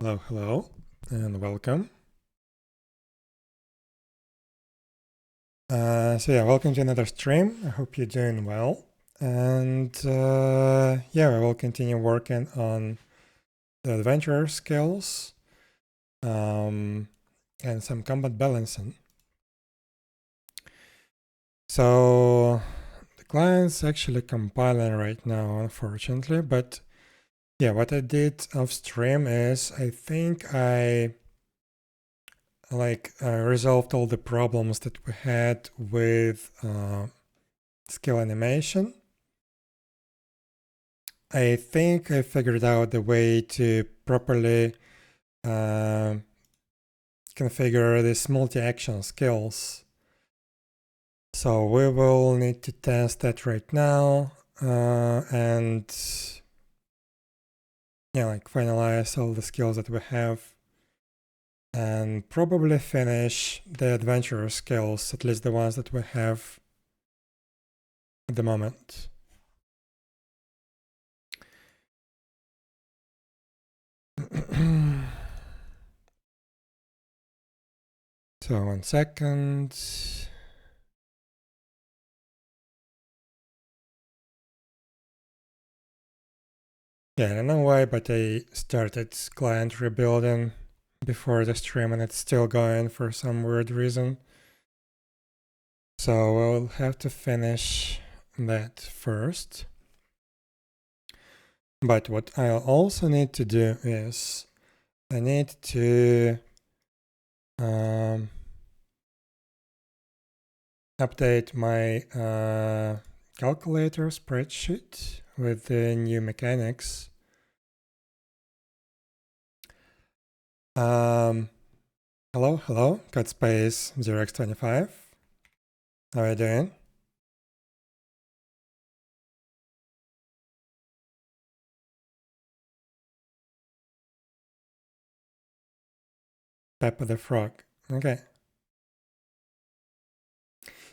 Hello, hello, and welcome. Welcome to another stream. I hope you're doing well. And I will continue working on the adventurer skills and some combat balancing. So the client's actually compiling right now, unfortunately, but yeah, what I did off stream is I think I resolved all the problems that we had with skill animation. I think I figured out the way to properly configure these multi-action skills. So we will need to test that right now and finalize all the skills that we have and probably finish the adventurer skills, at least the ones that we have at the moment. So 1 second. Yeah, I don't know why, but I started client rebuilding before the stream and it's still going for some weird reason. So we'll have to finish that first. But what I'll also need to do is I need to update my calculator spreadsheet with the new mechanics. Hello, 𝙽𝙴𝚁𝙸𝚂. How are you doing? Peppa the Frog. Okay.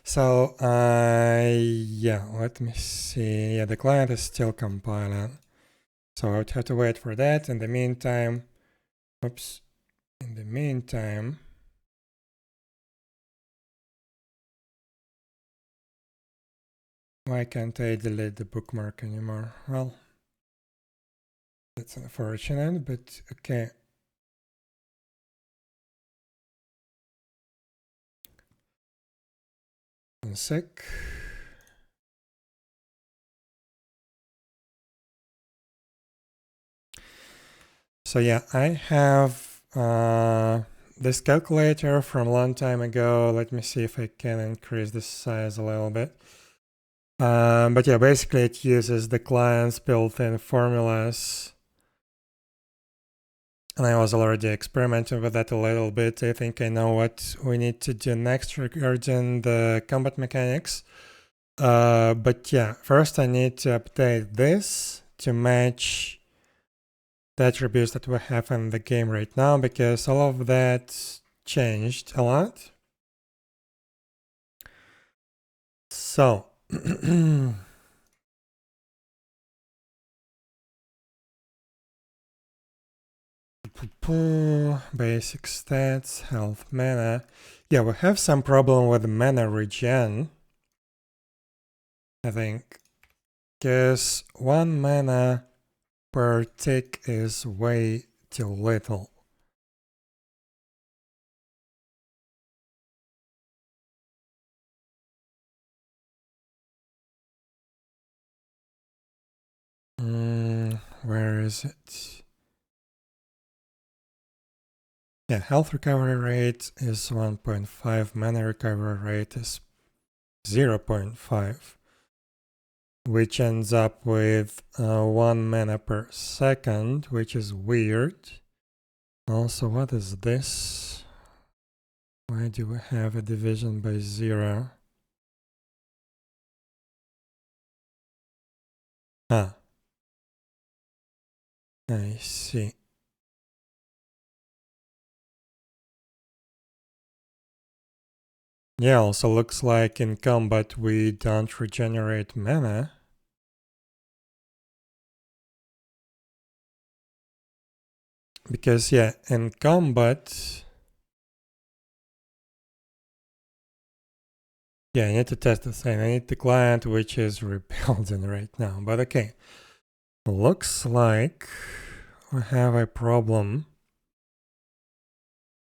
So, let me see. Yeah, the client is still compiling. So I would have to wait for that. In the meantime, why can't I delete the bookmark anymore? Well, that's unfortunate, but okay. One sec. So yeah, I have this calculator from a long time ago. Let me see if I can increase the size a little bit. But yeah, basically it uses the client's built-in formulas. And I was already experimenting with that a little bit. I think I know what we need to do next regarding the combat mechanics. But yeah, first I need to update this to match the attributes that we have in the game right now, because all of that changed a lot. So basic stats, health, mana. Yeah, we have some problem with mana regen, I think, because 1 mana per tick is way too little. Where is it? Yeah, health recovery rate is 1.5, mana recovery rate is 0.5, which ends up with 1 mana per second, which is weird. Also, what is this? Why do we have a division by 0? Ah, I see. Yeah, also looks like in combat we don't regenerate mana. because yeah, in combat, yeah, I need to test the same. I need the client which is rebuilding right now, but okay. Looks like we have a problem.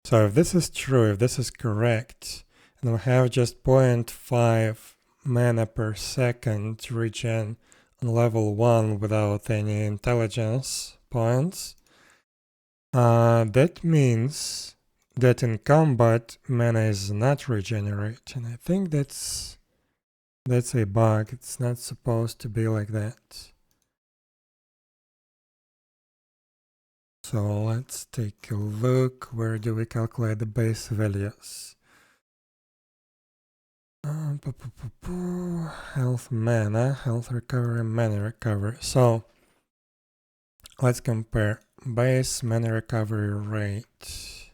So if this is true, if this is correct, and we have just 0.5 mana per second regen on level 1 without any intelligence points, that means that in combat mana is not regenerating. I think that's a bug. It's not supposed to be like that. So let's take a look. Where do we calculate the base values? Health mana, health recovery, mana recovery. So let's compare base mana recovery rate.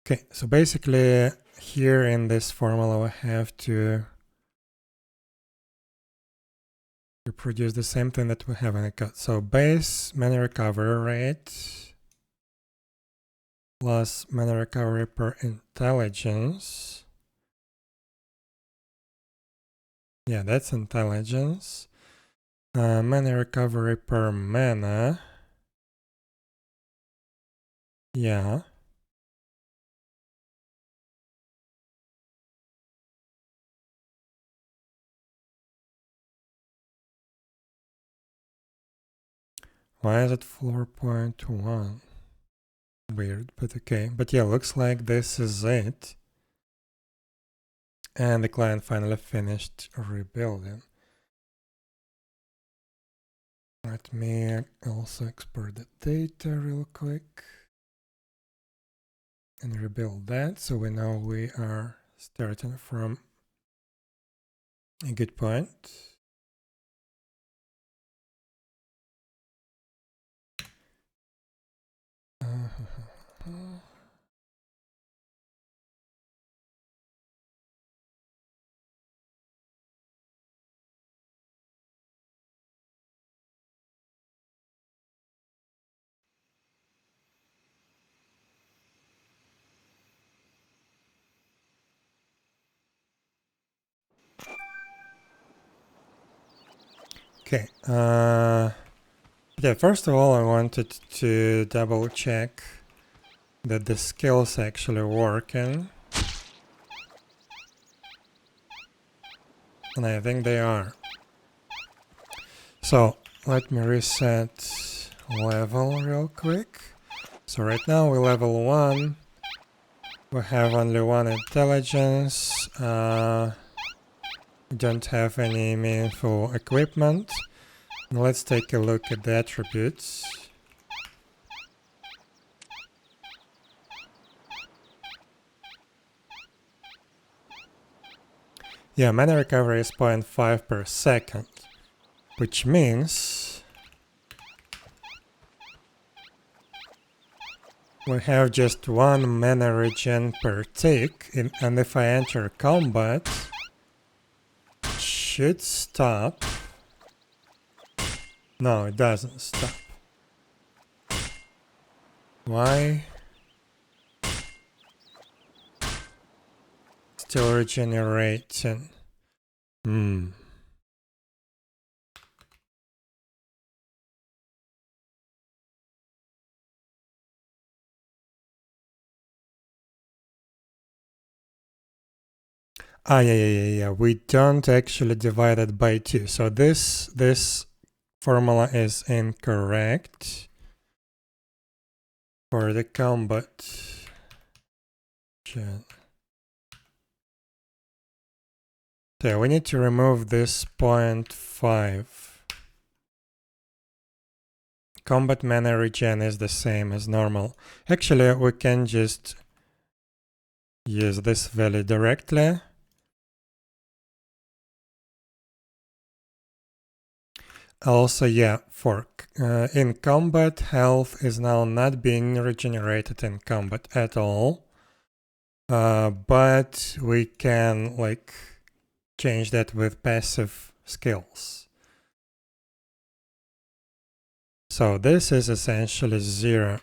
Okay, so basically here in this formula we have to reproduce the same thing that we have in the code. So base mana recovery rate plus mana recovery per intelligence. Yeah, that's intelligence. Mana recovery per mana. Yeah. Why is it 4.1? Weird, but okay. But yeah, looks like this is it. And the client finally finished rebuilding. Let me also export the data real quick and rebuild that, so we know we are starting from a good point. Okay. Yeah, first of all, I wanted to double check that the skills actually working. And I think they are. So let me reset level real quick. So right now we're level 1. We have only 1 intelligence. We don't have any meaningful equipment. Now let's take a look at the attributes. Yeah, mana recovery is 0.5 per second, which means we have just 1 mana regen per tick, and if I enter combat, it should stop. No, it doesn't stop. Why? Still regenerating. Yeah. We don't actually divide it by 2. So this formula is incorrect for the combat gen. So we need to remove this 0.5. Combat mana regen is the same as normal. Actually, we can just use this value directly. Also, yeah, for in combat, health is now not being regenerated in combat at all. But we can like change that with passive skills. So this is essentially 0.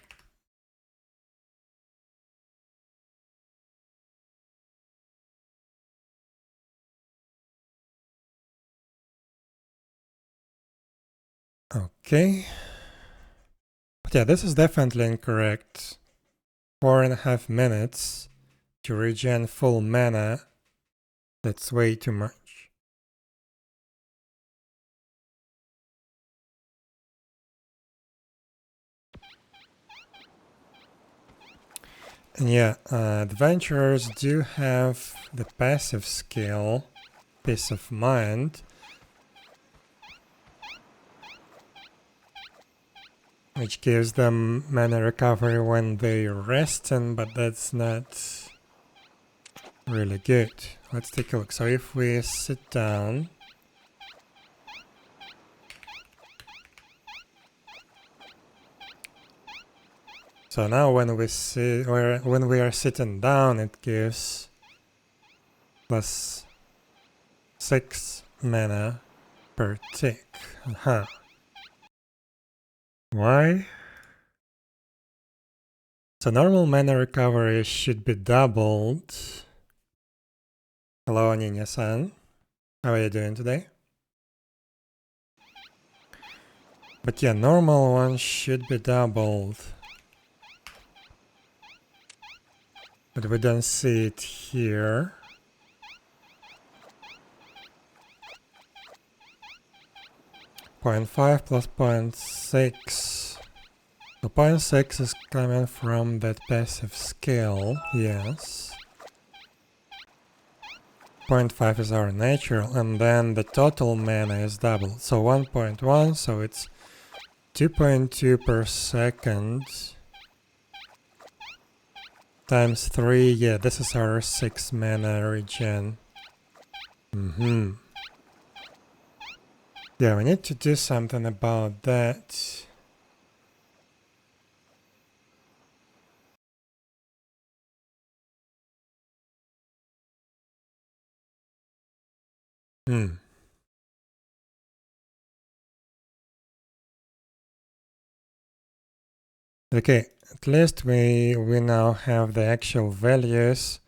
Okay. But yeah, this is definitely incorrect. 4.5 minutes to regen full mana. That's way too much. And yeah, adventurers do have the passive skill, Peace of Mind, which gives them mana recovery when they resting, but that's not really good. Let's take a look. So if we sit down, so now when we are sitting down, it gives plus 6 mana per tick. Why? So normal mana recovery should be doubled. Hello, Ninya-san. How are you doing today? But yeah, normal one should be doubled. But we don't see it here. .5 plus 0.6. So 0.6 is coming from that passive skill, yes. 0.5 is our natural, and then the total mana is doubled. So 1.1, so it's 2.2 per second. Times 3, yeah, this is our 6 mana regen. Yeah, we need to do something about that. Okay, at least we now have the actual values.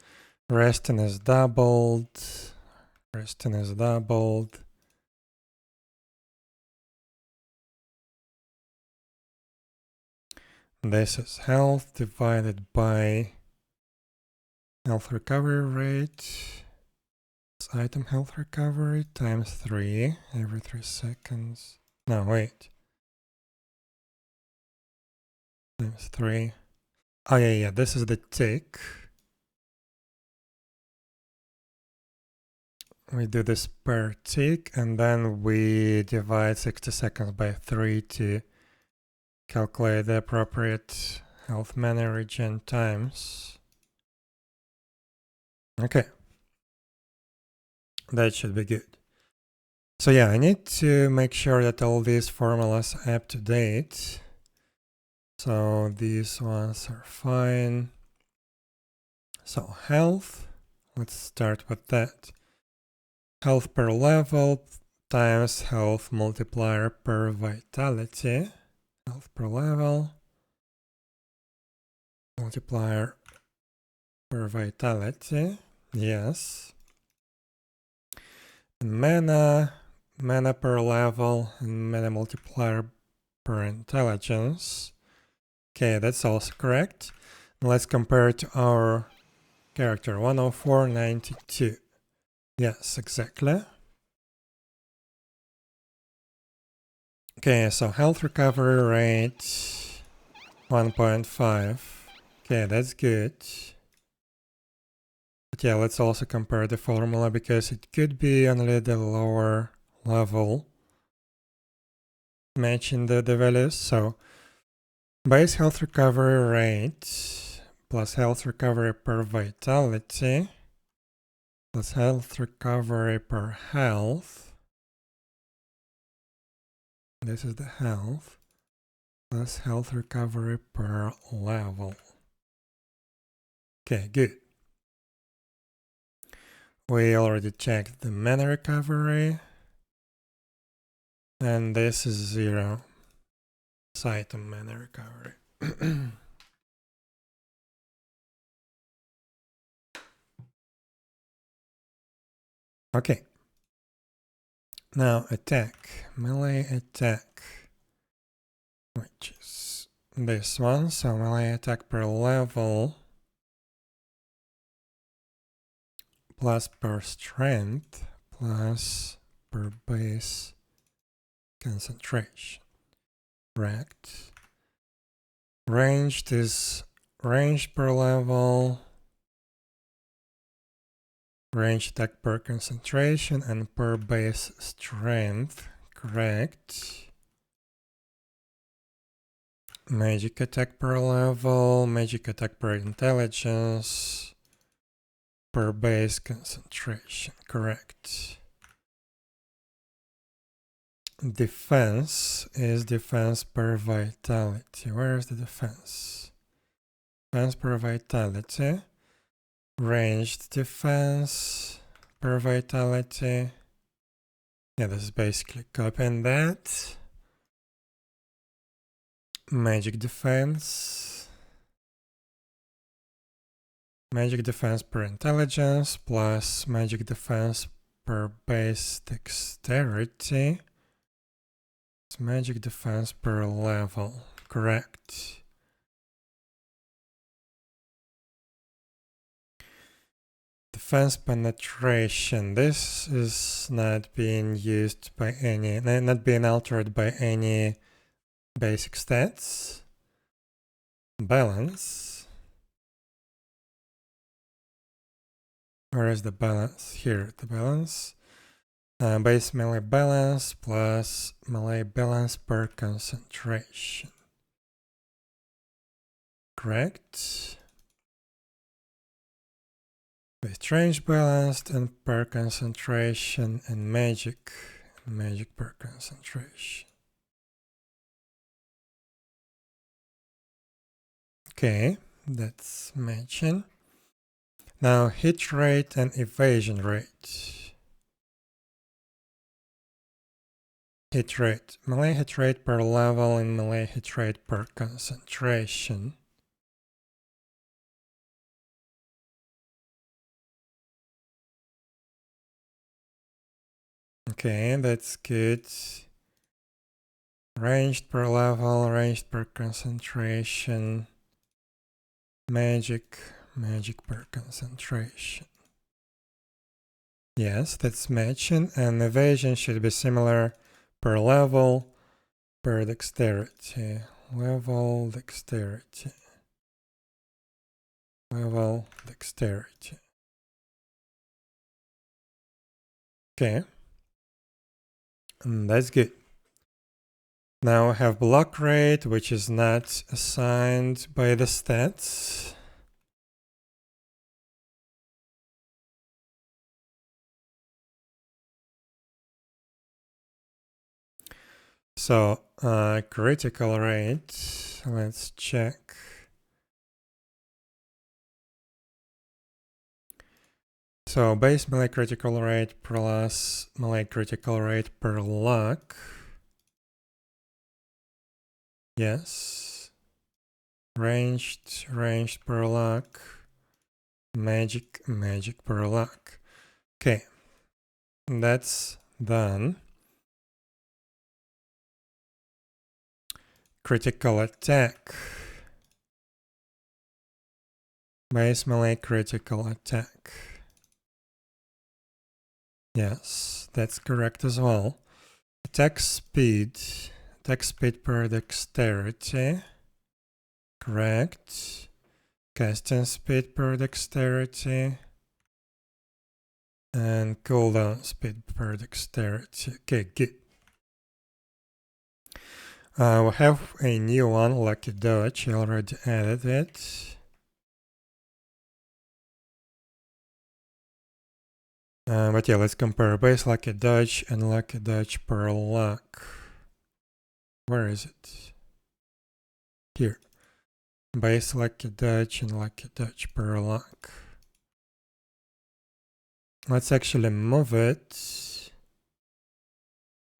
Resting is doubled. Resting is doubled. This is health divided by health recovery rate. It's item health recovery times 3 every 3 seconds. No, wait. Times 3. Oh, yeah, this is the tick. We do this per tick, and then we divide 60 seconds by 3 to calculate the appropriate health mana regen times. Okay. That should be good. So yeah, I need to make sure that all these formulas are up to date. So these ones are fine. So health, let's start with that. Health per level times health multiplier per vitality. Health per level multiplier per vitality. Yes. And mana per level, and mana multiplier per intelligence. Okay, that's also correct. Let's compare it to our character, 104.92. Yes, exactly. Okay, so health recovery rate 1.5. Okay, that's good. But yeah, let's also compare the formula because it could be only the lower level matching the values. So base health recovery rate plus health recovery per vitality plus health recovery per health. This is the health plus health recovery per level. Okay, good. We already checked the mana recovery. and this is 0. Item mana recovery. Okay. Now attack, melee attack, which is this one. So melee attack per level plus per strength plus per base concentration. Correct. Ranged is range per level, range attack per concentration and per base strength. Correct. Magic attack per level, magic attack per intelligence, per base concentration. Correct. Defense is defense per vitality. Where is the defense? Defense per vitality. Ranged defense per vitality. Yeah, this is basically copying that. Magic defense. Magic defense per intelligence plus magic defense per base dexterity. It's magic defense per level. Correct. Defense penetration. This is not being used by any, not being altered by any basic stats. Balance. Where is the balance? Here, the balance. Base melee balance plus melee balance per concentration. Correct. With range balanced and per concentration and magic per concentration. Okay, that's matching. Now hit rate and evasion rate. Hit rate. Melee hit rate per level and melee hit rate per concentration. Okay, that's good. Ranged per level, ranged per concentration. Magic per concentration. Yes, that's matching, and evasion should be similar per level, per dexterity. Level, dexterity. Level, dexterity. Okay. And that's good. Now we have block rate, which is not assigned by the stats. So critical rate, let's check. So base melee critical rate plus melee critical rate per luck. Yes. Ranged per luck. Magic per luck. Okay. That's done. Critical attack. Base melee critical attack. Yes, that's correct as well. Attack speed per dexterity. Correct. Casting speed per dexterity. And cooldown speed per dexterity. Okay, good. We have a new one, Lucky Dodge. I already added it. But yeah, let's compare base Lucky Dodge and Lucky Dodge per luck. Where is it? Here. Base Lucky Dodge and Lucky Dodge per luck. Let's actually move it.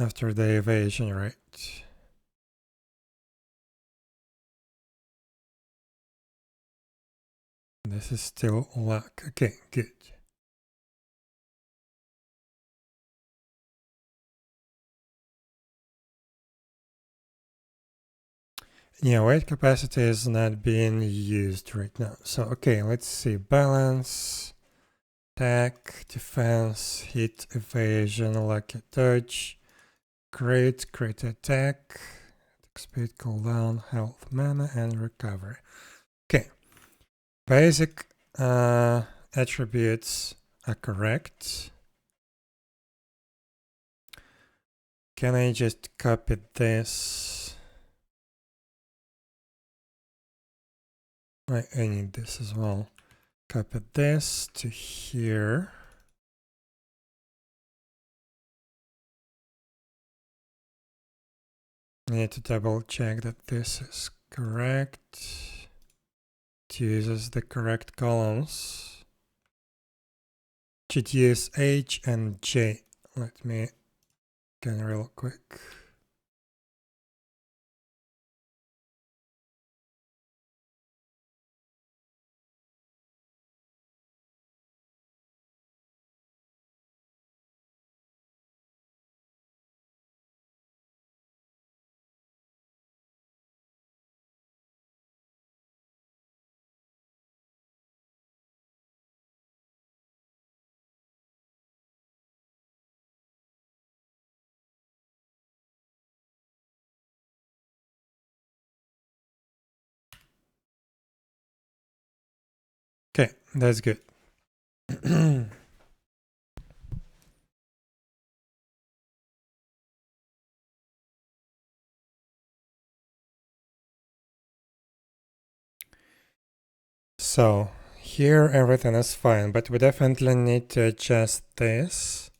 after the evasion rate. This is still luck. Okay, good. Yeah, weight capacity is not being used right now. So, okay, let's see. Balance, attack, defense, hit, evasion, lucky dodge, crit attack, speed, cooldown, health, mana, and recovery. Okay. Basic attributes are correct. Can I just copy this? I need this as well. Copy this to here. I need to double check that this is correct. It uses the correct columns. Should use H and J. Let me get real quick. Okay, that's good. So here everything is fine, but we definitely need to adjust this.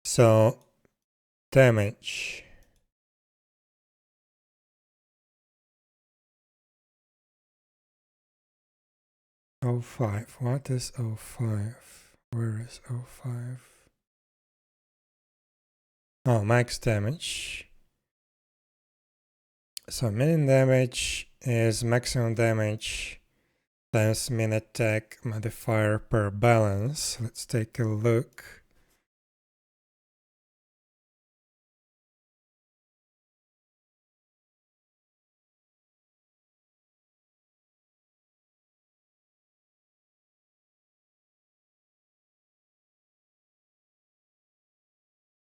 So damage. O5. What is O5? Where is O5? Oh, max damage. So min damage is maximum damage times min attack modifier per balance. Let's take a look.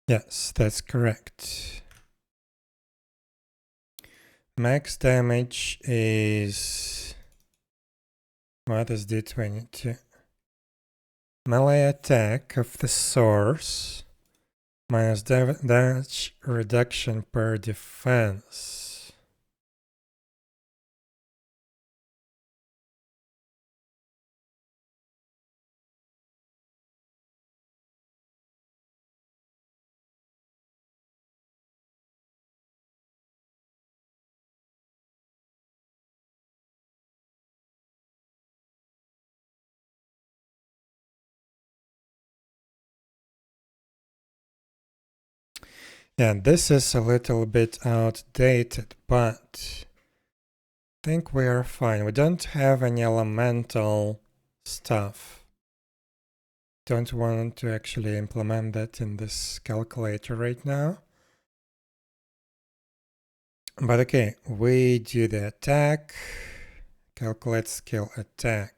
Yes, that's correct. Max damage is... what is D22? Melee attack of the source minus damage reduction per defense. Yeah, this is a little bit outdated, but I think we are fine. We don't have any elemental stuff. Don't want to actually implement that in this calculator right now. But okay, we do the attack, calculate skill attack.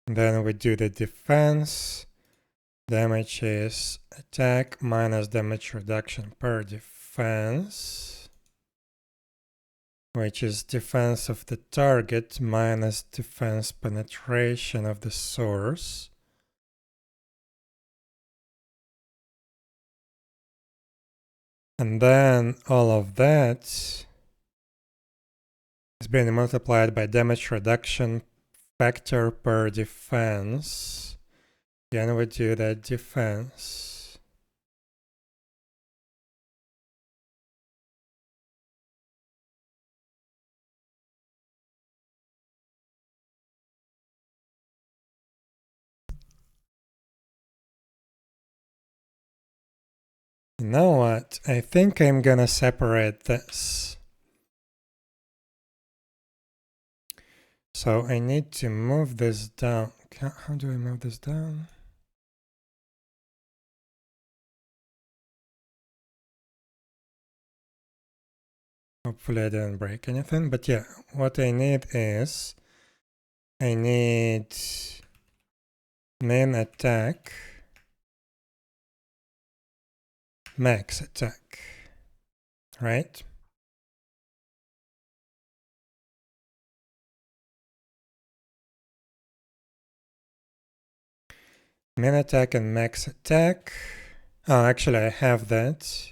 Then we do the defense. Damage is attack minus damage reduction per defense, which is defense of the target minus defense penetration of the source. And then all of that is being multiplied by damage reduction factor per defense. Again, we do that defense. know what? I think I'm gonna separate this. So I need to move this down. How do I move this down? Hopefully I didn't break anything, but yeah, what I need is I need min attack, max attack, right? Min attack and max attack. Oh, actually I have that.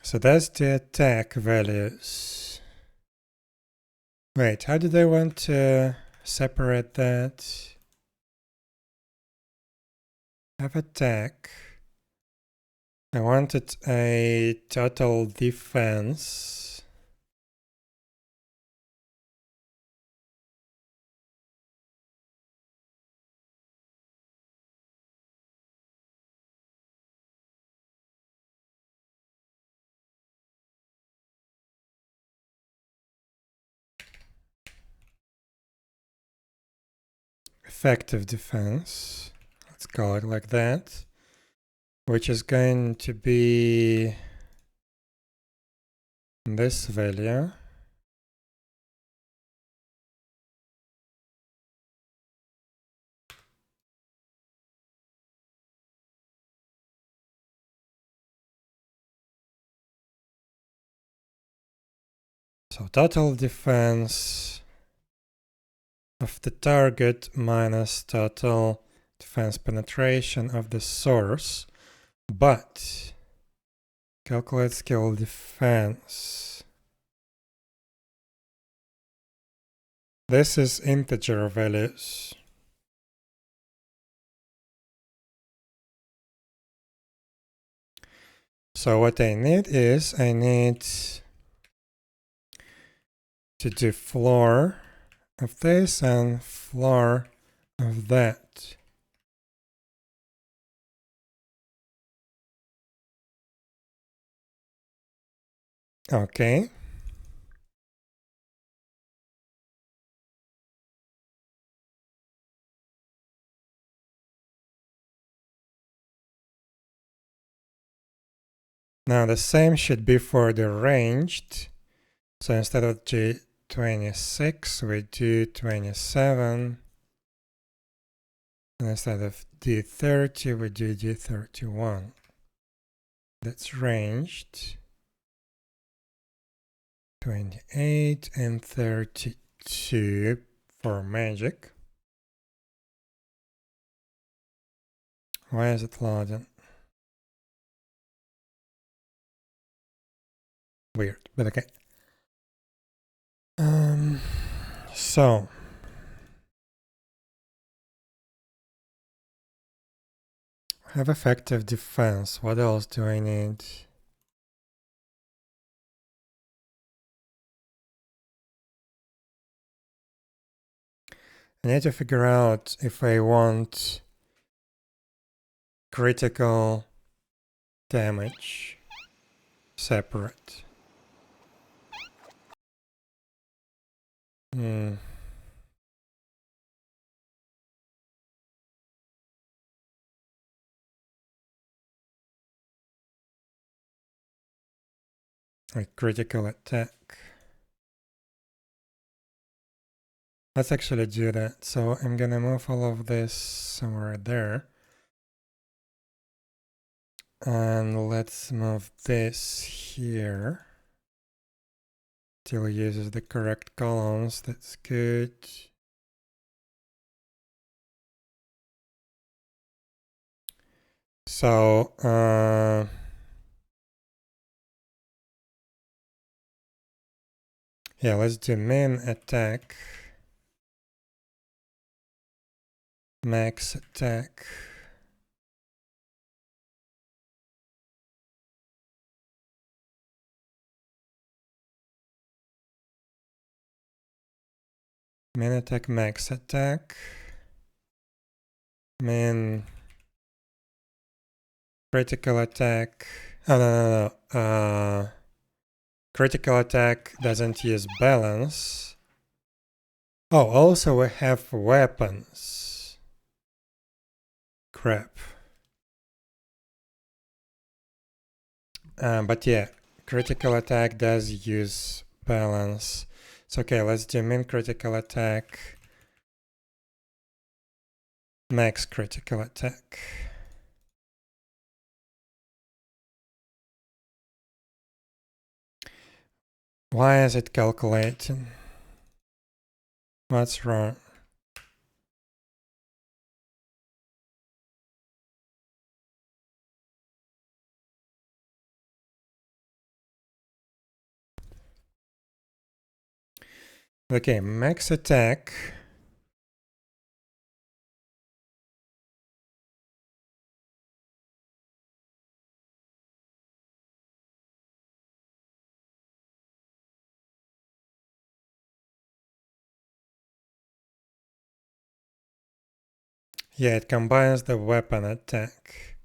So that's the attack values. Wait, how did I want to separate that? Have attack. I wanted a total defense. Effective defense. Let's call it like that. Which is going to be this value. So total defense of the target minus total defense penetration of the source, but calculate skill defense. This is integer values. So what I need is I need to do floor of this and floor of that. Okay. Now the same should be for the ranged. So instead of G26, we do 27. And instead of D30, we do D31. That's ranged. 28 and 32 for magic. Why is it loading? Weird, but okay. So have effective defense. What else do I need? I need to figure out if I want critical damage separate. Like critical attack. Let's actually do that. So I'm gonna move all of this somewhere there. And let's move this here. Till uses the correct columns. That's good. So yeah, let's do min attack max attack. Min attack, max attack. Min critical attack. Oh, no. Critical attack doesn't use balance. Oh, also we have weapons. Crap. But yeah, critical attack does use balance. So okay, let's do min critical attack, max critical attack. Why is it calculating? What's wrong? Okay, max attack. Yeah, it combines the weapon attack.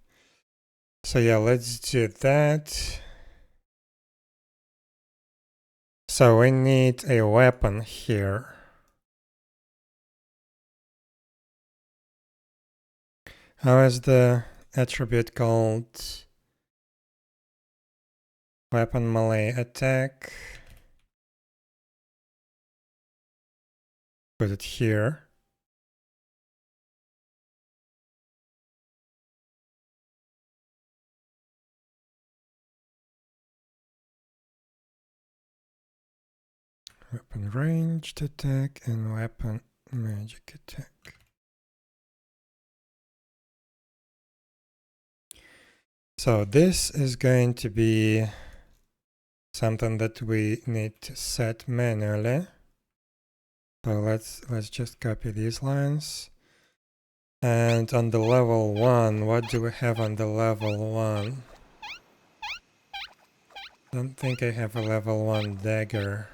So yeah, let's do that. So we need a weapon here. How is the attribute called? Weapon melee attack. Put it here. Weapon ranged attack and weapon magic attack. So this is going to be something that we need to set manually. So let's just copy these lines. And on the level 1, what do we have on the level 1? Don't think I have a level 1 dagger.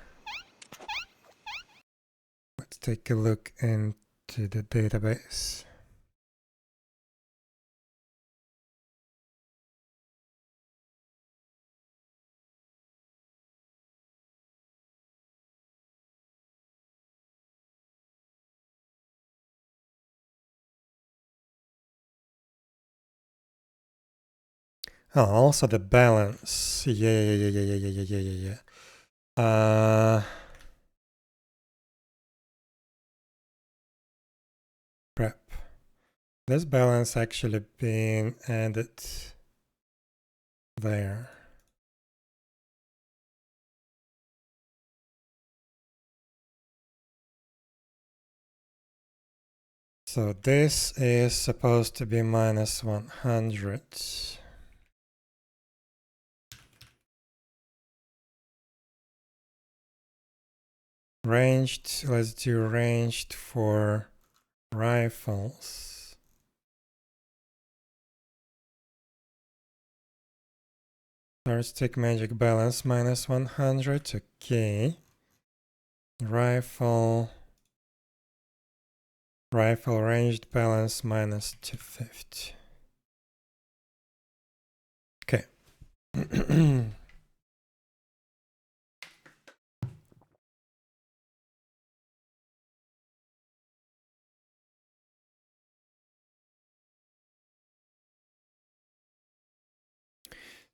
Let's take a look into the database. Oh, also the balance. Yeah. Crap. This balance actually being added there. So this is supposed to be minus 100. Ranged, let's do ranged for rifles. Third stick magic balance minus 100, okay. Rifle ranged balance minus 250. Okay.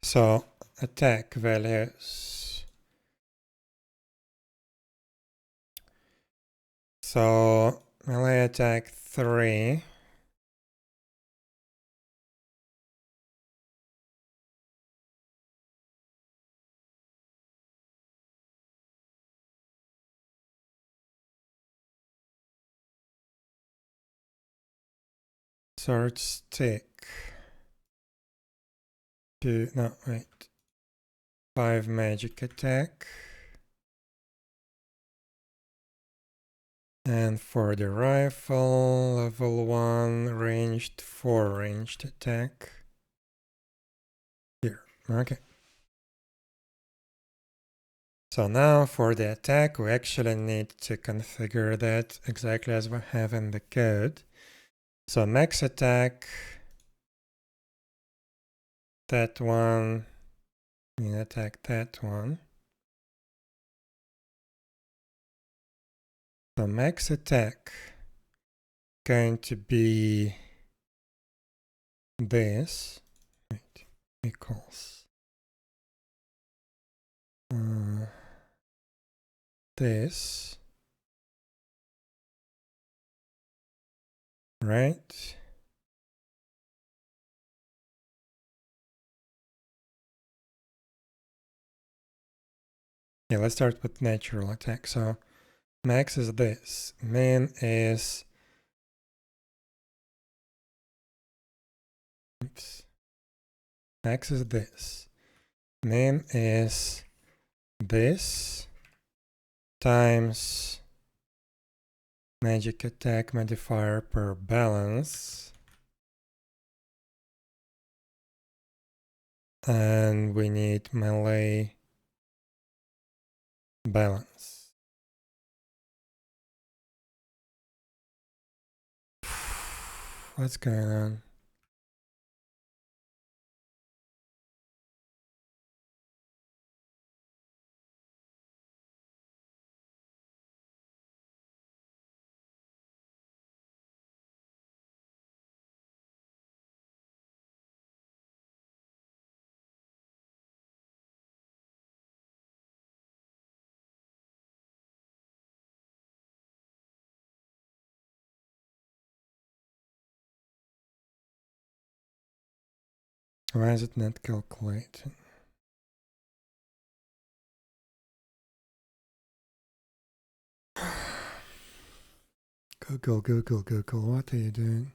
So attack values. So melee attack 3. Sword stick. 5 magic attack. And for the rifle, level 1, ranged 4 ranged attack. Here, okay. So now for the attack, we actually need to configure that exactly as we have in the code. So max attack, that one, we attack that one. So max attack going to be this, right, equals this, right? Yeah, let's start with natural attack. So max is this, min is, oops, max is this, min is this times magic attack modifier per balance, and we need melee balance. What's going on? Why is it not calculating? Google, what are you doing?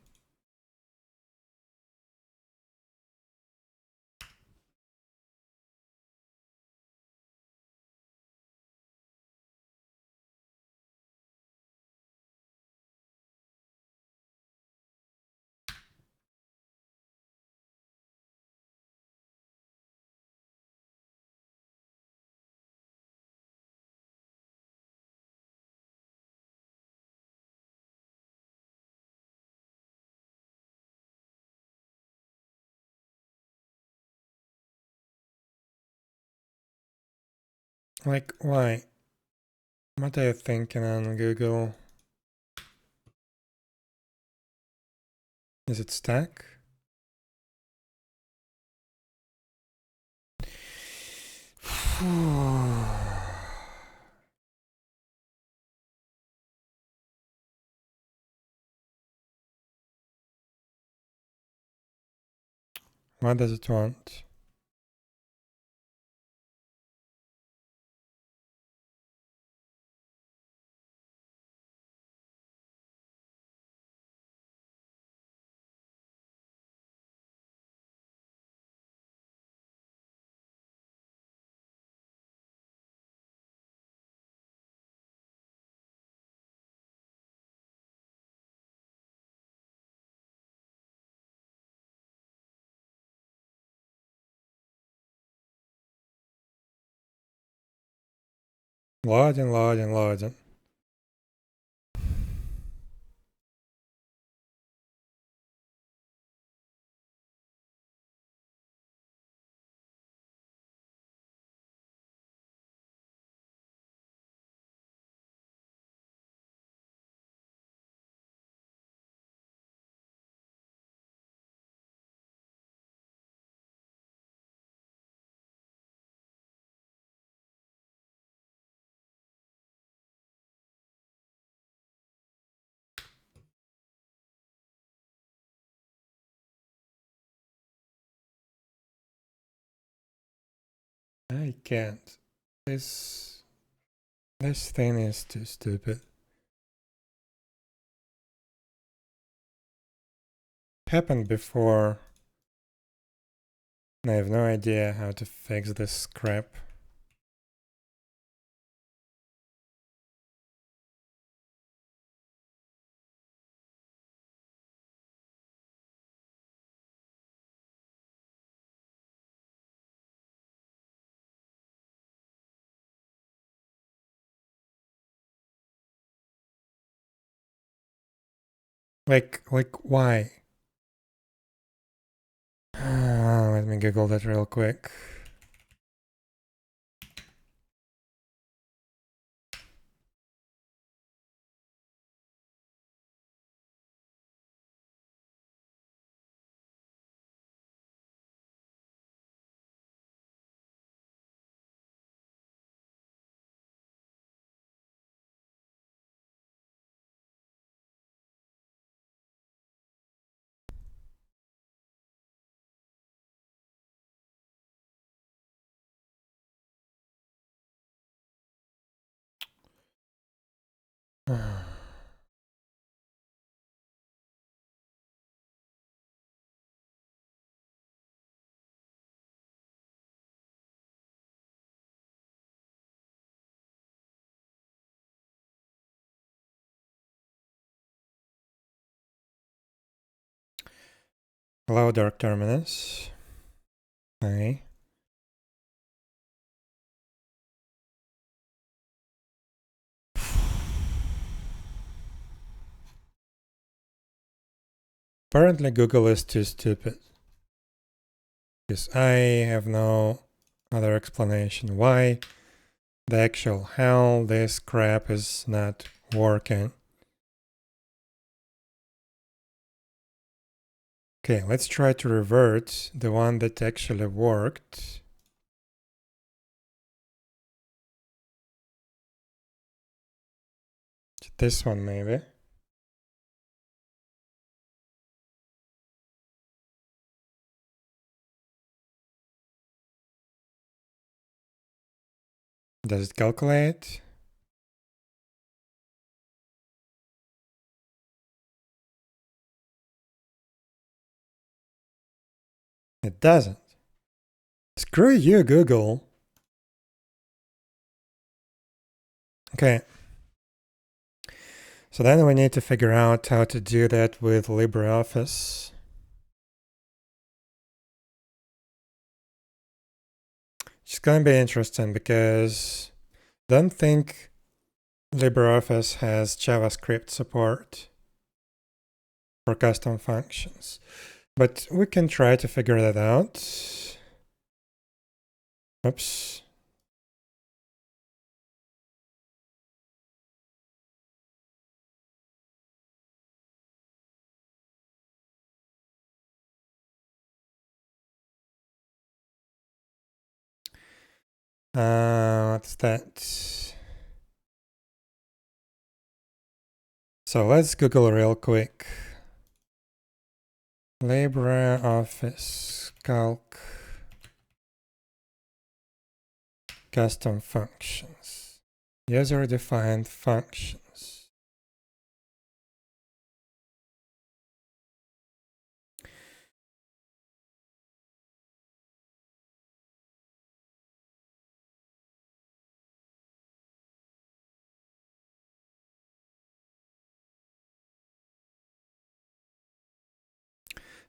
Like, why? What are you thinking on Google? Is it stuck? What does it want? Loading. I can't. This thing is too stupid. Happened before. I have no idea how to fix this crap. Like why? Let me Google that real quick. Hello, Dark Terminus. Hi. Apparently Google is too stupid. Because I have no other explanation why the actual hell this crap is not working. Okay, let's try to revert the one that actually worked. This one maybe. Does it calculate? It doesn't. Screw you, Google. Okay. So then we need to figure out how to do that with LibreOffice. It's going to be interesting because I don't think LibreOffice has JavaScript support for custom functions. But we can try to figure that out. Oops. What's that? So let's Google real quick. LibreOffice Calc custom functions. User-defined functions.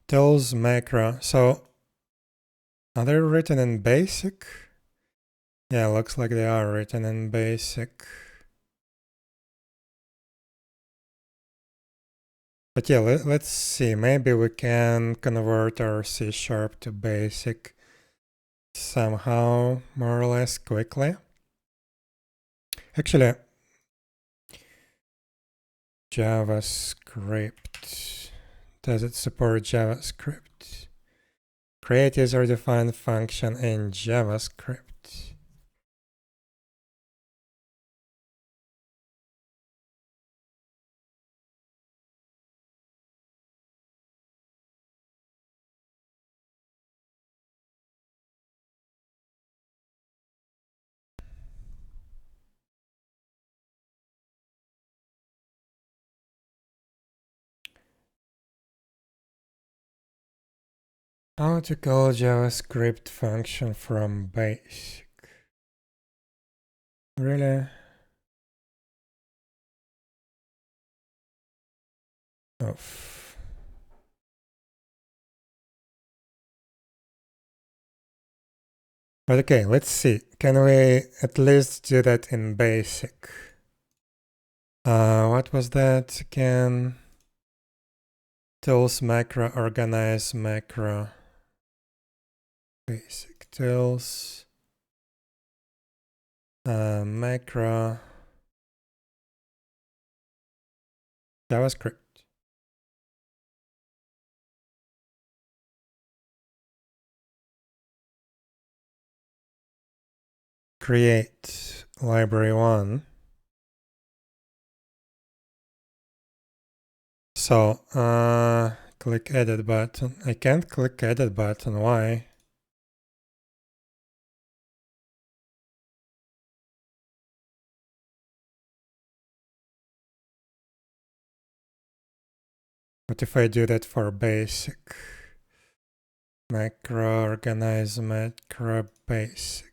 Tools macro. So are they written in BASIC? Yeah, looks like they are written in BASIC. But yeah, let's see. Maybe we can convert our C# to BASIC somehow, more or less quickly. Actually, JavaScript. Does it support JavaScript? Create user-defined function in JavaScript. How to call JavaScript function from BASIC? Really? Oh. But okay, let's see. Can we at least do that in BASIC? What was that again? tools macro organize macro basic tools macro JavaScript. Create library 1. So click edit button. I can't click edit button. Why? What if I do that for basic? Macro organize macro basic.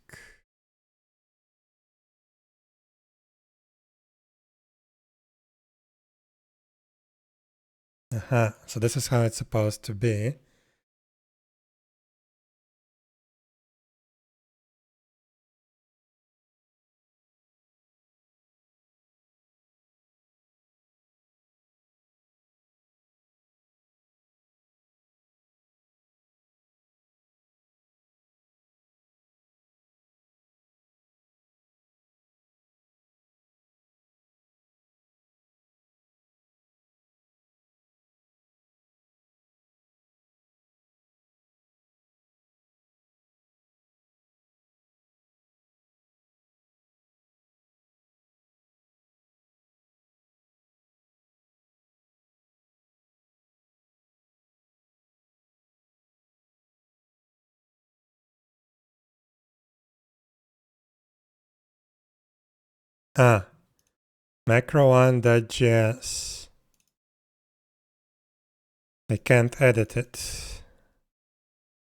Aha, so this is how it's supposed to be. Macro1.js. I can't edit it.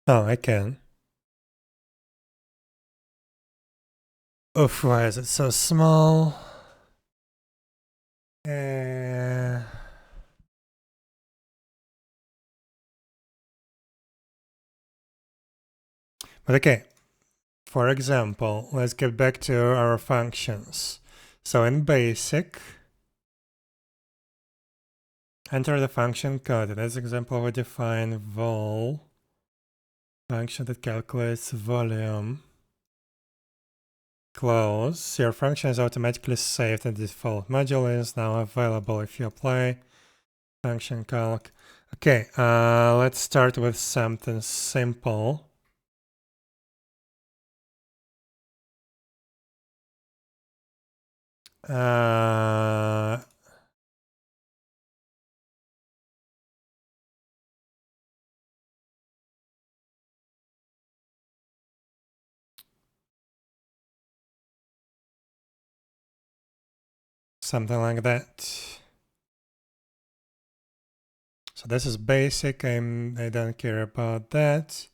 Oh, I can. Oof, why is it so small? But okay, for example, let's get back to our functions. So in basic, enter the function code. In this example, we define vol, function that calculates volume. Close. Your function is automatically saved and the default module is now available if you apply function calc. Okay, let's start with something simple. Something like that. So this is basic. I don't care about that.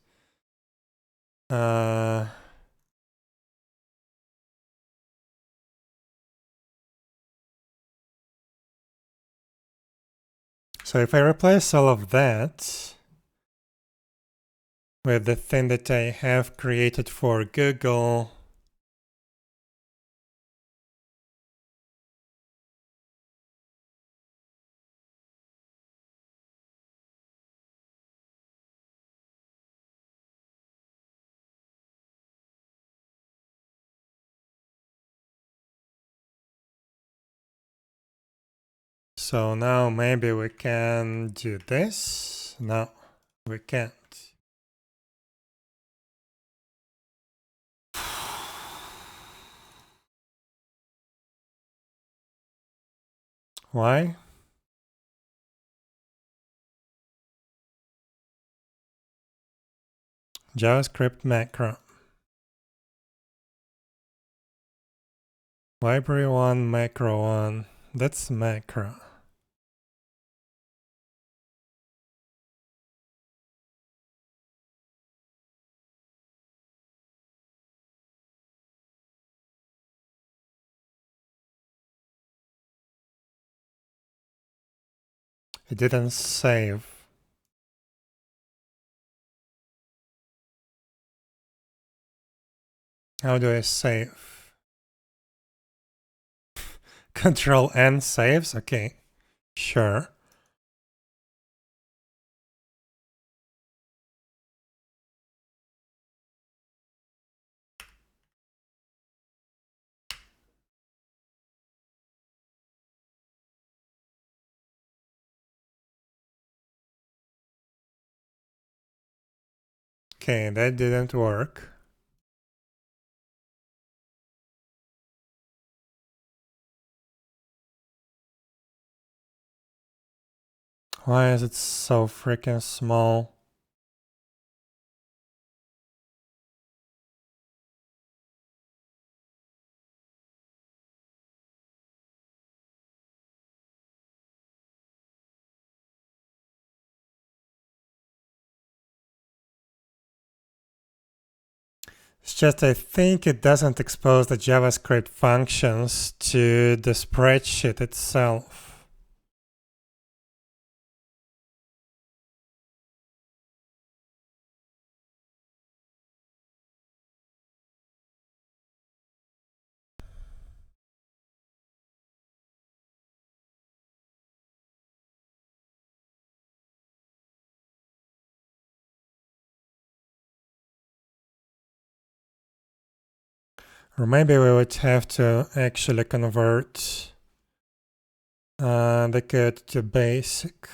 So if I replace all of that with the thing that I have created for Google, so now maybe we can do this. No, we can't. Why? JavaScript macro. Library 1, macro 1. That's macro. It didn't save. How do I save? Control N saves? Okay, sure. Okay, that didn't work. Why is it so freaking small? It's just I think it doesn't expose the JavaScript functions to the spreadsheet itself. Or maybe we would have to actually convert the code to basic.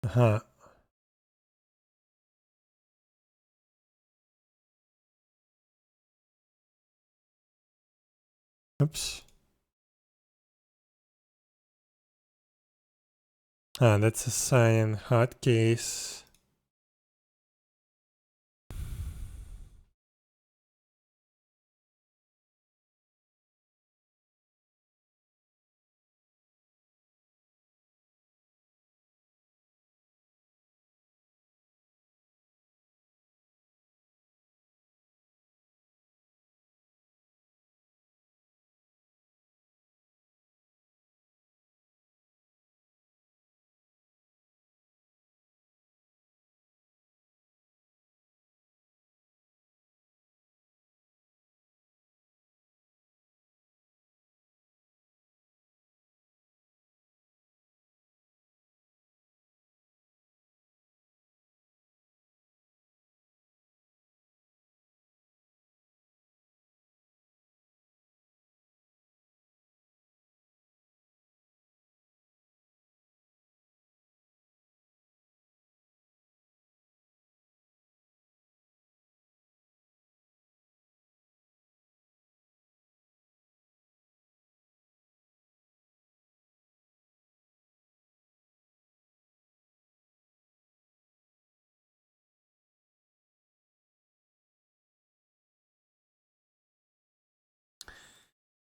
Huh. Oops. Ah, that's a sign hotkeys.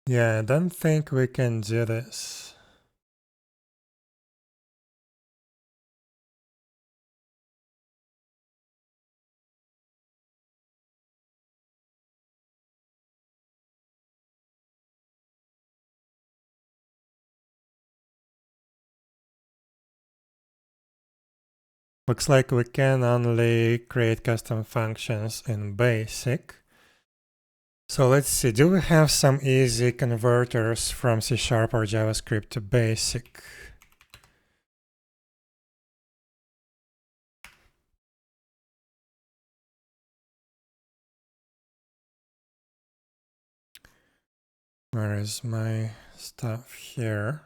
Yeah, I don't think we can do this. Looks like we can only create custom functions in basic. So let's see, do we have some easy converters from C# or JavaScript to basic? Where is my stuff here?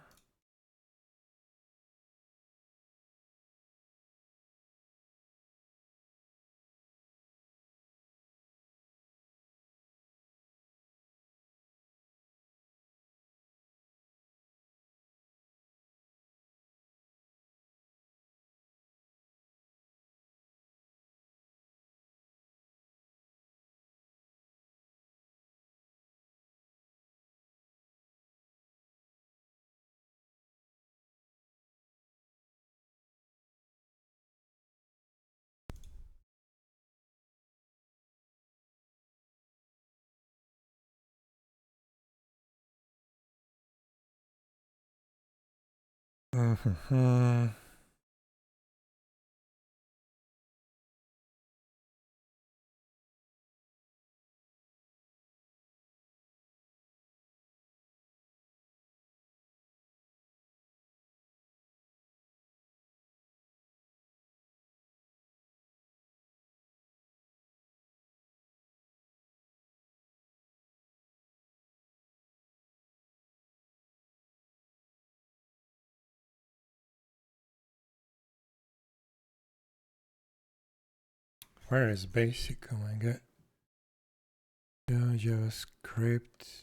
Mm-hmm. Where is basic? Oh my god. JavaScript.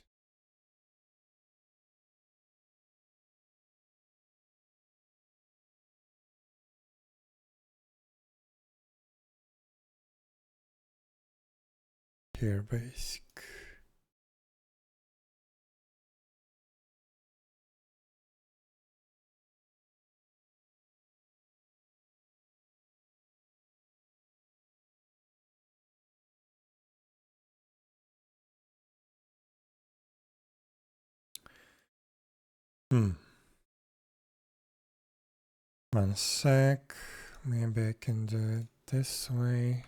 Here, basic. One sec. Maybe I can do it this way.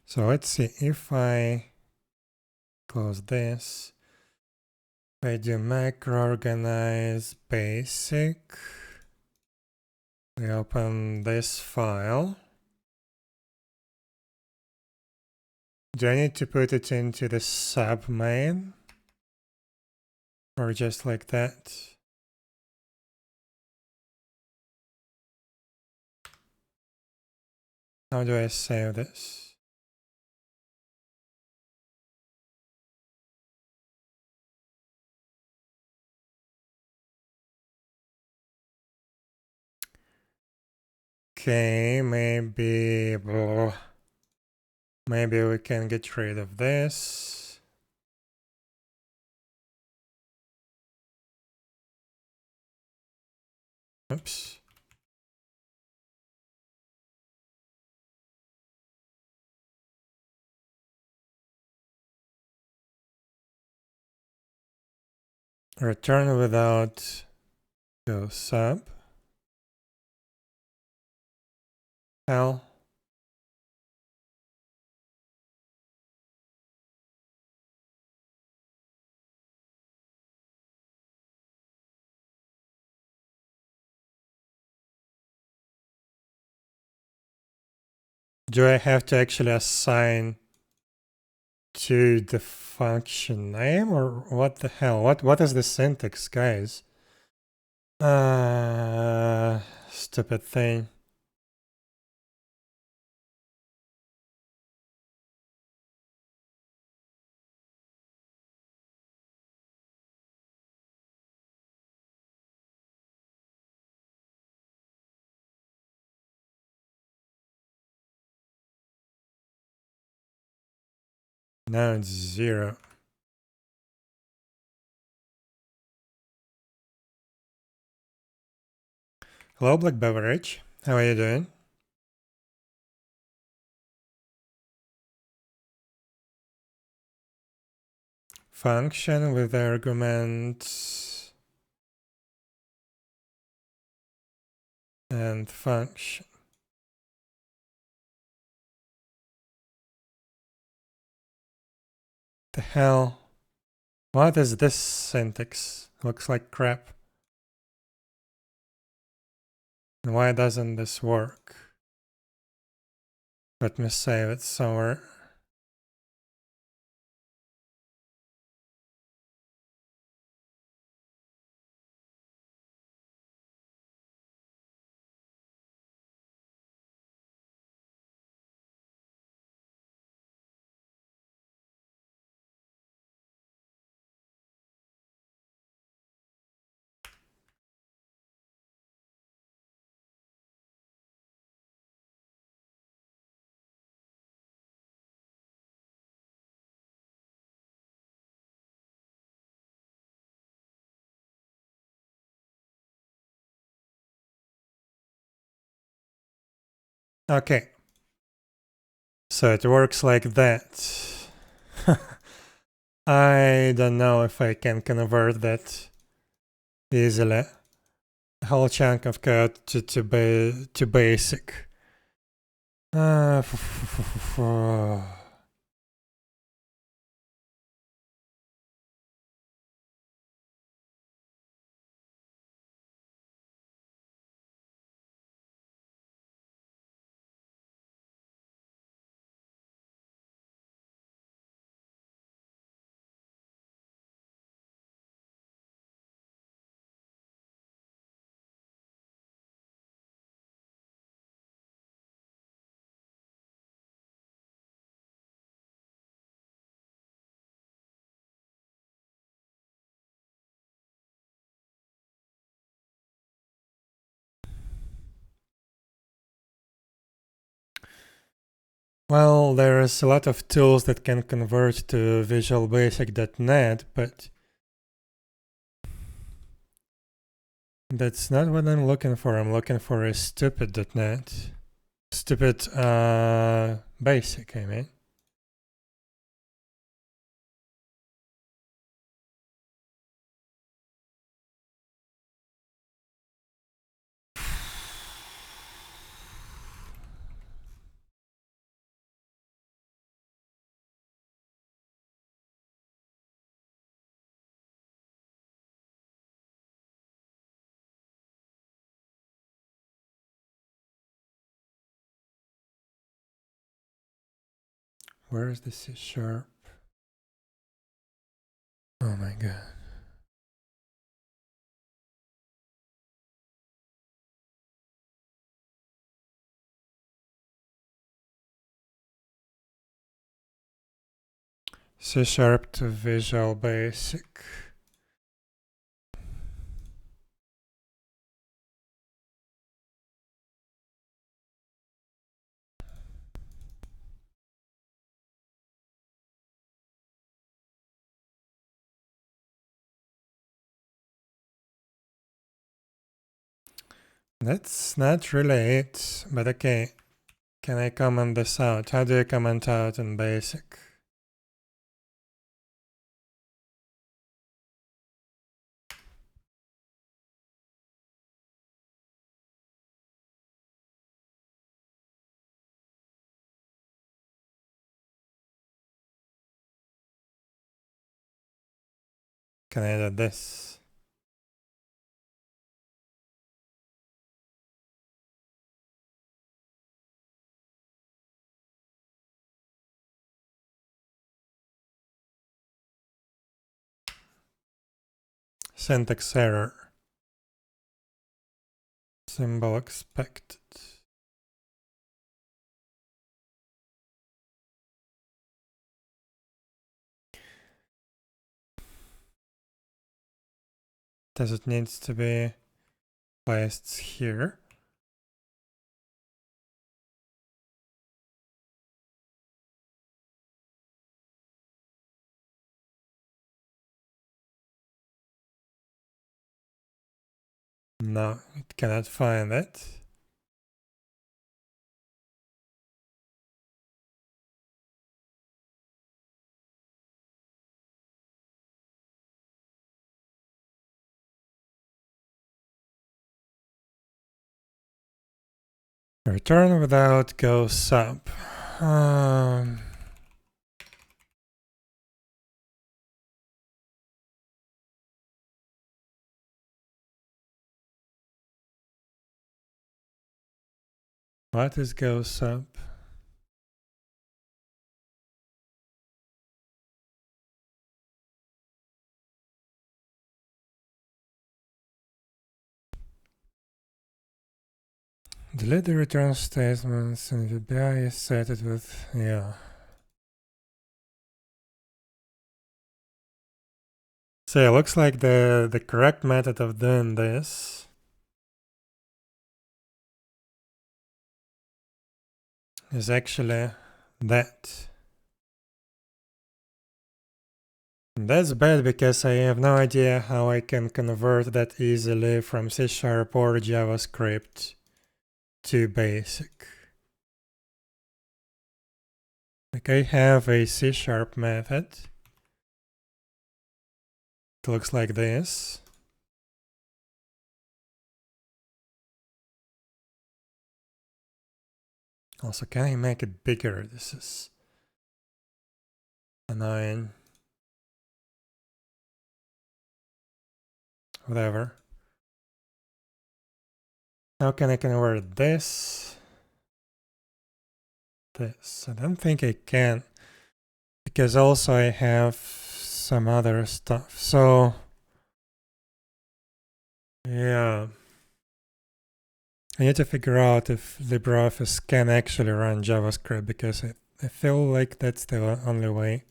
So let's see if I close this. I do macro organize basic. We open this file. Do I need to put it into the submain? Or just like that? How do I save this? Okay, maybe we can get rid of this. Oops. Return without go sub. Hell. Do I have to actually assign to the function name, or what the hell? What is the syntax, guys? Stupid thing. Now it's 0. Hello, Black Beverage. How are you doing? Function with arguments and function. The hell? What is this syntax? Looks like crap. And why doesn't this work? Let me save it somewhere. Okay. So it works like that. I don't know if I can convert that easily. A whole chunk of code to basic. Uh, Well, there's a lot of tools that can convert to 𝙺𝚃.net, but that's not what I'm looking for. I'm looking for a stupid.net. Stupid basic, I mean. Where is the C#? Oh my god. C# to Visual Basic. That's not really it, but okay. Can I comment this out? How do you comment out in basic? Can I edit this? Syntax error. Symbol expected. Does it need to be placed here? No, it cannot find it. Return without go sub. What is go sub? Delete the return statements and VBI is set it with, yeah. So it looks like the correct method of doing this is actually that. And that's bad because I have no idea how I can convert that easily from C# or JavaScript to basic. Like I have a C# method. It looks like this. Also, can I make it bigger? This is annoying. Whatever. How can I convert this? This. I don't think I can. Because also I have some other stuff. So, yeah. I need to figure out if LibreOffice can actually run JavaScript because I feel like that's the only way.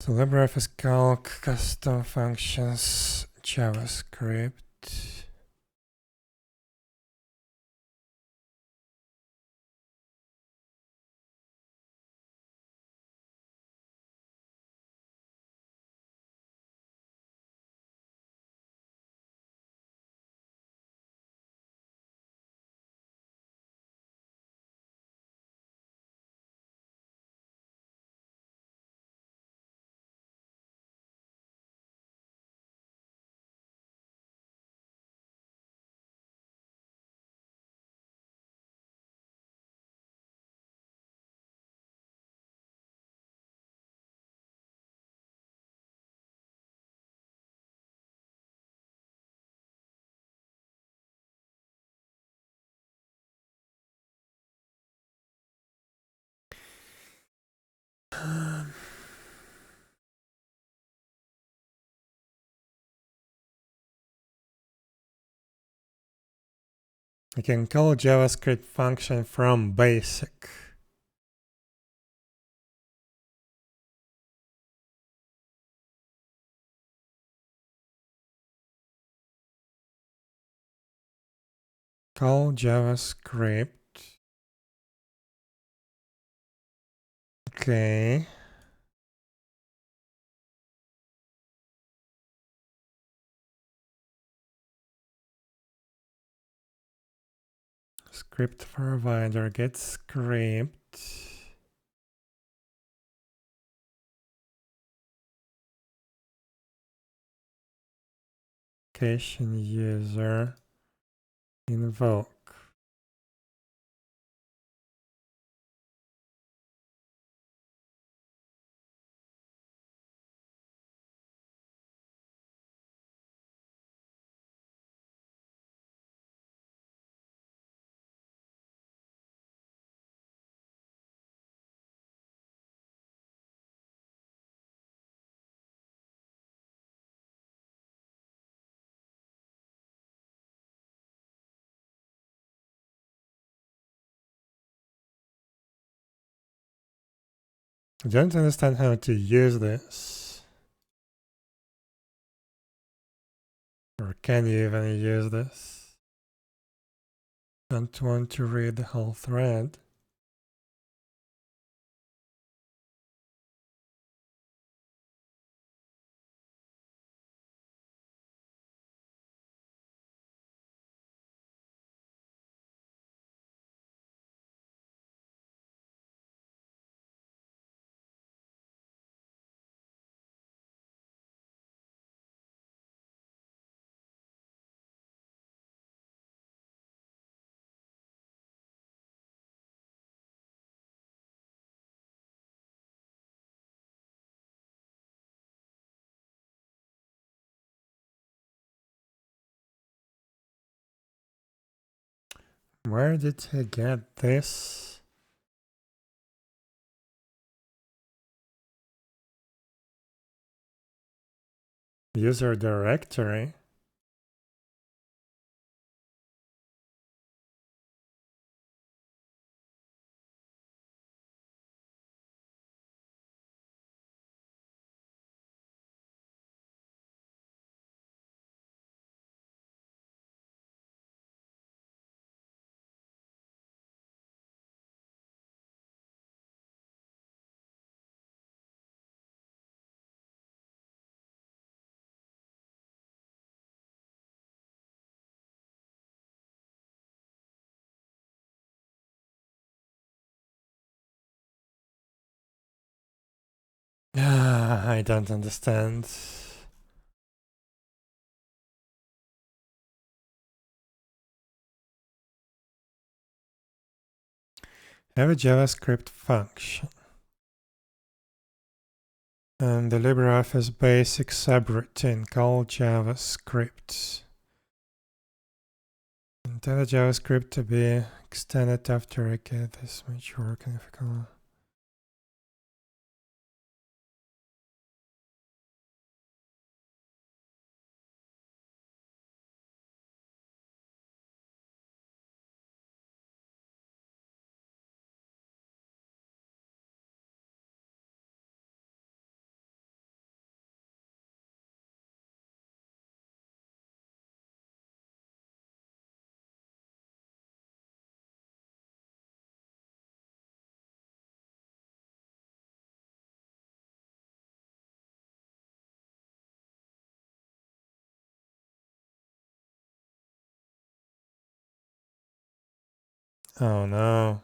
So LibreOffice Calc, custom functions, JavaScript. I can call JavaScript function from basic. Call JavaScript. Okay. Script provider get script. Application user invoke. I don't understand how to use this. Or can you even use this? Don't want to read the whole thread. Where did I get this? User directory. I don't understand. have a JavaScript function. And the LibreOffice basic subroutine called JavaScript. And tell the JavaScript to be extended after I get this much work. And if I call oh no.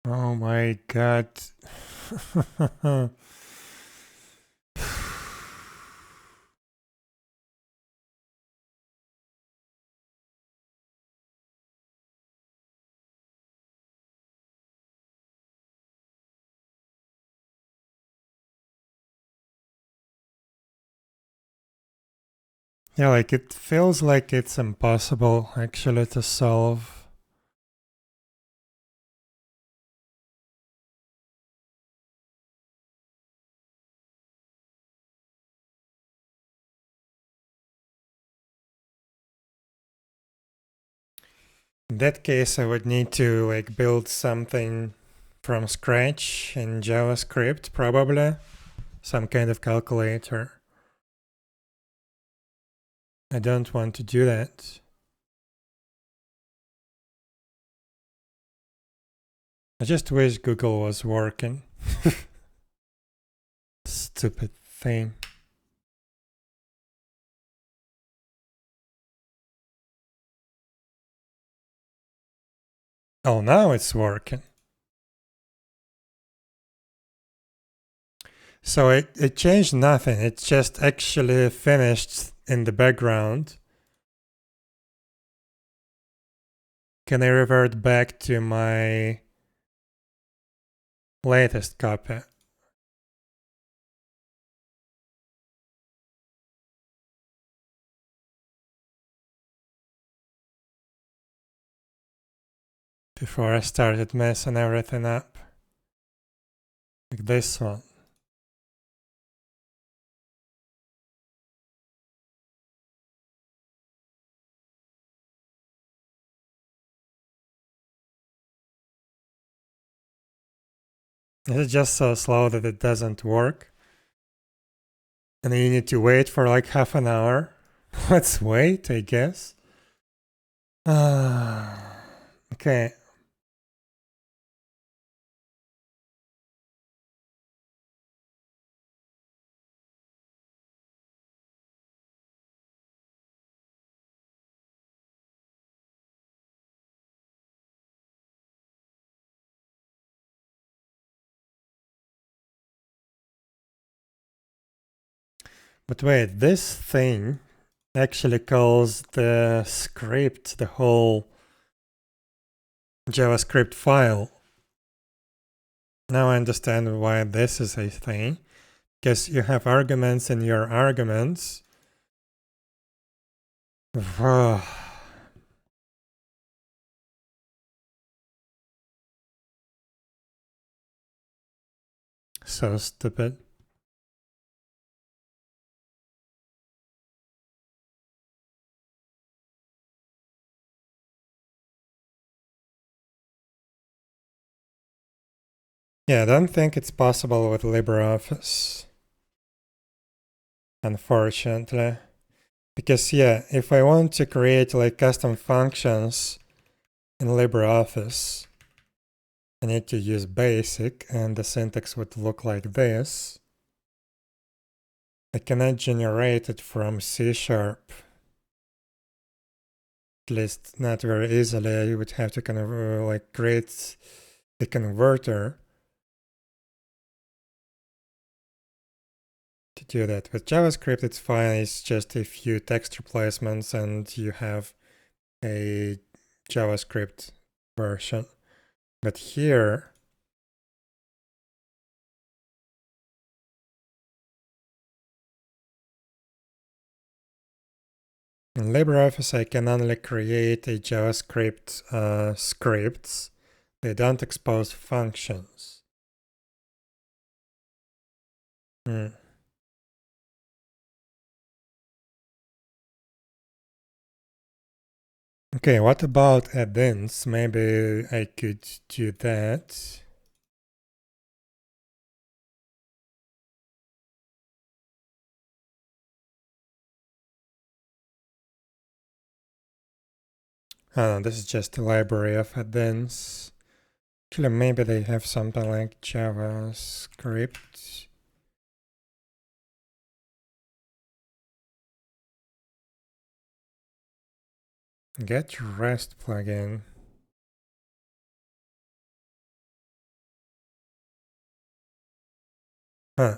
Oh my god. Yeah, like it feels like it's impossible actually to solve. In that case, I would need to like build something from scratch in JavaScript, probably. Some kind of calculator. I don't want to do that. I just wish Google was working. Stupid thing. Oh, now it's working. So it changed nothing. It just actually finished in the background. Can I revert back to my latest copy? Before I started messing everything up. Like this one. Is it just so slow that it doesn't work? And then you need to wait for like half an hour? Let's wait, I guess. Okay. But wait, this thing actually calls the script, the whole JavaScript file. Now I understand why this is a thing. Because you have arguments in your arguments. So stupid. Yeah, I don't think it's possible with LibreOffice, unfortunately. Because yeah, if I want to create like custom functions in LibreOffice, I need to use basic and the syntax would look like this. I cannot generate it from C#. At least not very easily. I would have to kind of like create a converter to do that. With JavaScript, it's fine. It's just a few text replacements and you have a JavaScript version. But here, in LibreOffice, I can only create a JavaScript scripts. They don't expose functions. Okay, what about add-ins? Maybe I could do that. Oh, no, this is just a library of add-ins. Actually, maybe they have something like JavaScript. Get REST plugin. Huh.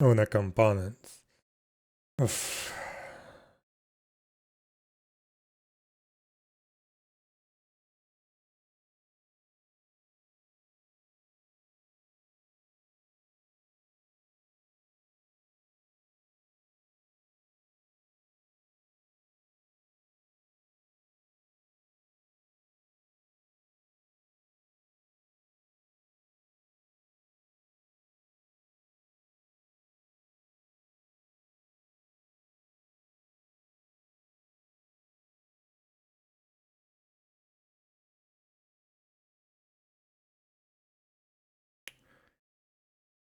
Una components. Oof.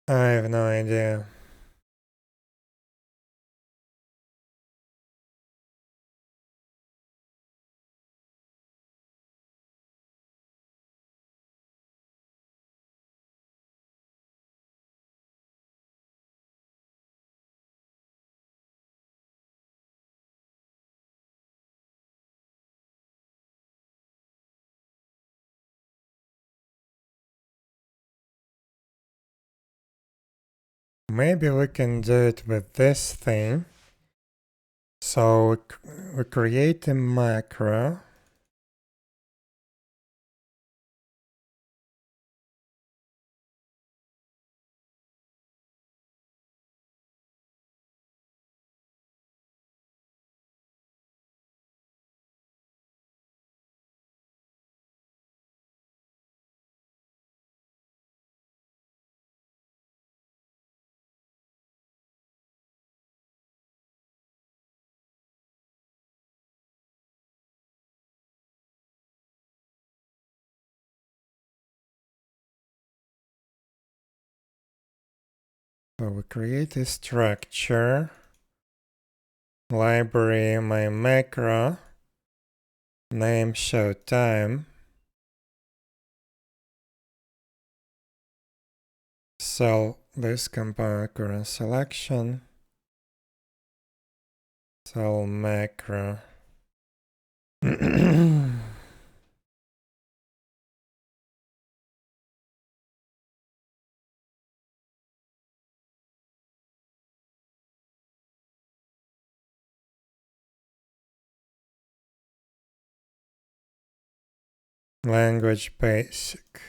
I have no idea. Maybe we can do it with this thing. So we create a macro. So we create a structure, library, my macro, name show time, cell this component current selection, cell macro. Language basic.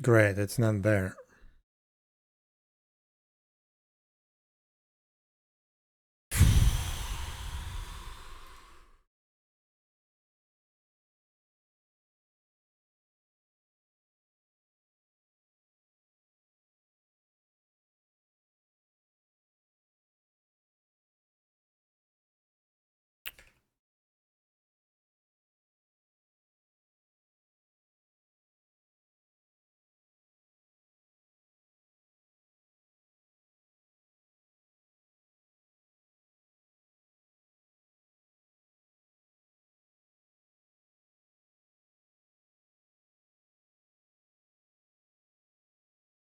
Great, it's not there.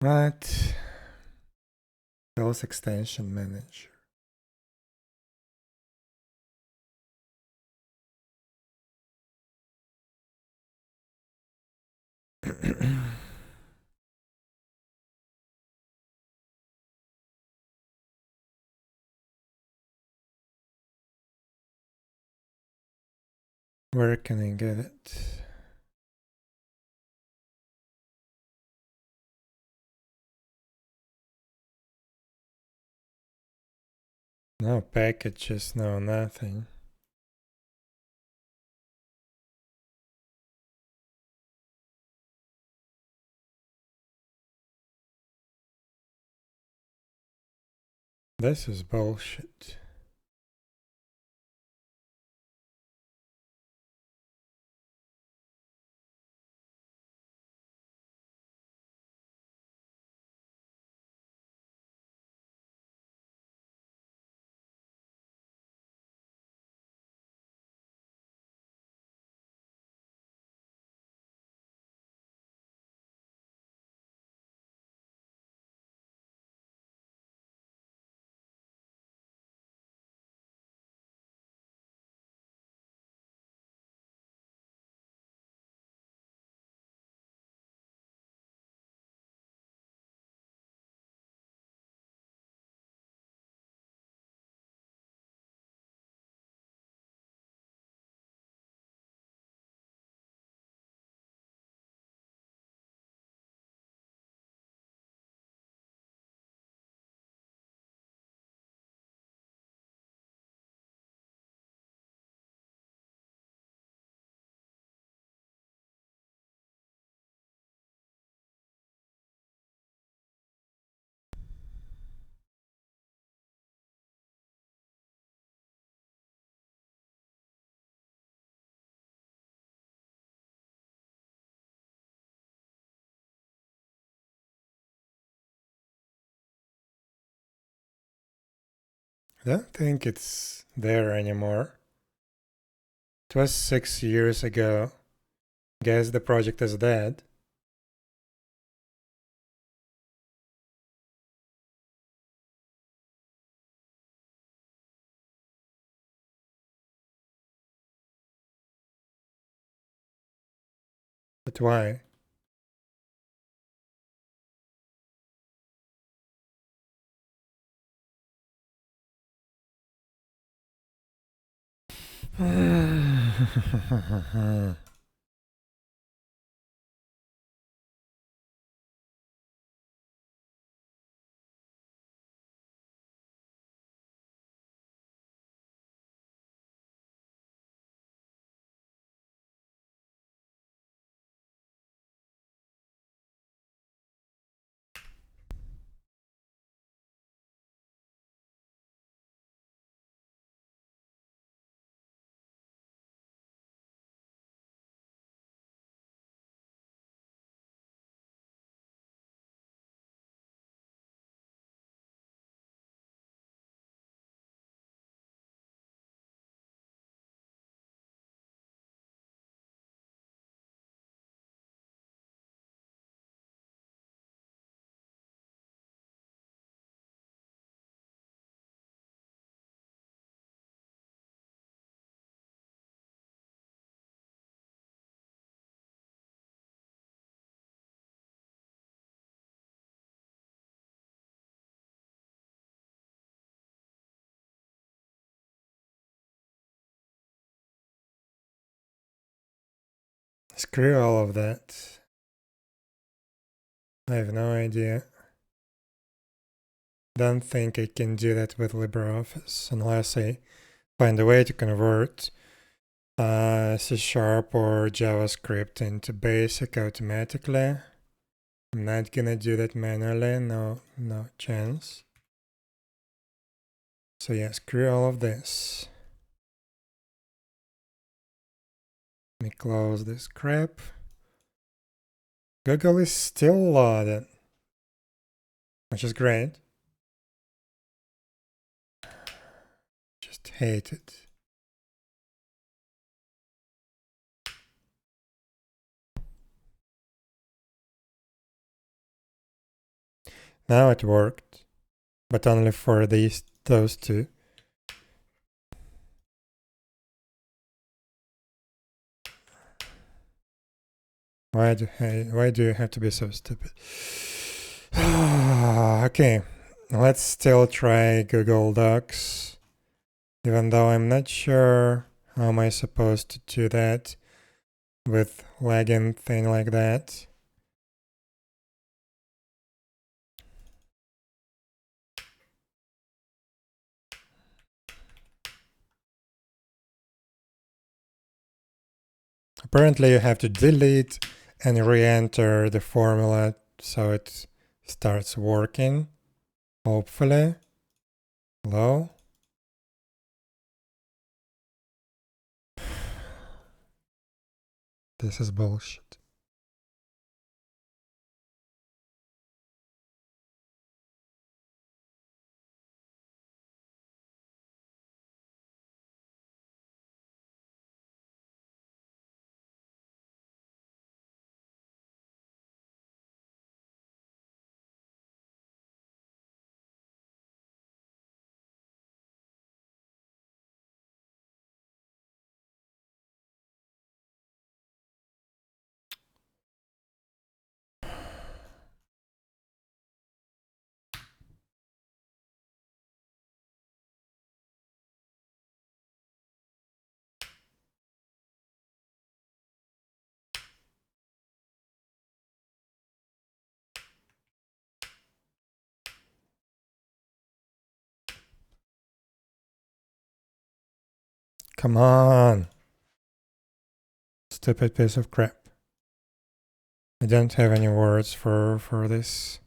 What? Tools extension manager. Where can I get it? No packages, no nothing. This is bullshit. Don't think it's there anymore. It was 6 years ago. Guess the project is dead. But why? Screw all of that. I have no idea. Don't think I can do that with LibreOffice unless I find a way to convert C# or JavaScript into BASIC automatically. I'm not gonna do that manually, no chance. So yeah, screw all of this. Let me close this crap. Google is still loaded, which is great. Just hate it. Now it worked, but only for those two. Why do you have to be so stupid? Okay, let's still try Google Docs, even though I'm not sure how am I supposed to do that with lagging thing like that. Apparently you have to delete and re-enter the formula so it starts working, hopefully. Hello? This is bullshit. Come on. Stupid piece of crap. I don't have any words for this.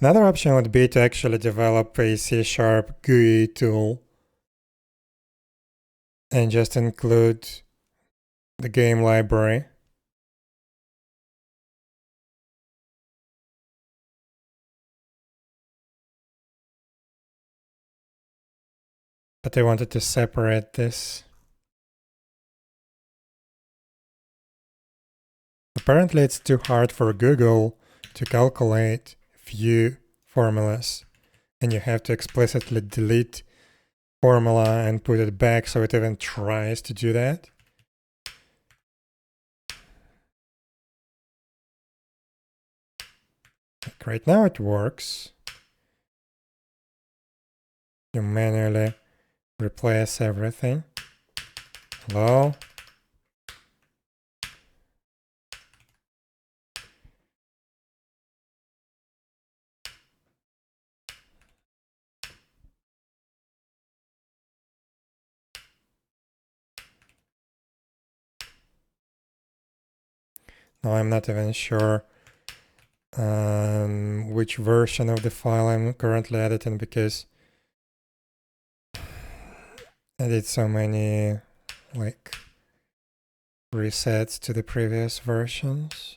Another option would be to actually develop a C# GUI tool and just include the game library. But I wanted to separate this. Apparently it's too hard for Google to calculate few formulas, and you have to explicitly delete formula and put it back so it even tries to do that. Like right now it works. You manually replace everything. Hello? Now I'm not even sure which version of the file I'm currently editing because I did so many like resets to the previous versions.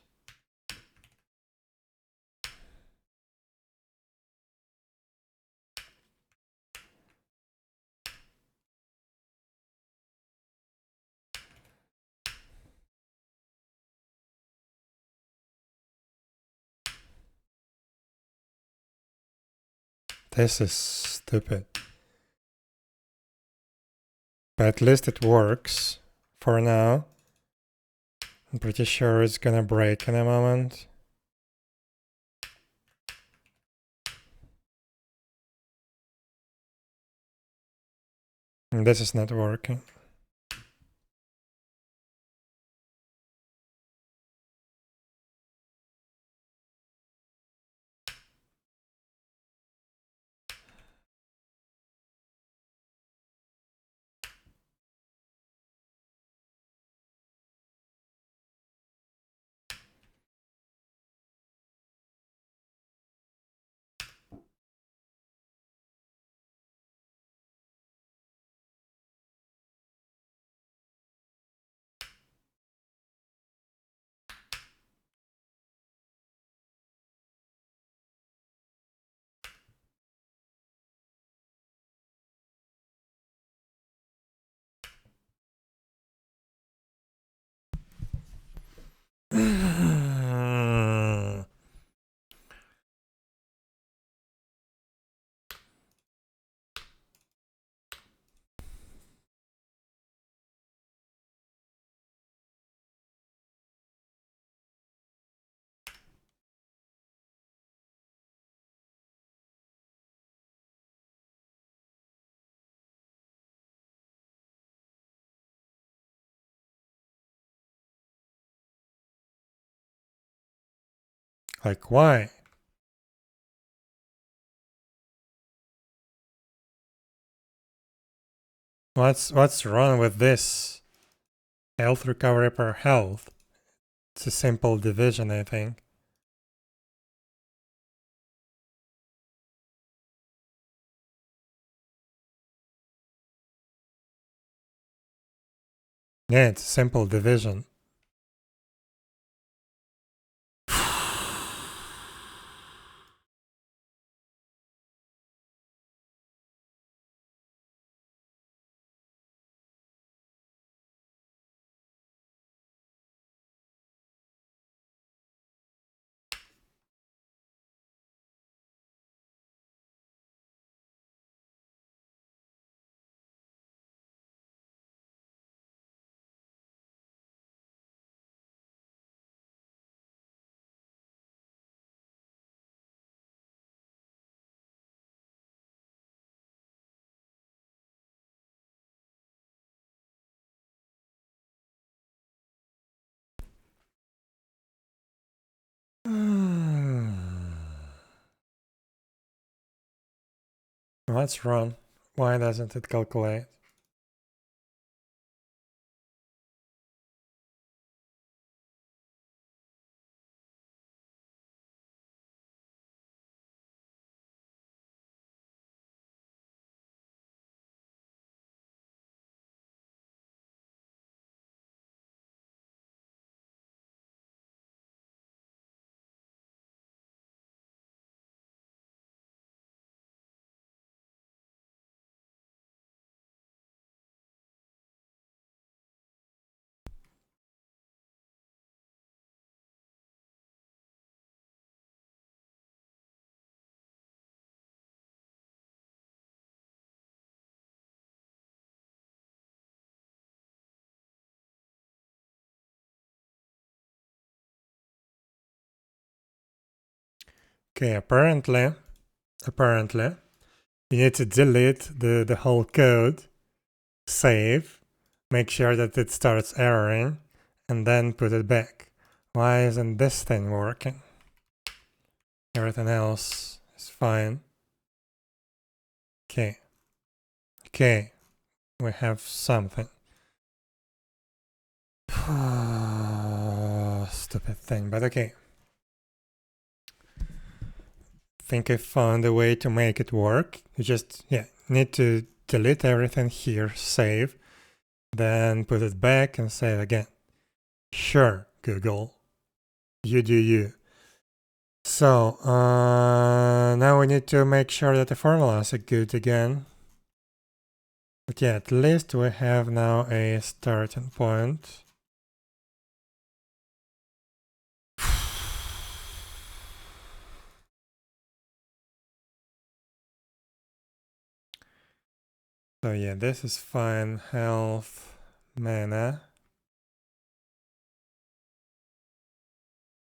This is stupid. But at least it works for now. I'm pretty sure it's gonna break in a moment. And this is not working. Like why? What's wrong with this? Health recovery per health. It's a simple division, I think. Yeah, it's a simple division. What's wrong? Why doesn't it calculate? Okay, apparently, you need to delete the whole code, save, make sure that it starts erroring, and then put it back. Why isn't this thing working? Everything else is fine. Okay. Okay. We have something. Stupid thing, but okay. Think I found a way to make it work. You just, need to delete everything here, save, then put it back and save again. Sure, Google. You do you. So, now we need to make sure that the formulas are good again. But yeah, at least we have now a starting point. So yeah, this is fine. Health, mana.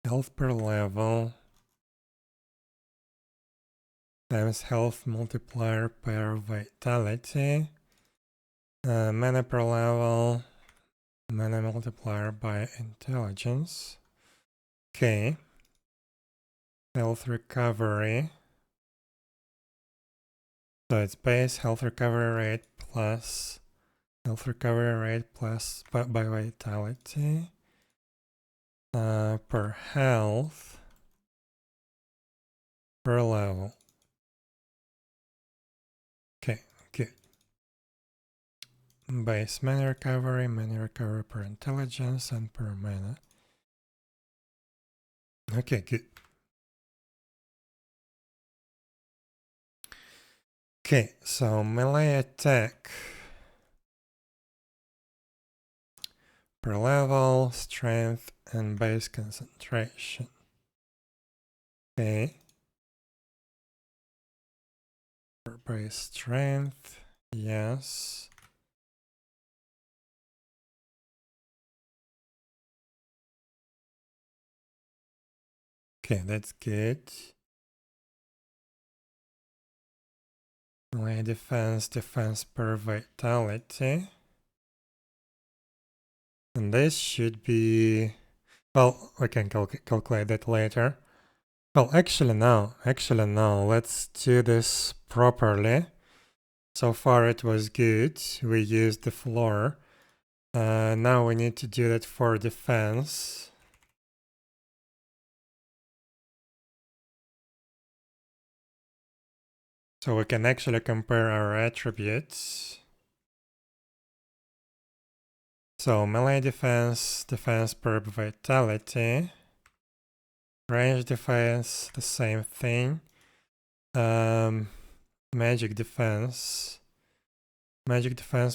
Health per level times health multiplier per vitality. Mana per level, mana multiplier by intelligence. Okay. Health recovery. So it's base health recovery rate plus health recovery rate plus by vitality per health per level. Okay, good. Base mana recovery per intelligence, and per mana. Okay, good. Okay, so melee attack per level, strength, and base concentration. Okay. For base strength, yes. Okay, that's good. Melee defense per vitality. And this should be, well, we can calculate that later. Well, actually no, let's do this properly. So far it was good, we used the floor. Now we need to do that for defense. So we can actually compare our attributes. So melee defense per vitality. Range defense, the same thing. Magic defense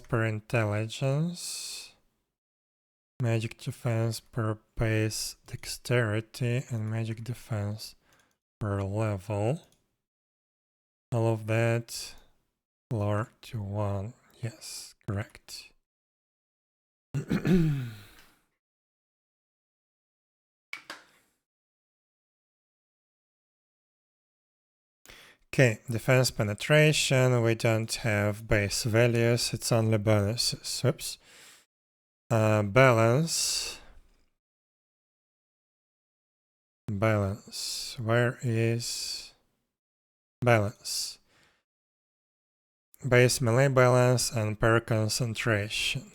per intelligence. Magic defense per base dexterity, and magic defense per level. All of that lower to 1. Yes, correct. Okay, defense penetration, we don't have base values, it's only bonuses. Oops. Balance. Where is balance? Base melee balance and per concentration.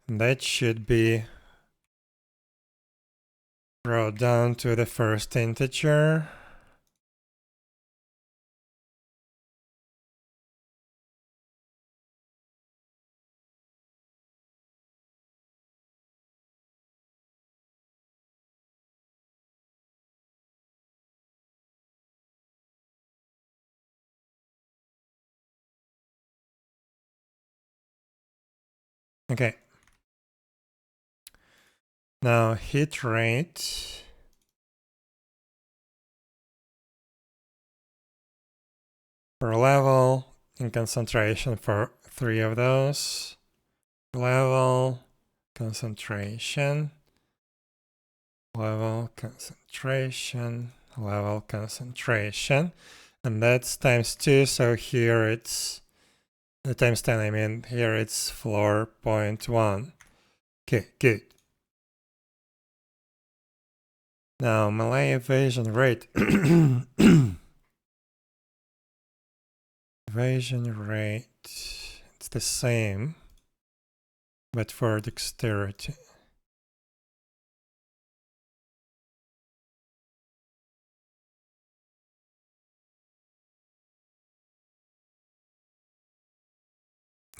That should be brought down to the first integer. Okay. Now hit rate. Per level in concentration for 3 of those. Per level concentration, level, concentration, level, concentration. And that's times 2, so here it's times 10, I mean, here it's floor 0.1. Okay, good. Now, Malay evasion rate. Evasion rate, it's the same, but for dexterity.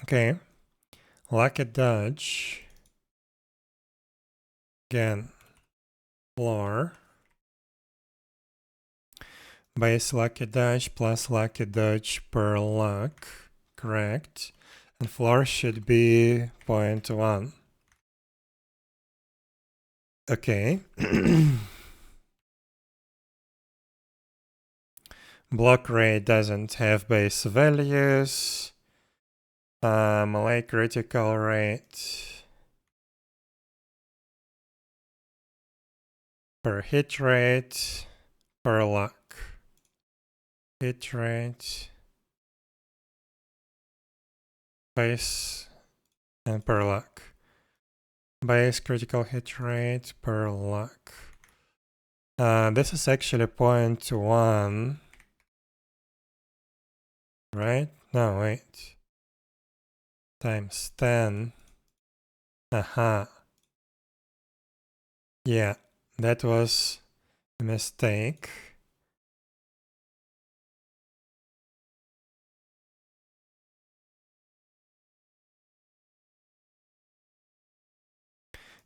Okay, lucky dodge. Again, floor. Base lucky dodge plus lucky dodge per luck. Correct. And floor should be 0.1. Okay. Block rate doesn't have base values. Malay critical rate per hit rate per luck. Hit rate, base, and per luck. Base critical hit rate per luck. This is actually 0.1, right? No, wait. Times 10. Aha. Yeah, that was a mistake.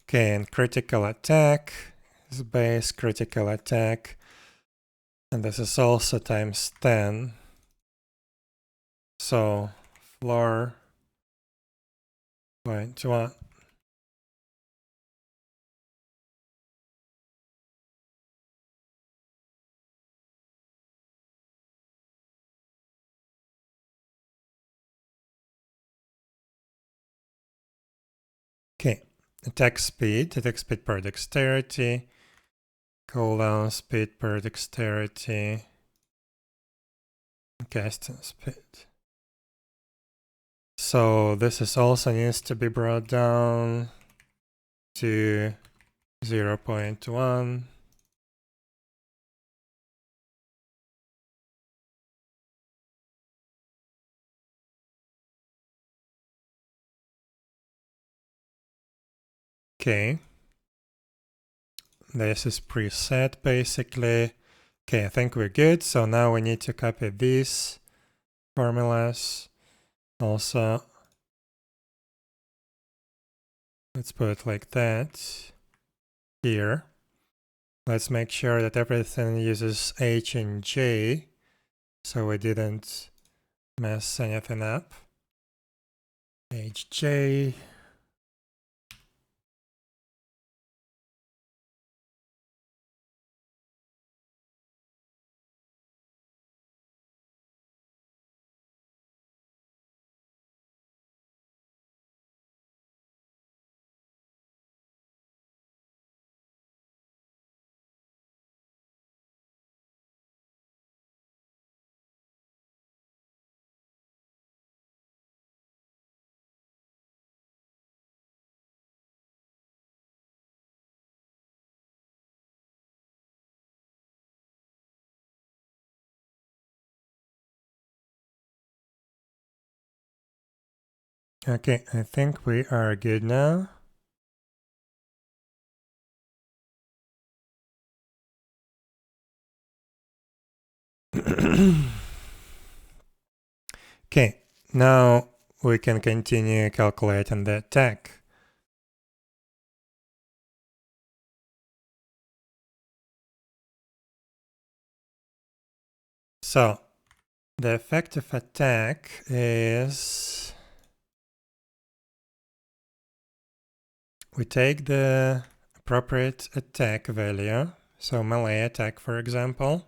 Okay, and critical attack is base critical attack. And this is also times 10. So, floor 0.1. Okay, attack speed per dexterity, cooldown speed per dexterity, casting speed. So this is also needs to be brought down to 0.1. Okay. This is preset basically. Okay, I think we're good. So now we need to copy these formulas. Also, let's put it like that here. Let's make sure that everything uses H and J, so we didn't mess anything up. HJ. Okay, I think we are good now. Okay, now we can continue calculating the attack. So, the effective attack is... we take the appropriate attack value, so melee attack for example.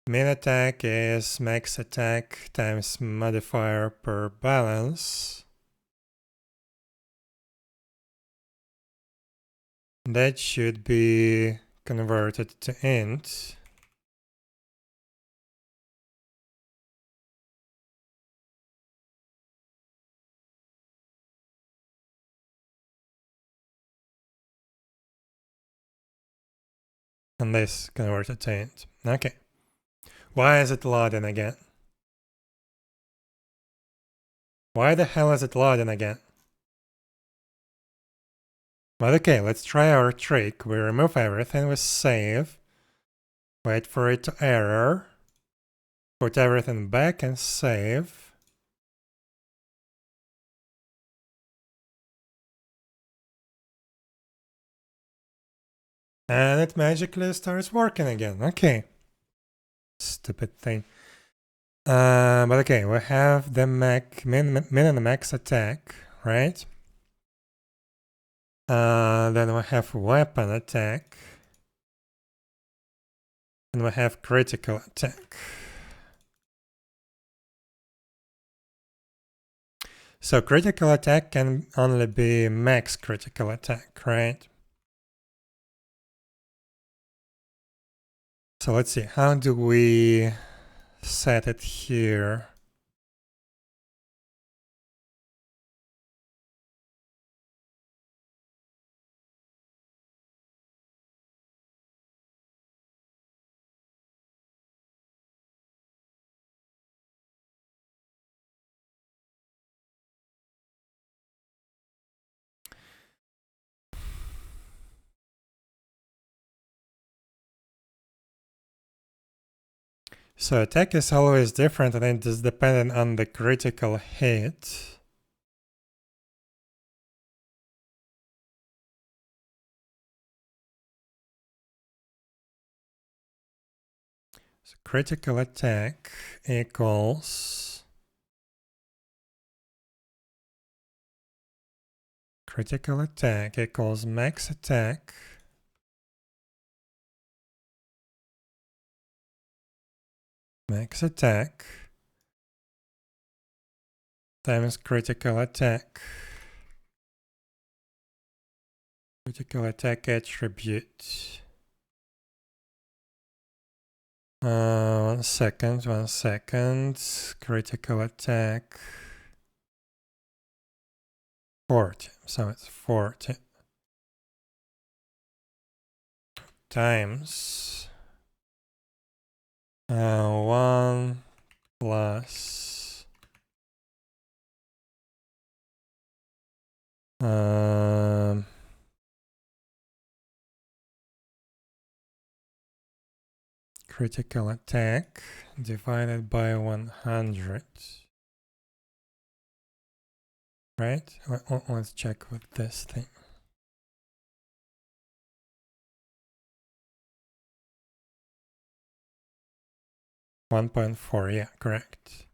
Min attack is max attack times modifier per balance. That should be converted to int. And this converted to int. Okay. Why is it loading again? Why the hell is it loading again? But okay, let's try our trick. We remove everything, we save, wait for it to error, put everything back and save. And it magically starts working again. Okay. Stupid thing. But okay, we have the min and max attack, right? Then we have weapon attack. And we have critical attack. So critical attack can only be max critical attack, right? So let's see, how do we set it here? So attack is always different and it is dependent on the critical hit. So critical attack equals max attack times critical attack attribute. One second. Critical attack 40. So it's 40 times 1 plus critical attack divided by 100. Right? Let's check with this thing. $1.4, yeah, correct.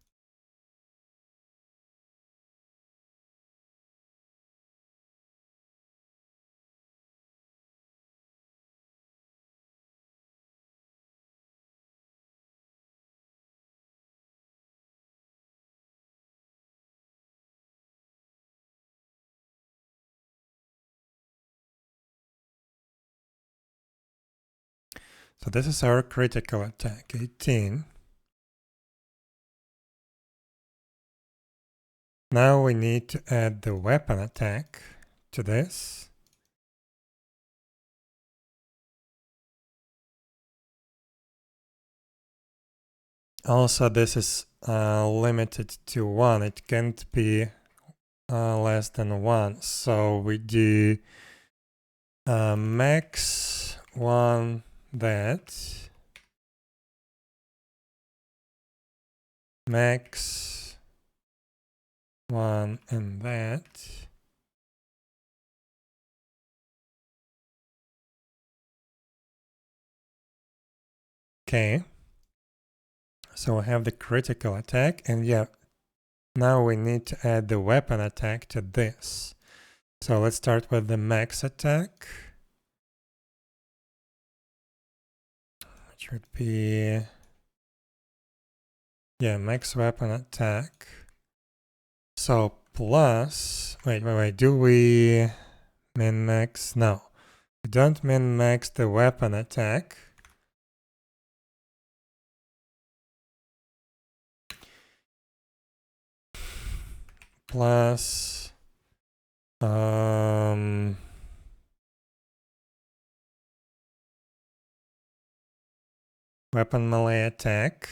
So this is our critical attack, 18. Now we need to add the weapon attack to this. Also, this is limited to 1. It can't be less than 1. So we do max 1 that, max 1 and that. Okay. So we have the critical attack, and yeah, now we need to add the weapon attack to this. So let's start with the max attack, which would be Yeah, max weapon attack. So plus, wait, do we min-max? No, we don't min-max the weapon attack. Plus, weapon melee attack.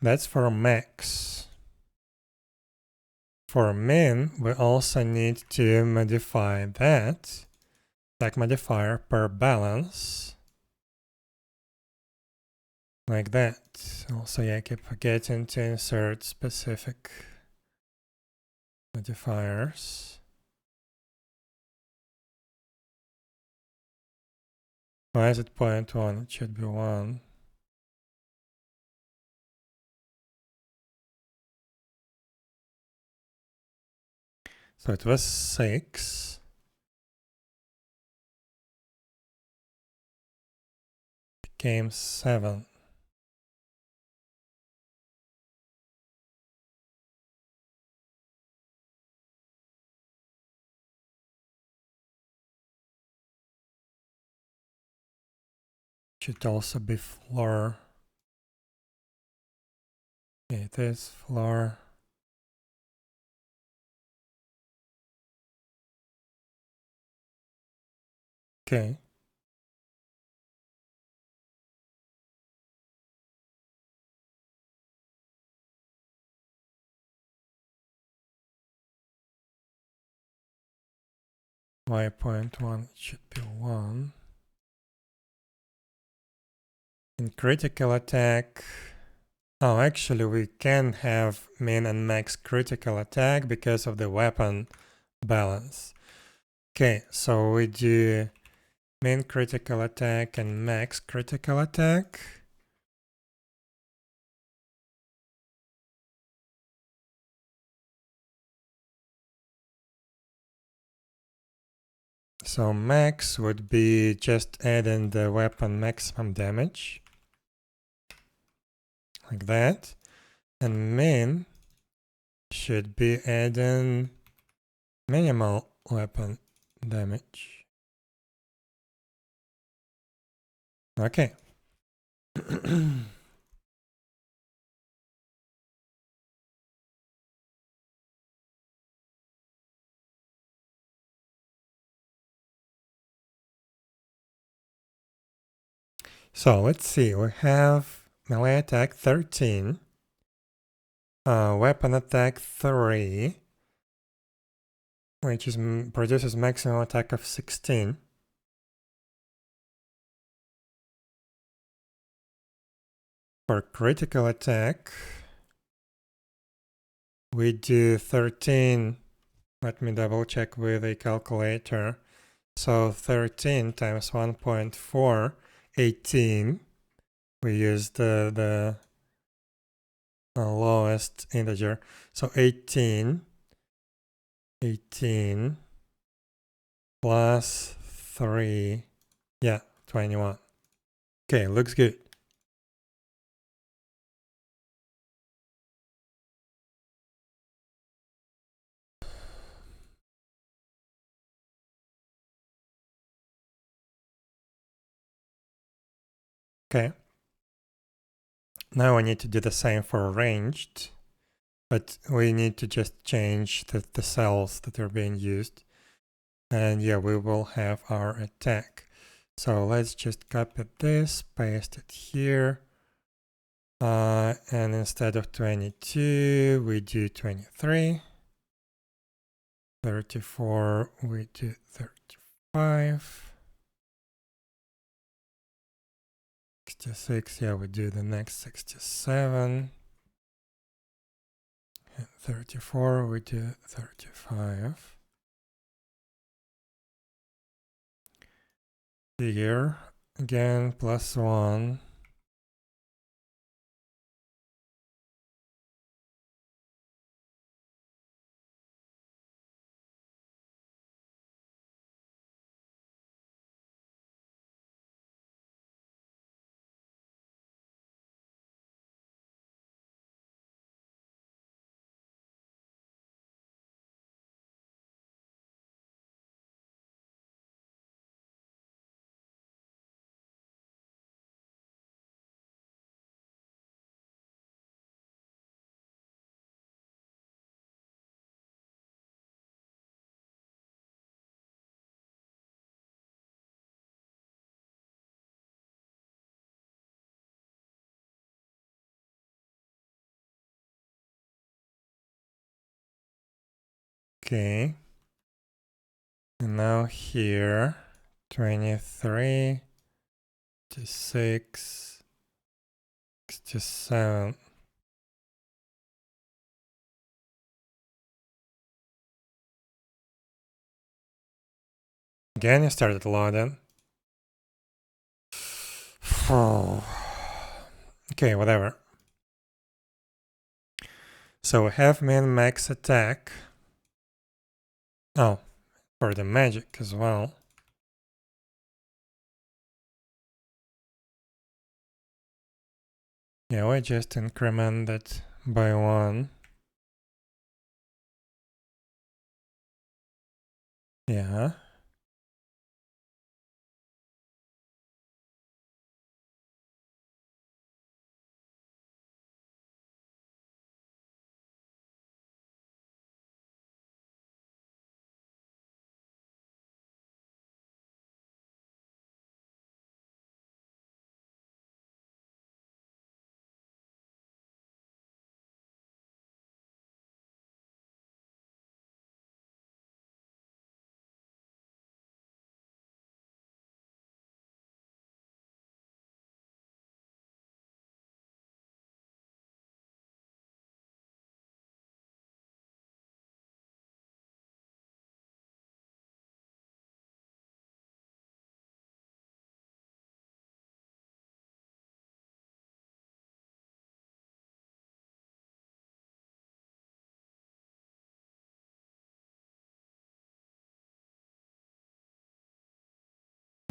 That's for max. For min, we also need to modify that attack modifier per balance. Like that. Also, yeah, I keep forgetting to insert specific modifiers. Why is it 0.1? It should be 1. So it was 6. Became 7. Should also be floor. Okay, it is floor. Okay. Y.1 should be 1. In critical attack, oh, actually we can have min and max critical attack because of the weapon balance. Okay, so we do min critical attack and max critical attack. So max would be just adding the weapon maximum damage. Like that. And min should be adding minimal weapon damage. Okay. So let's see, we have melee attack 13, weapon attack 3, which is produces maximum attack of 16. For critical attack, we do 13. Let me double check with a calculator. So 13 times 1.4, 18. We use the lowest integer. So 18 plus 3, yeah, 21. Okay, looks good. Okay. Now I need to do the same for ranged, but we need to just change the cells that are being used. And yeah, we will have our attack. So let's just copy this, paste it here. And instead of 22, we do 23. 34, we do 35. 66, yeah, we do the next 67. And 34, we do 35. Here, again, +1. Okay. And now here, 23 to 6 to 7. Again, you started loading. Okay, whatever. So we have min max attack. Oh, for the magic as well. Yeah, we just increment that by 1. Yeah.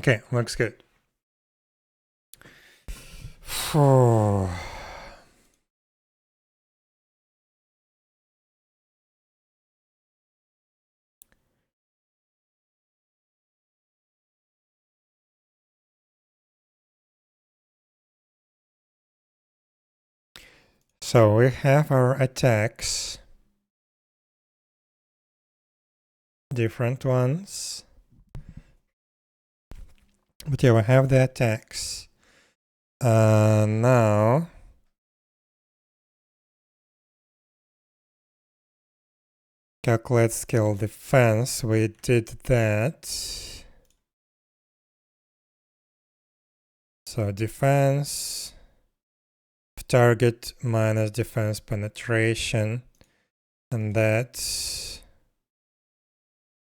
Okay, looks good. So we have our attacks. Different ones. But yeah, we have the attacks. Now calculate skill defense. We did that. So defense target minus defense penetration, and that's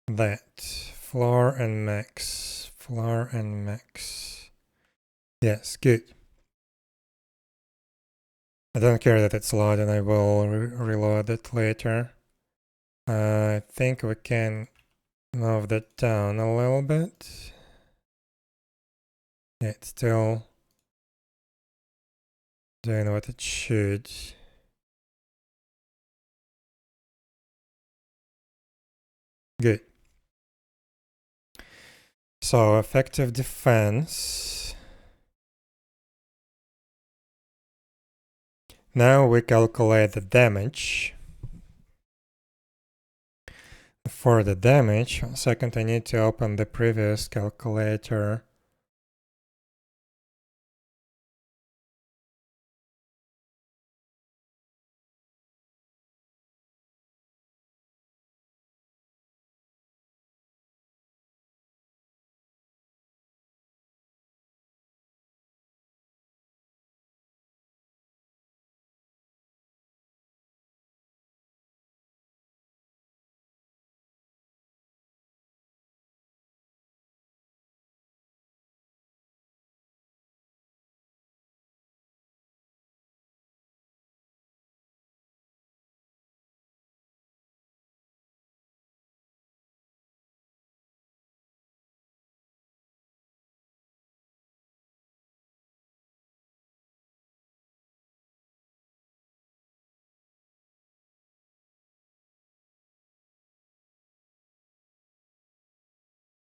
that. Floor and max. Floor and max. Yes, good. I don't care that it's loaded, I will reload it later. I think we can move that down a little bit. Yeah, it's still doing what it should. Good. So effective defense. Now we calculate the damage. For the damage, 1 second, I need to open the previous calculator.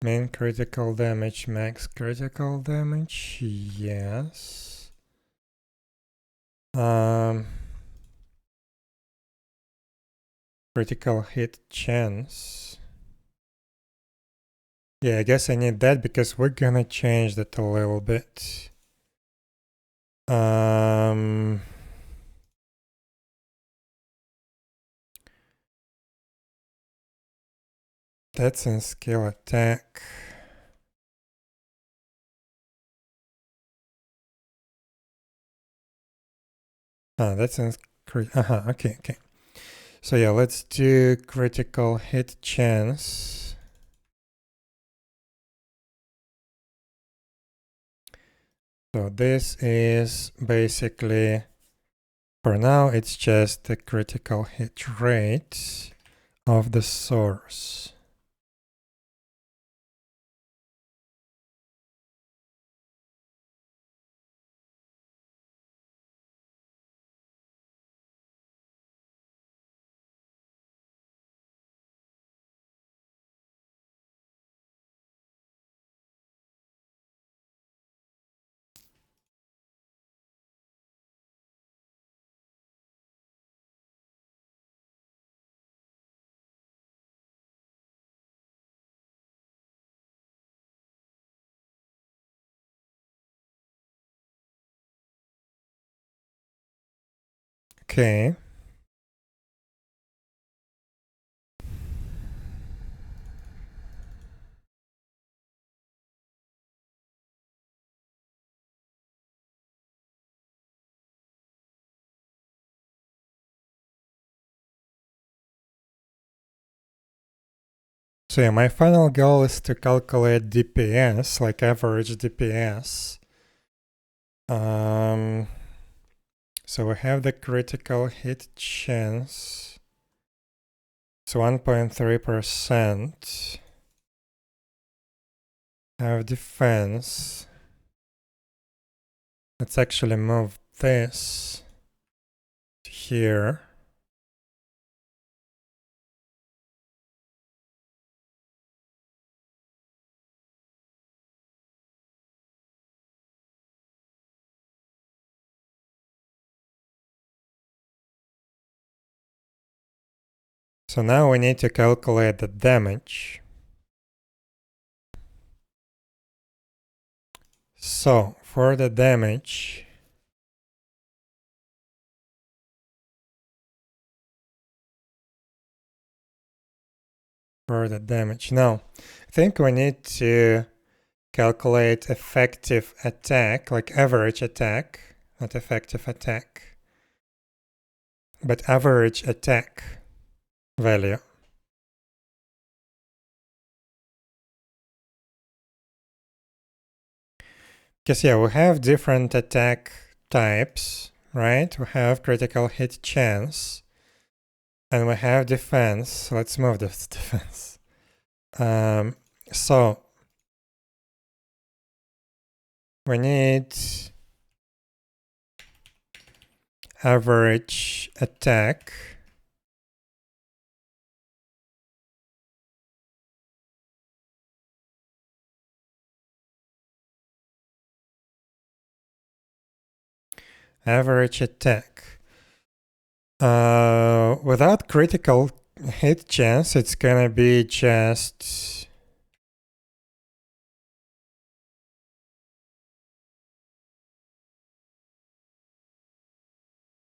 Main critical damage, max critical damage, yes. Critical hit chance. Yeah, I guess I need that because we're gonna change that a little bit. That's in skill attack. That's in okay. So yeah, let's do critical hit chance. So this is basically, for now, it's just the critical hit rate of the source. Okay. So yeah, my final goal is to calculate DPS, like average DPS. So we have the critical hit chance. It's 1.3%. Have defense. Let's actually move this to here. So now we need to calculate the damage. So for the damage, now I think we need to calculate effective attack, like average attack, not effective attack, but average attack value. Because yeah, we have different attack types, right? We have critical hit chance, and we have defense. Let's move this defense. So we need average attack. Average attack. Without critical hit chance, it's gonna be just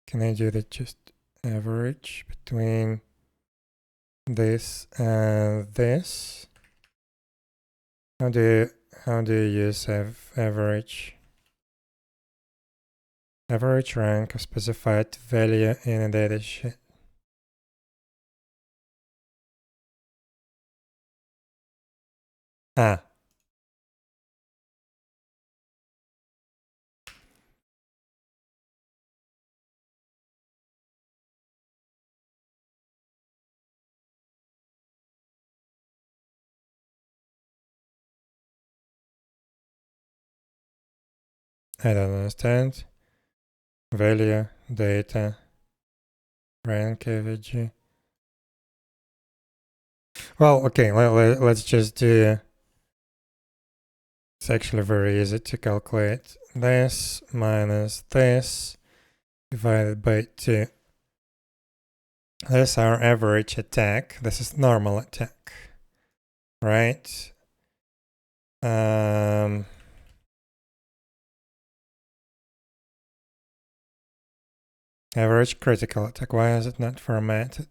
can I do that just average between this and this? How do you use average? Average rank of specified value in a datasheet. Ah. I don't understand. Value, data, rank average. Well, okay, let's just do. It's actually very easy to calculate. This minus this divided by 2. This is our average attack. This is normal attack, right? Average critical attack. Why is it not formatted?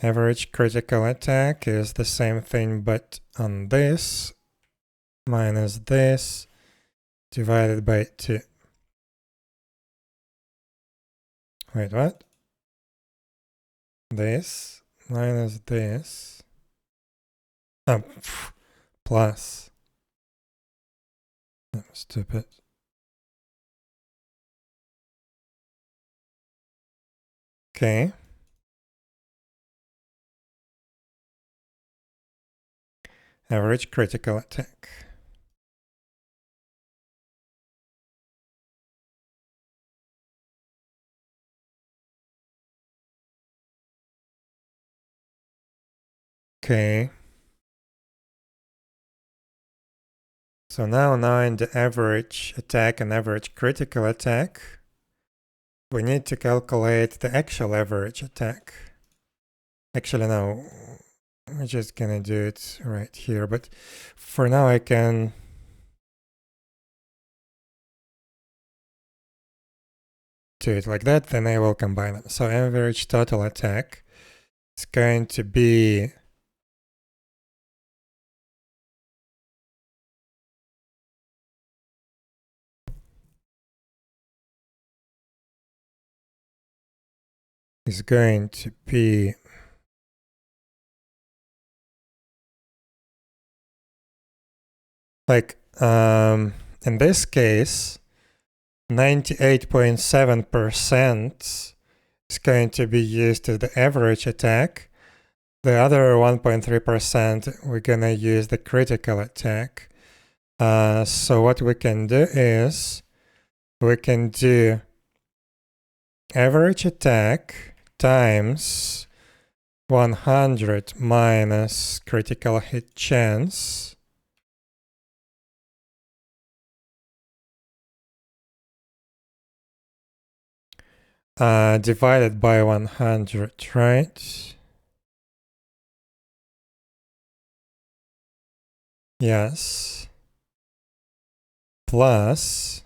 Average critical attack is the same thing, but on this minus this divided by 2. Wait, what? This minus this. Oh, plus. I'm stupid. Okay. Average critical attack. Okay. So now in the average attack and average critical attack, we need to calculate the actual average attack. Actually, no, we're just gonna do it right here, but for now I can do it like that, then I will combine them. So average total attack is going to be like in this case 98.7% is going to be used as the average attack. The other 1.3% we're gonna use the critical attack. So what we can do is we can do average attack times 100 minus critical hit chance divided by 100, right? Yes. Plus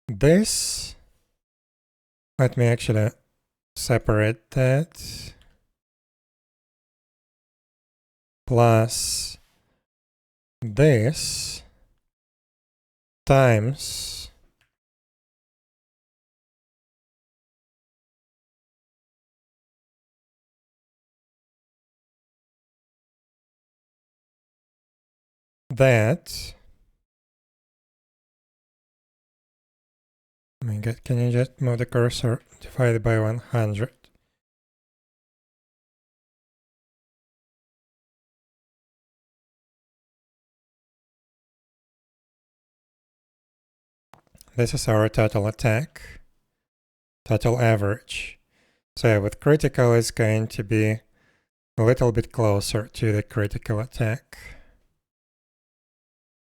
this. Let me actually separate that. Plus this times that. Oh my god, can you just move the cursor divided by 100? This is our total attack, total average. So yeah, with critical it's going to be a little bit closer to the critical attack.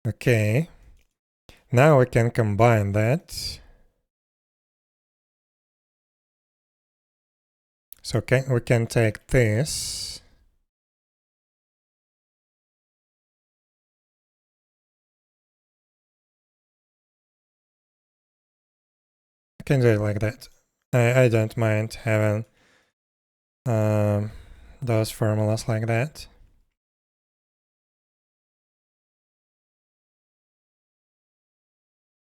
Okay, now we can combine that. So we can take this. I can do it like that. I don't mind having those formulas like that.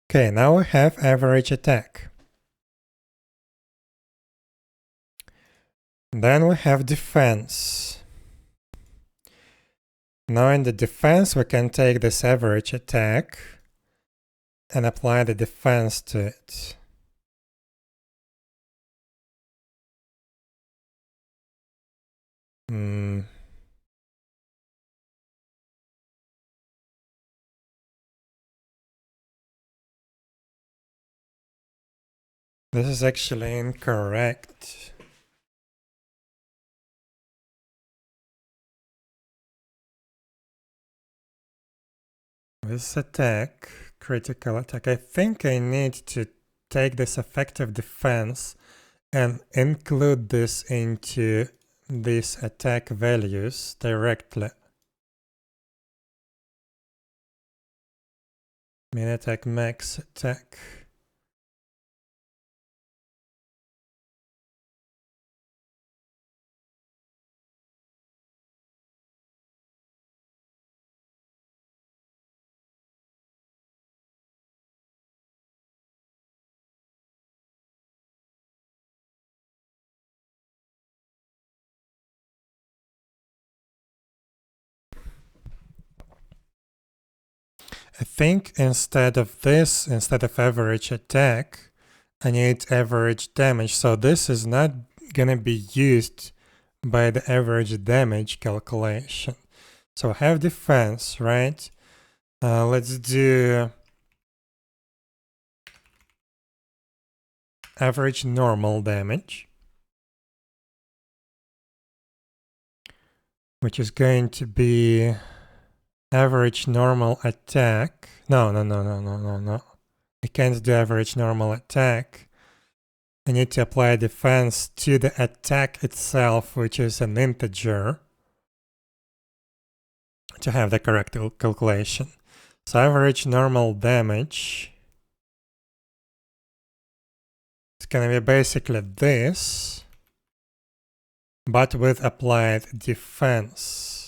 Okay, now we have average attack. Then we have defense. Now in the defense we can take this average attack and apply the defense to it. This is actually incorrect. This attack, critical attack, I think I need to take this effective defense and include this into these attack values directly. Min attack, max attack. I think instead of this, instead of average attack, I need average damage. So this is not gonna be used by the average damage calculation. So I have defense, right? Let's do average normal damage, which is going to be average normal attack. No. I can't do average normal attack. I need to apply defense to the attack itself, which is an integer, to have the correct calculation. So average normal damage is going to be basically this, but with applied defense.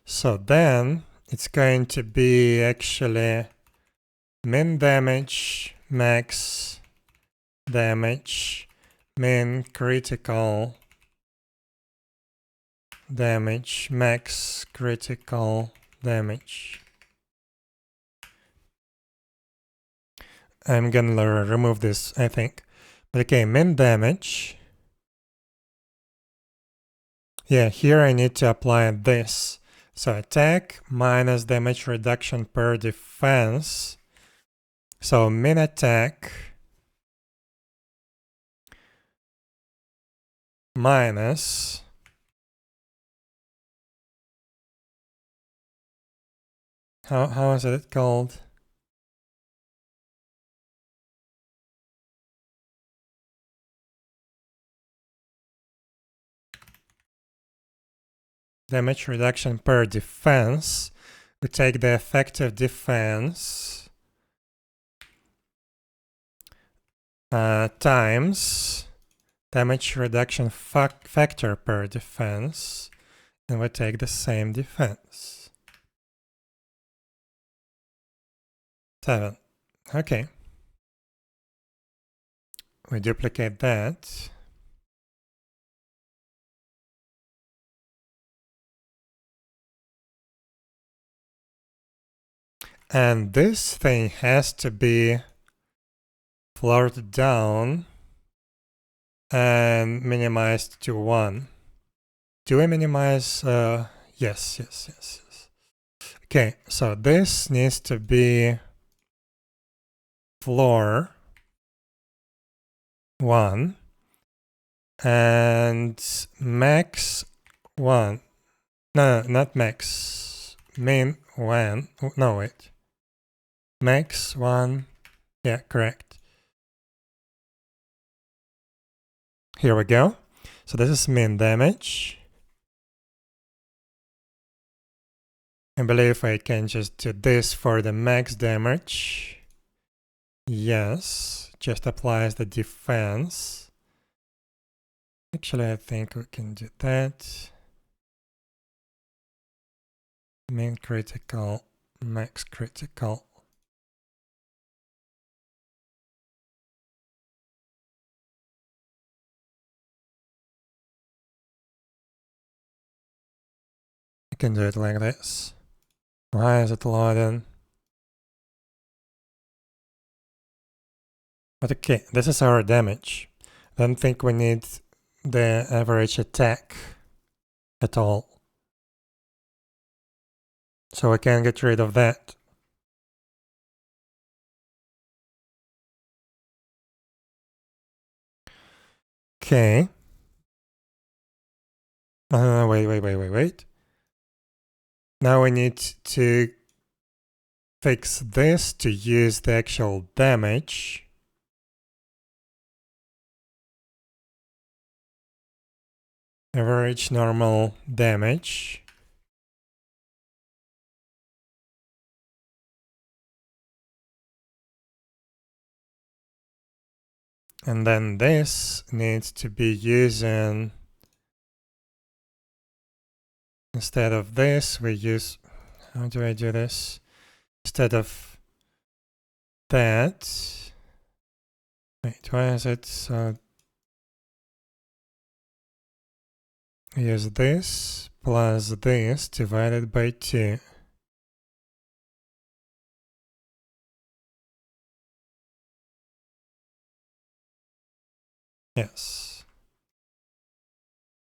So then it's going to be actually min damage, max damage, min critical damage, max critical damage. I'm gonna remove this, I think. But okay, min damage. Yeah, here I need to apply this. So attack minus damage reduction per defense. So min attack minus how is it called? Damage reduction per defense. We take the effective defense times damage reduction factor per defense, and we take the same defense. 7. Okay. We duplicate that. And this thing has to be floored down and minimized to 1. Do we minimize? Yes. Okay, so this needs to be floor 1 and max 1. No, not max. Min 1. No, wait. Max 1. Yeah, correct. Here we go. So this is min damage. I believe I can just do this for the max damage. Yes, just applies the defense. Actually, I think we can do that. Min critical, max critical. I can do it like this. Why is it loading? But okay, this is our damage. I don't think we need the average attack at all. So I can get rid of that. Okay. Wait. Now we need to fix this to use the actual damage. Average normal damage. And then this needs to be using, instead of this, we use, how do I do this? Instead of that, wait, why is it so? Use this plus this divided by 2. Yes.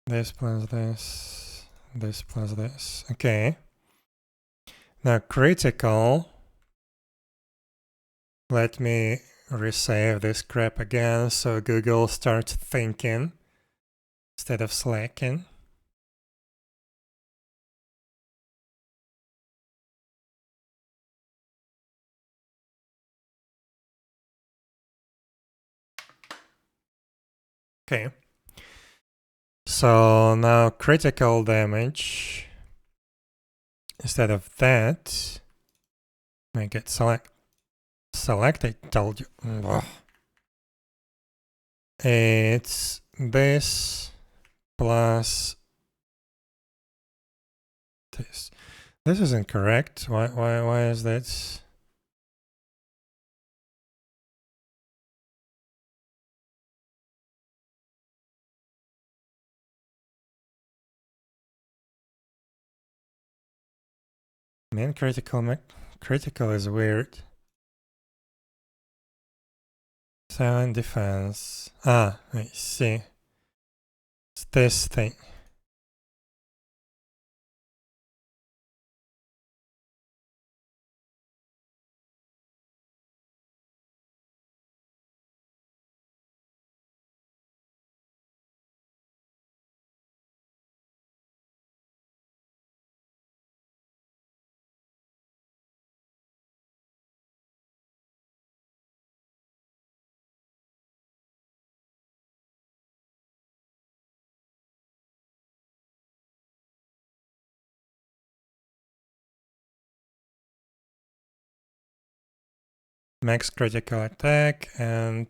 This plus this, this plus this. Okay. Now critical. Let me resave this crap again so Google starts thinking instead of slacking. Okay. So now critical damage, instead of that, make it select. Select, I told you. Ugh. It's this plus this. This is incorrect. Why is that? Man, critical is weird. 7 defense. Ah, I see. It's this thing. Max critical attack and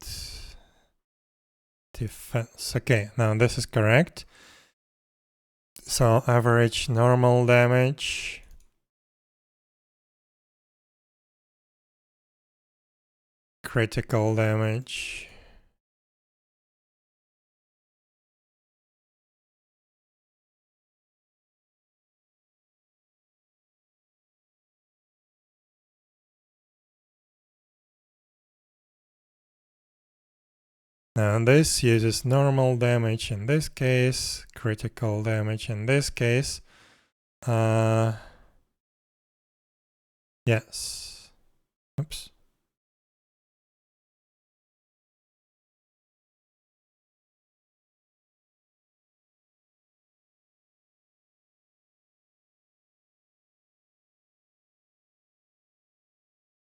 defense. Okay, now this is correct. So average normal damage. Critical damage. Now this uses normal damage in this case, critical damage in this case. Yes. Oops.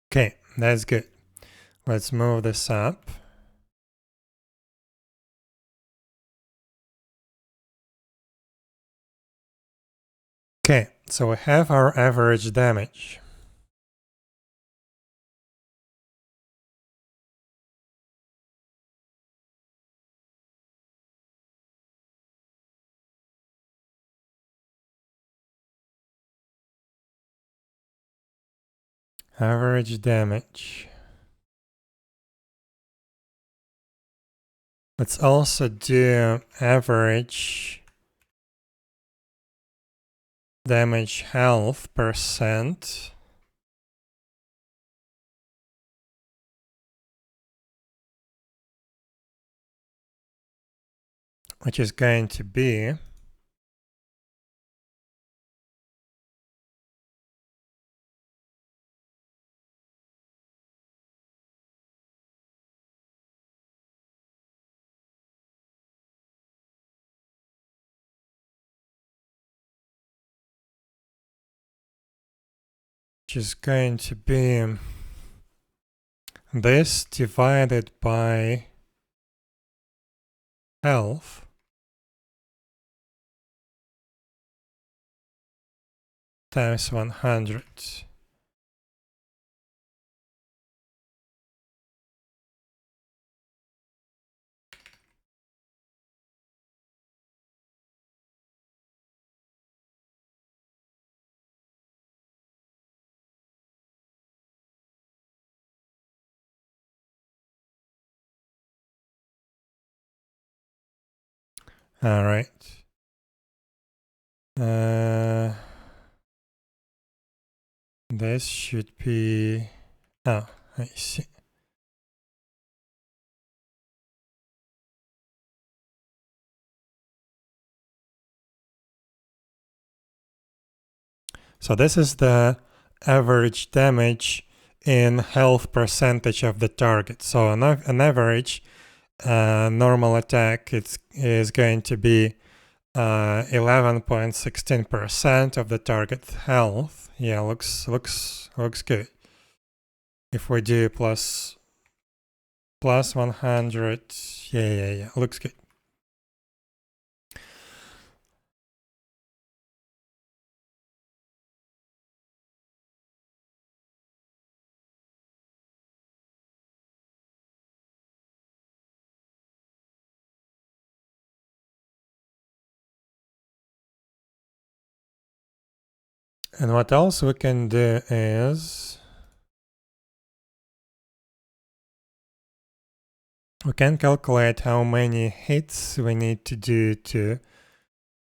Okay, that's good. Let's move this up. Okay, so we have our average damage. Average damage. Let's also do average damage health %. Which is going to be this divided by health times 100. All right. This should be, oh, I see. So this is the average damage in health percentage of the target. So an average normal attack is going to be 11.16% of the target health. Yeah, looks good. If we do plus 100, yeah, looks good. And what else we can do is we can calculate how many hits we need to do to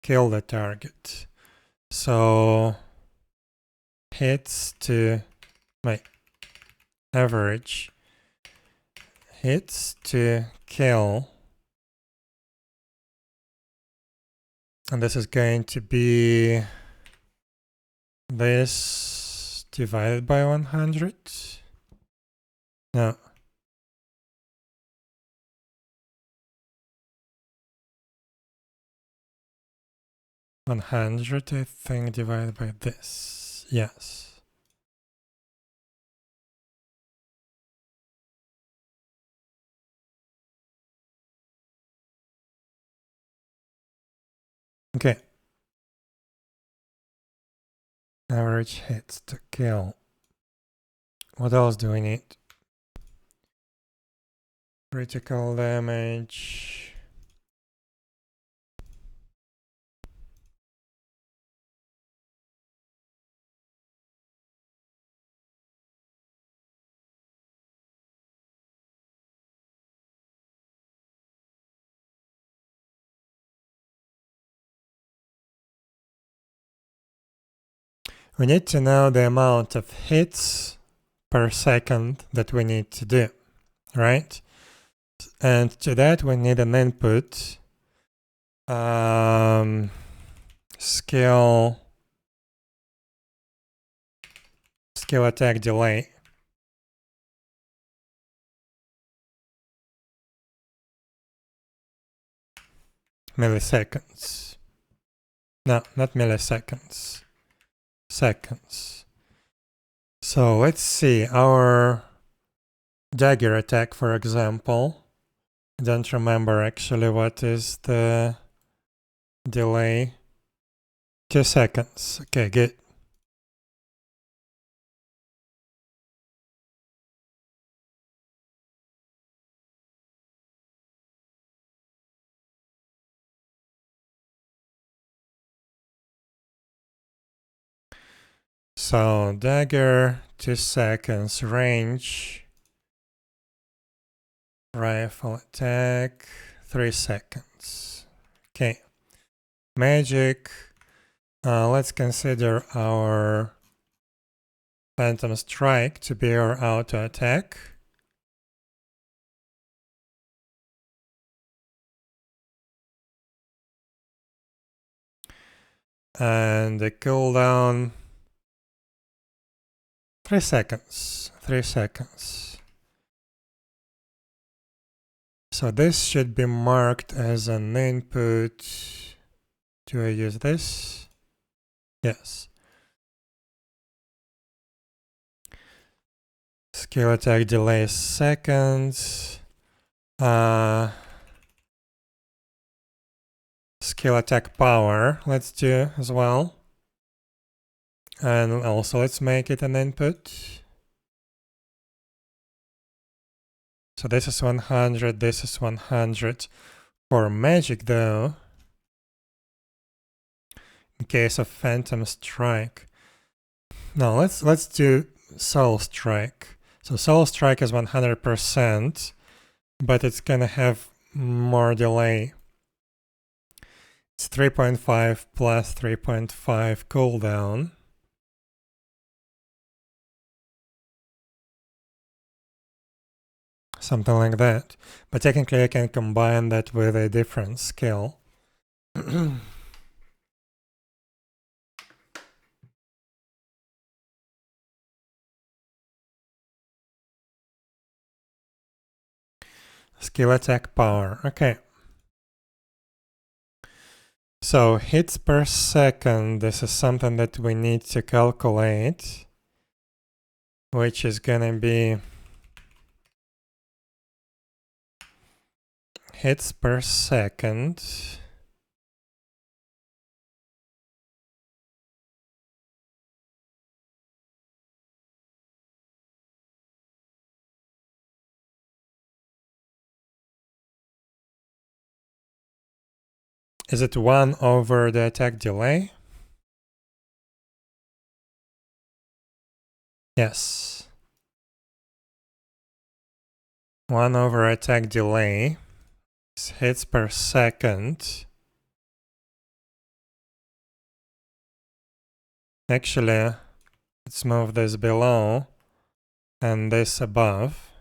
kill the target. So hits to average hits to kill, and this is going to be this divided by 100. No. $100, I think, divided by this. Yes. Okay. Average hits to kill. What else do we need? Critical damage. We need to know the amount of hits per second that we need to do, right? And to that we need an input skill attack delay. Milliseconds. No, not milliseconds. Seconds. So let's see our dagger attack, for example. I don't remember actually what is the delay. 2 seconds. Okay, good. So dagger, 2 seconds, range, rifle attack, 3 seconds. Okay, magic, let's consider our Phantom Strike to be our auto attack. And the cooldown, 3 seconds, 3 seconds. So this should be marked as an input. Do I use this? Yes. Skill attack delay seconds. Skill attack power, let's do as well. And also let's make it an input. So this is 100, this is 100. For magic though, in case of Phantom Strike. No, let's do Soul Strike. So Soul Strike is 100%, but it's gonna have more delay. It's 3.5 plus 3.5 cooldown. Something like that. But technically I can combine that with a different skill. Skill attack power. Okay. So hits per second, this is something that we need to calculate, which is gonna be hits per second is it 1 over the attack delay? Yes. 1 over attack delay is hits per second. Actually, let's move this below and this above.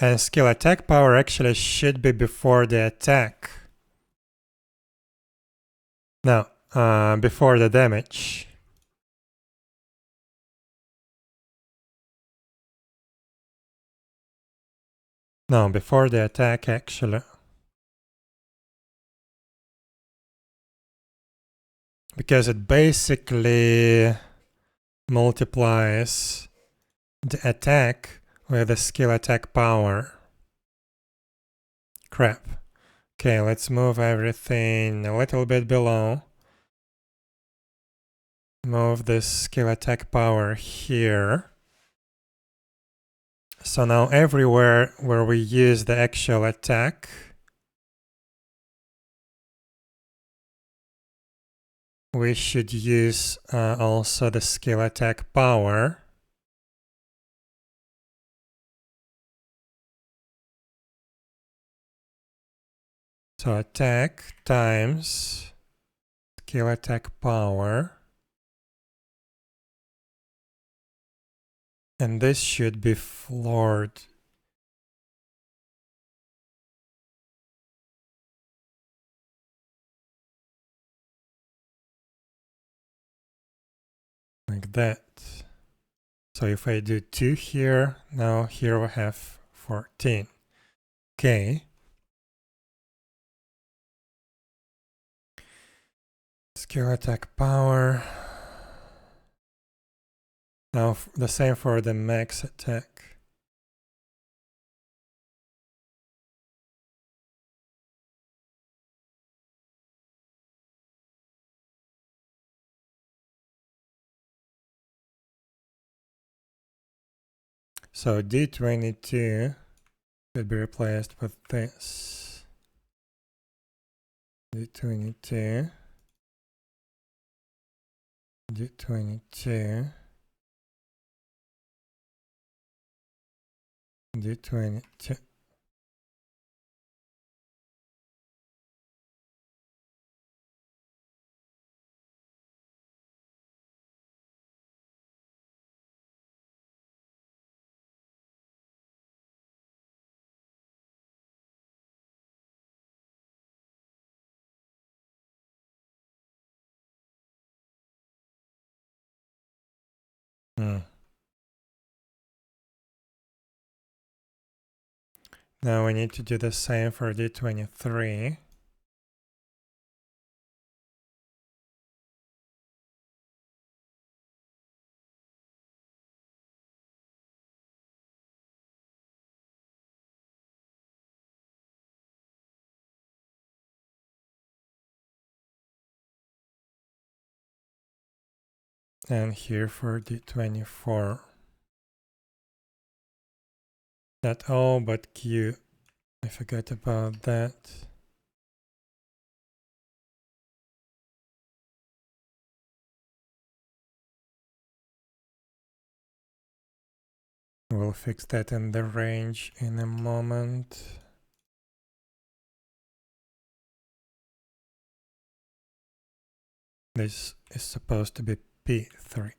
And skill attack power actually should be before the attack. No, before the damage. No, before the attack actually. Because it basically multiplies the attack with the skill attack power. Crap. Okay, let's move everything a little bit below. Move this skill attack power here. So now everywhere where we use the actual attack, we should use also the skill attack power. So attack times skill attack power. And this should be floored. Like that. So if I do 2 here, now here we have 14. Okay. Skill attack power. Now the same for the max attack. So D22 could be replaced with this. D22. D22. D22. Now we need to do the same for D23. And here for D24. Not O, but Q. I forgot about that. We'll fix that in the range in a moment. This is supposed to be P3.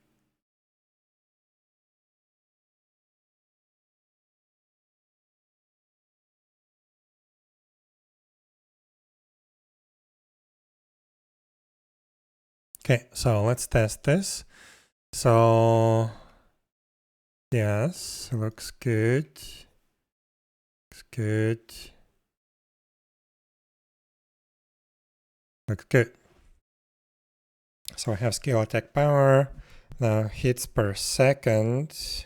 Okay, so let's test this. So yes, looks good. Looks good. Looks good. So I have skill attack power. Now hits per second.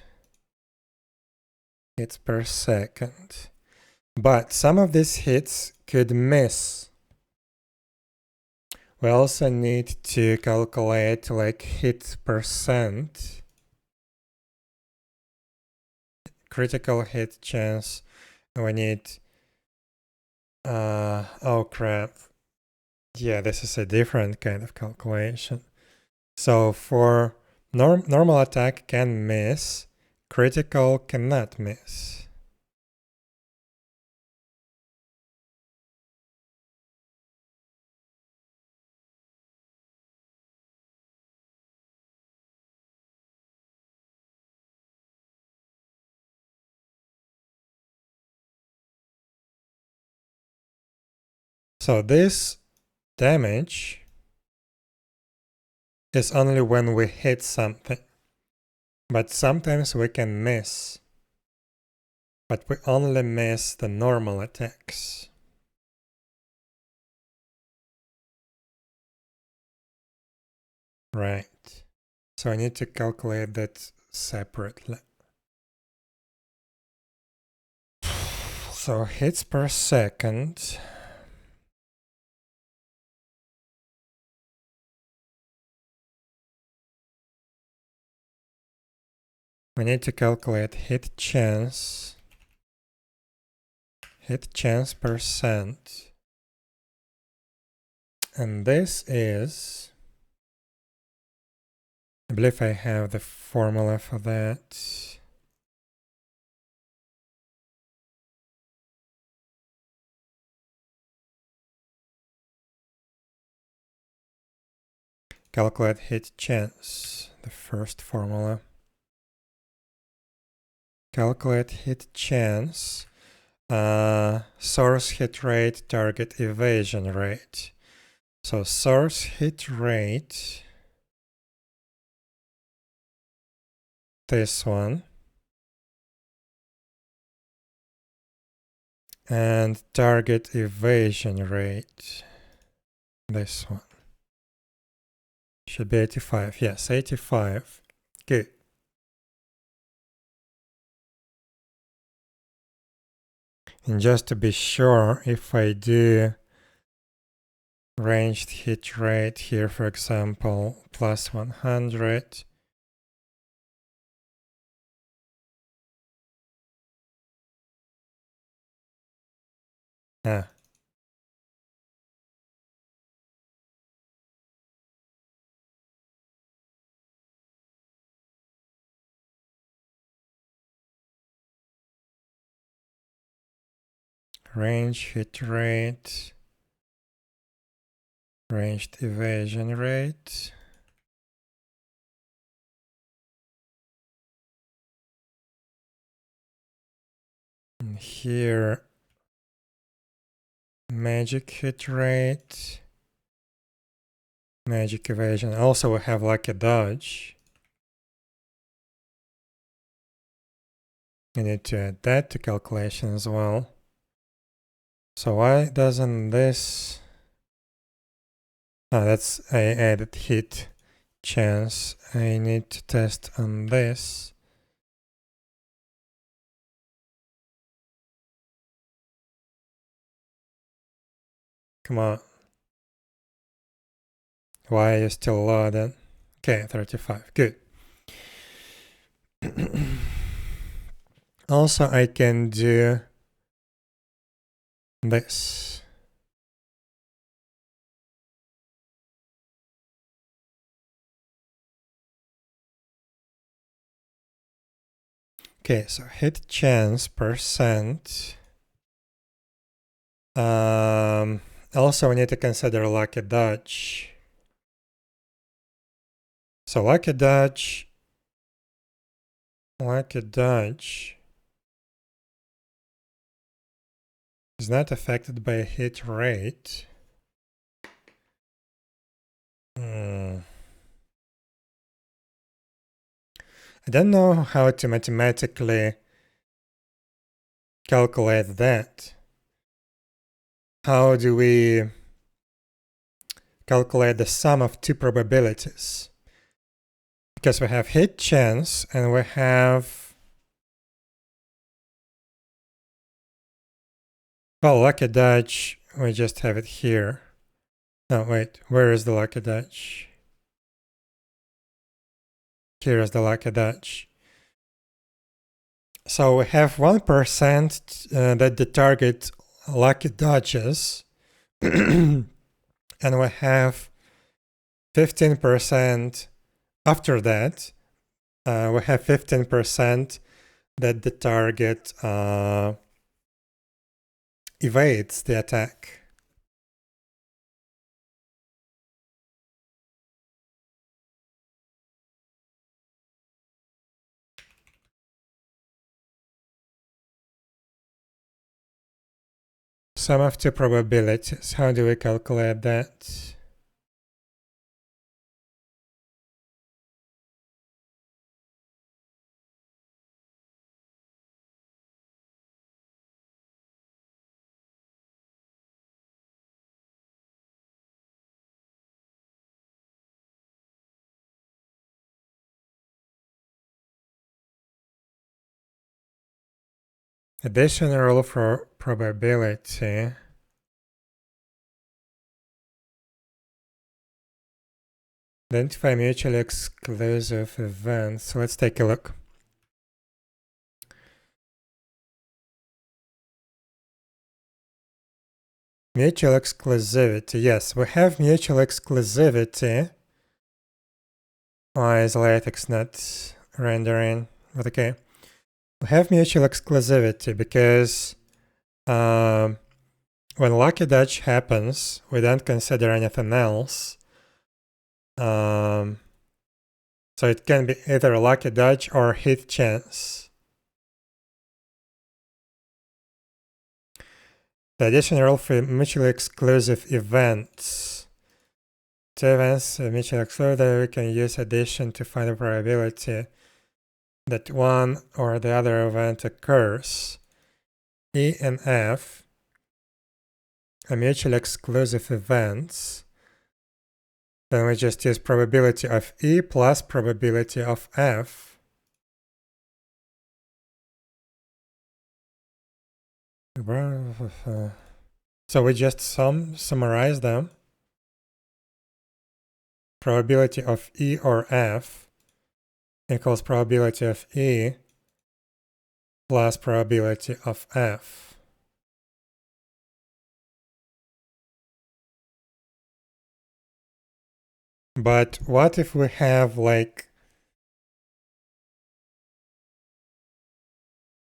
Hits per second. But some of these hits could miss. We also need to calculate like hit percent. Critical hit chance. We need oh crap. Yeah, this is a different kind of calculation. So for normal attack can miss, critical cannot miss. So this damage is only when we hit something, but sometimes we can miss, but we only miss the normal attacks. Right. So I need to calculate that separately. So hits per second. We need to calculate hit chance percent. And this is, I believe I have the formula for that. Calculate hit chance, the first formula. Calculate hit chance, source hit rate, target evasion rate. So source hit rate, this one, and target evasion rate, this one. Should be 85, yes, 85, good. And just to be sure, if I do ranged hit rate here, for example, plus 100, range hit rate, ranged evasion rate, and here magic hit rate, magic evasion. Also we have like a dodge. I need to add that to calculation as well. So why doesn't this... that's I added hit chance. I need to test on this. Come on. Why are you still loaded? Okay, 35. Good. Also, I can do this. Okay, so hit chance percent. Also, we need to consider lucky dodge. So lucky dodge is not affected by hit rate. I don't know how to mathematically calculate that. How do we calculate the sum of two probabilities? Because we have hit chance and we have, well, lucky dodge, we just have it here. No, wait, where is the lucky dodge? Here is the lucky dodge. So we have 1% that the target lucky dodges, and we have 15% after that. We have 15% that the target evades the attack. Sum of two probabilities. How do we calculate that? Additional rule for probability. Identify mutually exclusive events. Let's take a look. Mutual exclusivity. Yes, we have mutual exclusivity. Why is LaTeX not rendering? But okay. We have mutual exclusivity because when lucky dodge happens, we don't consider anything else. So it can be either lucky dodge or hit chance. The additional rule for mutually exclusive events. Two events mutually exclusive, we can use addition to find the probability that one or the other event occurs. E and F are mutually exclusive events. Then we just use probability of E plus probability of F. So we just summarize them. Probability of E or F equals probability of E plus probability of F. But what if we have like,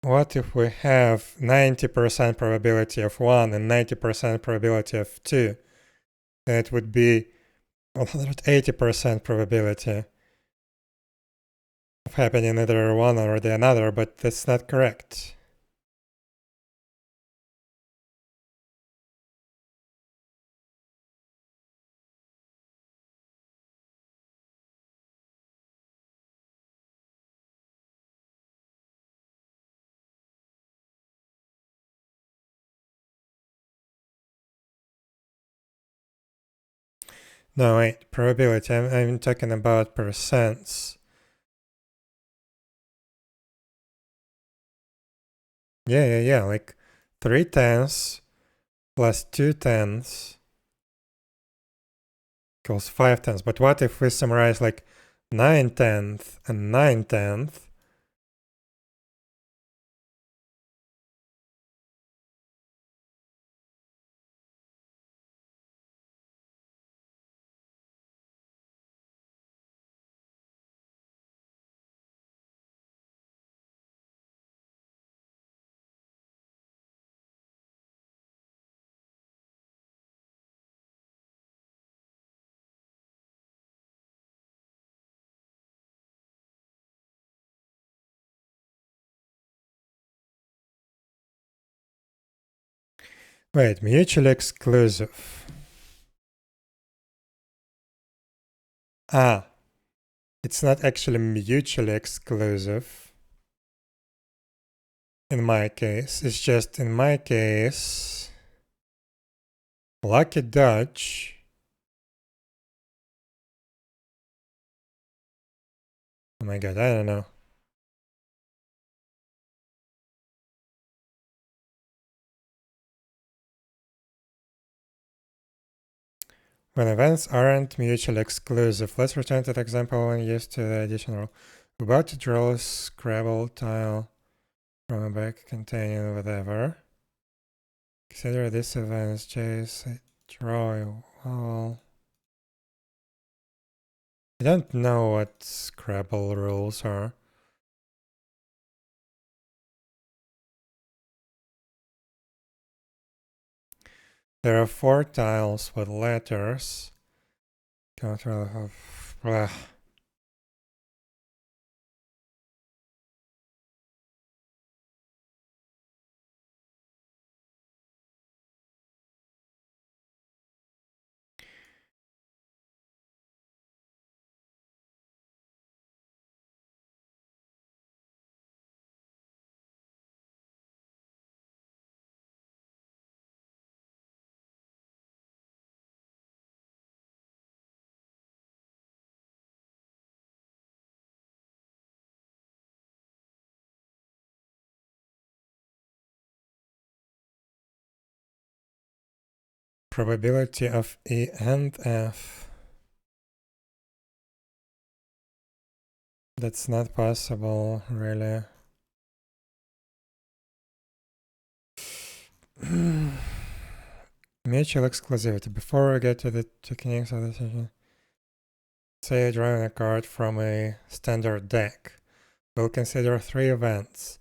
what if we have 90% probability of 1 and 90% probability of 2? Then it would be 180% probability of happening either one or the another, but that's not correct. No, wait, probability, I'm talking about percents. Yeah, like 3/10 plus 2/10 equals 5/10. But what if we summarize like 9/10 and 9/10? Wait, mutually exclusive. Ah, it's not actually mutually exclusive. In my case, it's just in my case, lucky dodge. Oh my god, I don't know. When events aren't mutually exclusive, let's return to the example when used to the addition rule. We're about to draw a Scrabble tile from a bag containing whatever. Consider this event as J's draw a wall. I don't know what Scrabble rules are. There are 4 tiles with letters. Control of blah. Probability of E and F. That's not possible, really. Mutual exclusivity. Before we get to the techniques of the decision, say drawing a card from a standard deck. We'll consider 3 events.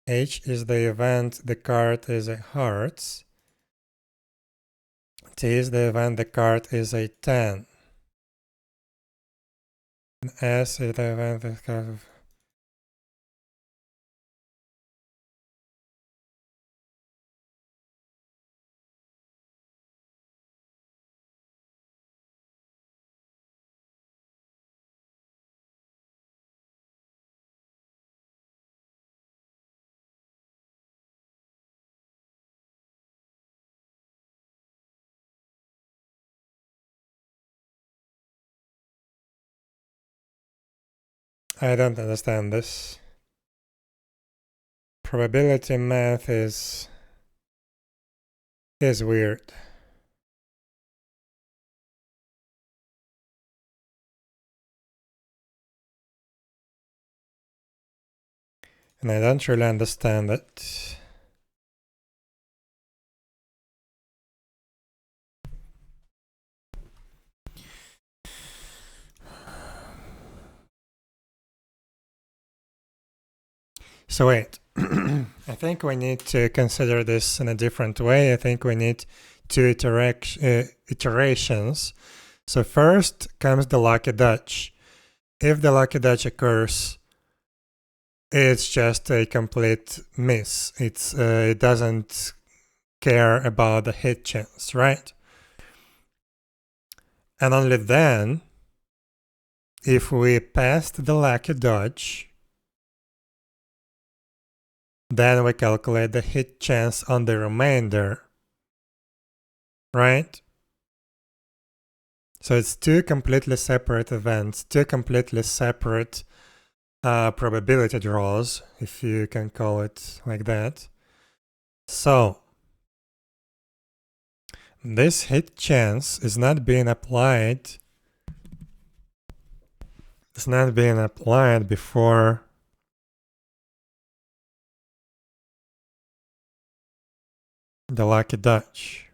H is the event the card is a hearts. T is the event the card is a 10. And S is the event the card. I don't understand this. Probability math is weird. And I don't really understand it. So wait, I think we need to consider this in a different way. I think we need 2 iterations. So first comes the lucky dodge. If the lucky dodge occurs, it's just a complete miss. It doesn't care about the hit chance, right? And only then, if we passed the lucky dodge, then we calculate the hit chance on the remainder, right? So it's 2 completely separate events, 2 completely separate probability draws, if you can call it like that. So this hit chance is not being applied. It's not being applied before the lucky dodge.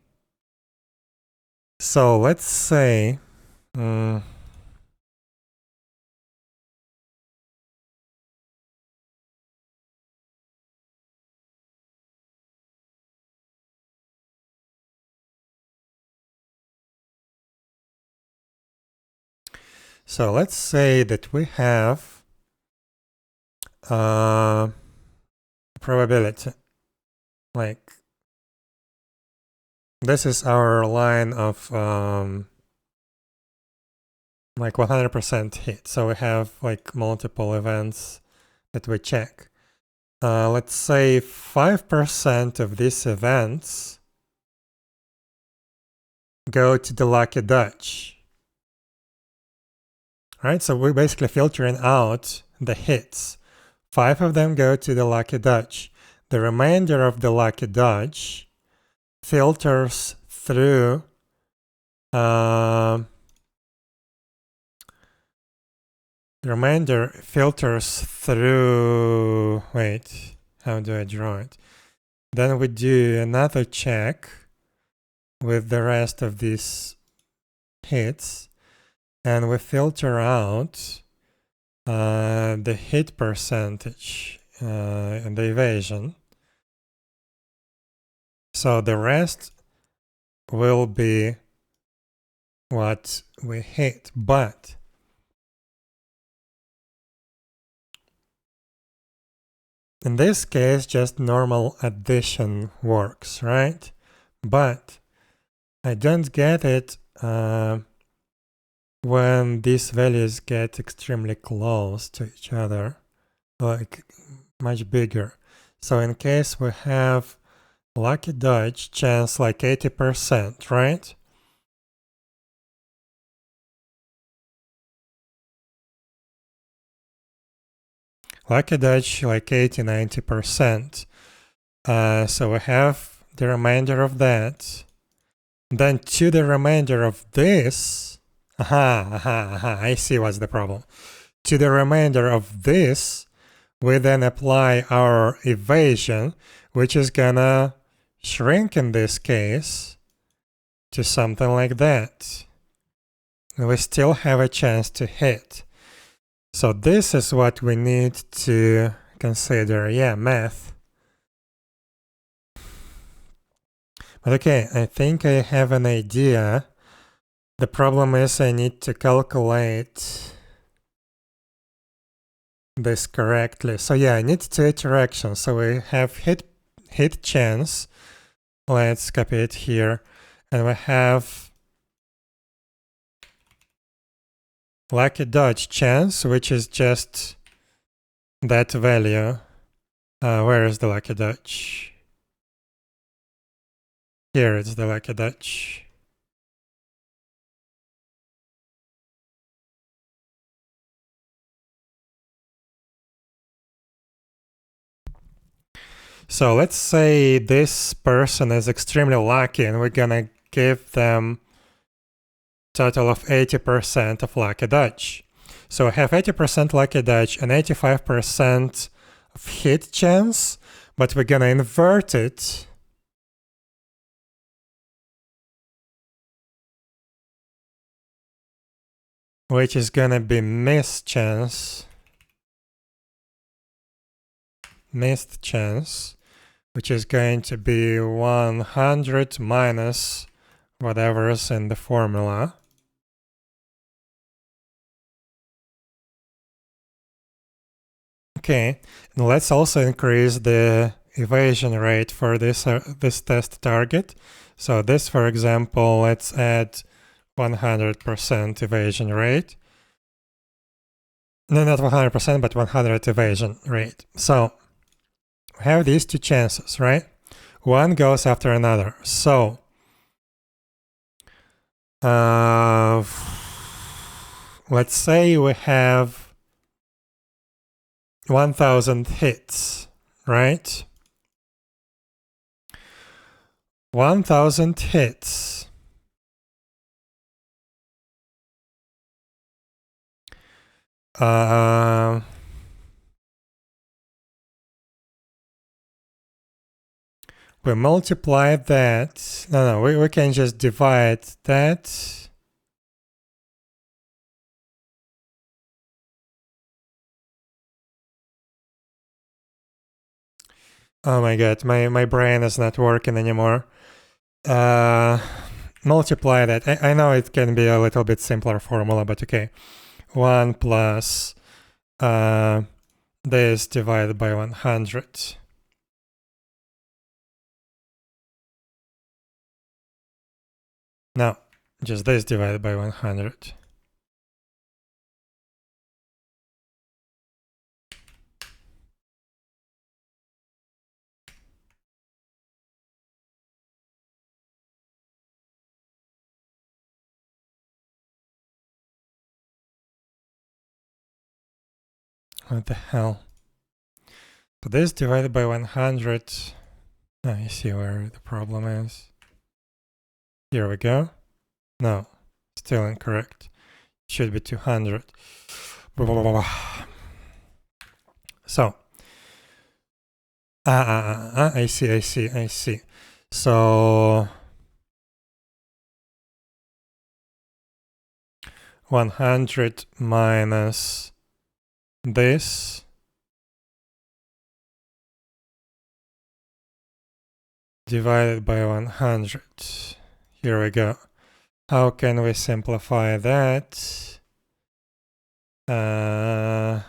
So let's say that we have probability, like this is our line of like 100% hit. So we have like multiple events that we check. Let's say 5% of these events go to the lucky Dutch. Right, so we're basically filtering out the hits. 5 of them go to the lucky Dutch. The remainder of the lucky Dutch filters through the remainder filters through, wait, how do I draw it? Then we do another check with the rest of these hits, and we filter out the hit percentage and the evasion. So the rest will be what we hit, but in this case, just normal addition works, right? But I don't get it when these values get extremely close to each other, like much bigger. So in case we have lucky Dutch chance like 80%, right? Lucky Dutch like 80-90%. So we have the remainder of that. Then to the remainder of this, I see what's the problem. To the remainder of this, we then apply our evasion, which is gonna shrink in this case to something like that. We still have a chance to hit. So this is what we need to consider. Yeah, math. But okay, I think I have an idea. The problem is I need to calculate this correctly. So yeah, I need 2 interactions. So we have hit chance. Let's copy it here. And we have lucky dodge chance, which is just that value. Where is the lucky dodge? Here it's the lucky dodge. So let's say this person is extremely lucky and we're gonna give them total of 80% of lucky dodge. So I have 80% lucky dodge and 85% of hit chance, but we're gonna invert it. Which is gonna be missed chance, which is going to be 100 minus whatever's in the formula. Okay, and let's also increase the evasion rate for this test target. So this, for example, let's add 100% evasion rate. No, not 100%, but 100 evasion rate. So we have these 2 chances, right? One goes after another. So let's say we have 1000 hits, right? 1000 hits. We multiply that. No, we can just divide that. Oh my god, my brain is not working anymore. Multiply that. I know it can be a little bit simpler formula, but okay. 1 plus this divided by 100. Now, just this divided by 100. What the hell? So this divided by 100. I see where the problem is. Here we go. No, still incorrect. Should be 200. So, I see. So, 100 minus this divided by 100. Here we go. How can we simplify that? Again,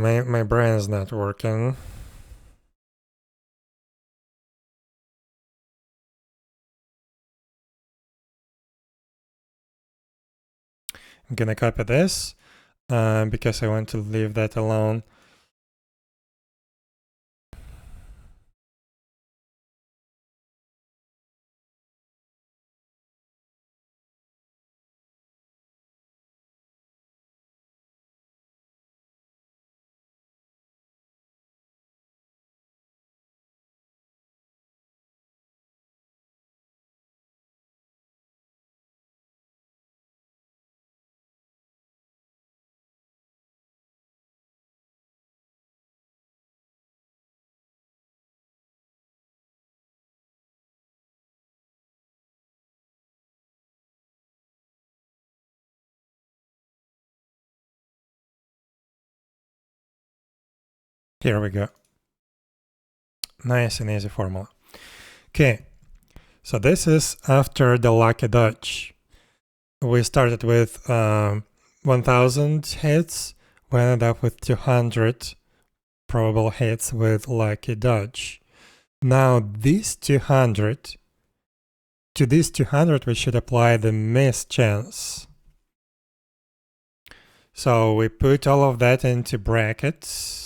my brain is not working. I'm gonna copy this because I want to leave that alone. Here we go. Nice and easy formula. Okay, so this is after the lucky dodge. We started with 1000 hits, we ended up with 200 probable hits with lucky dodge. Now these 200, to these 200 we should apply the miss chance. So we put all of that into brackets.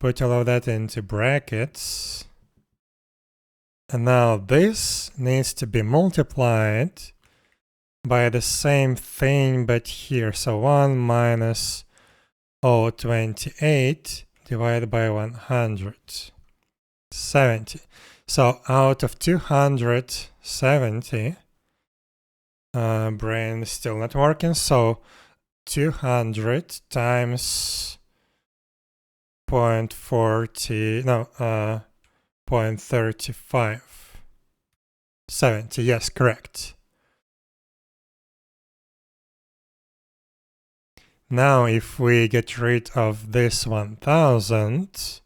Put all of that into brackets. And now this needs to be multiplied by the same thing, but here. So 1 minus 0.28 divided by 170. So out of 270, brain is still not working. So 200 times 0.35. 70, yes, correct. Now, if we get rid of this 1000,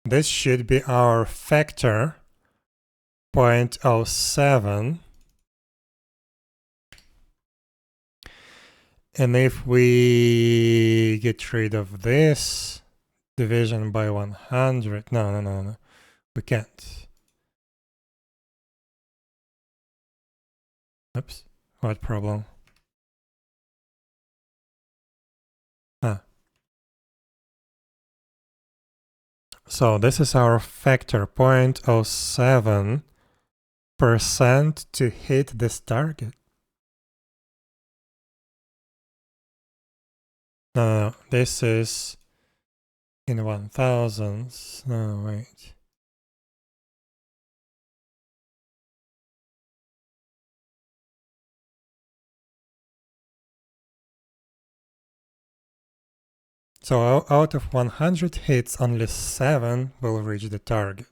this should be our factor 0.07. And if we get rid of this division by 100, no, we can't. Oops, what problem? So this is our factor 0.07% to hit this target. No, this is in 1000s. No, wait. So out of 100 hits, only 7 will reach the target.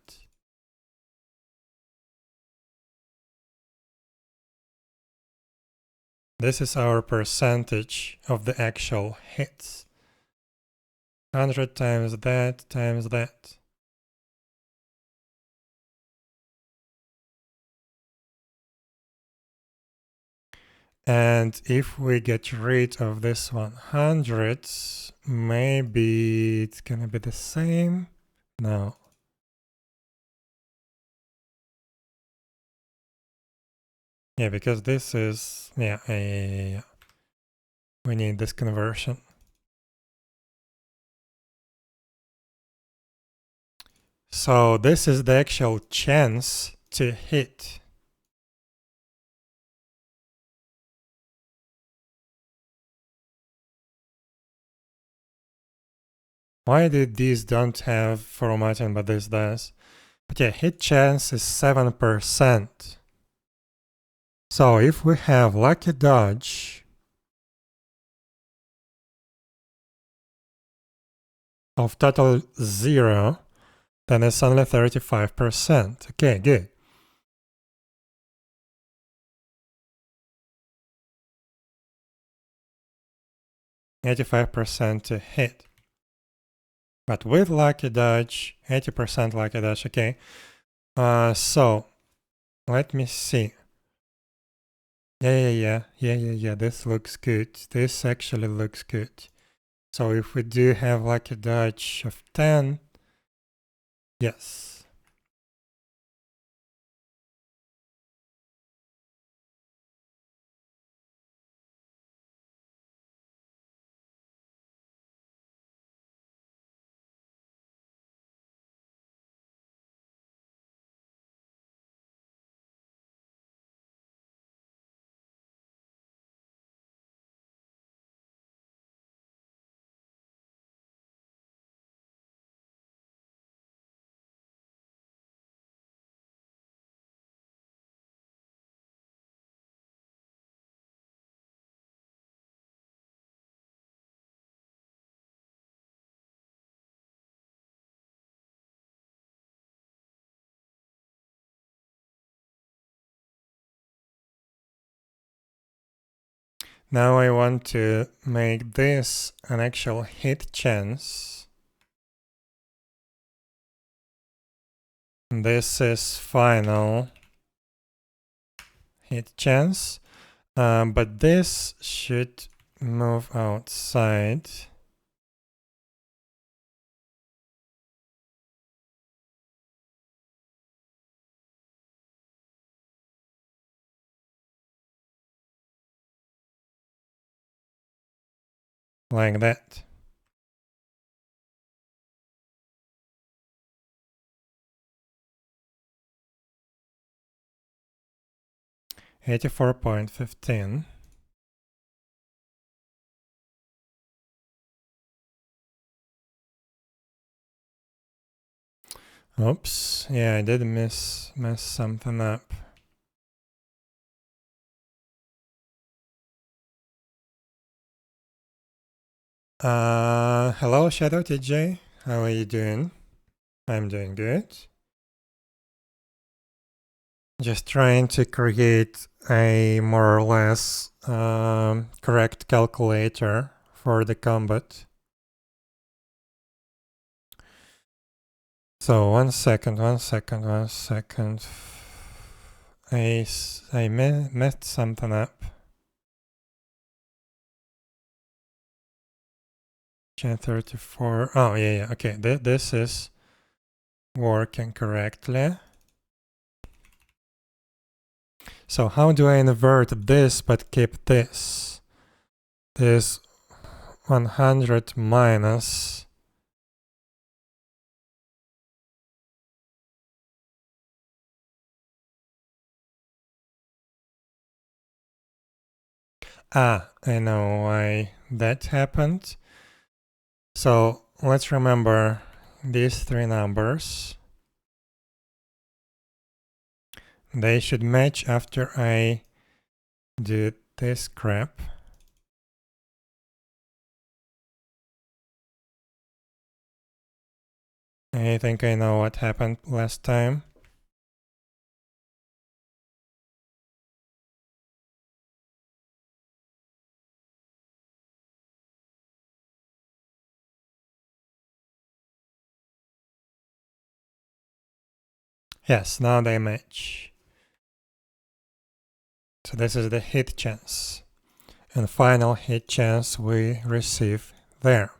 This is our percentage of the actual hits. 100 times that times that. And if we get rid of this 100, maybe it's gonna be the same. No. Yeah, because this is, yeah, we need this conversion. So this is the actual chance to hit. Why did these don't have formatting, but this does? But yeah, hit chance is 7%. So if we have lucky dodge of total 0, then it's only 35%. Okay, good. %85 to hit. But with lucky dodge, 80% lucky dodge, okay. So let me see. Yeah, this looks good. This actually looks good. So if we do have lucky dodge of 10, yes. Now I want to make this an actual hit chance. This is final hit chance, but this should move outside. Like that. $84.15. Oops, yeah, I did mess something up. Hello 𝙽𝙴𝚁𝙸𝚂, how are you doing? I'm doing good. Just trying to create a more or less correct calculator for the combat. So one second. I messed something up. Gen 34. Oh, yeah, okay. This is working correctly. So how do I invert this but keep this? This 100 minus I know why that happened. So let's remember these three numbers. They should match after I do this crap. I think I know what happened last time. Yes, now they match. So this is the hit chance. And final hit chance we receive there.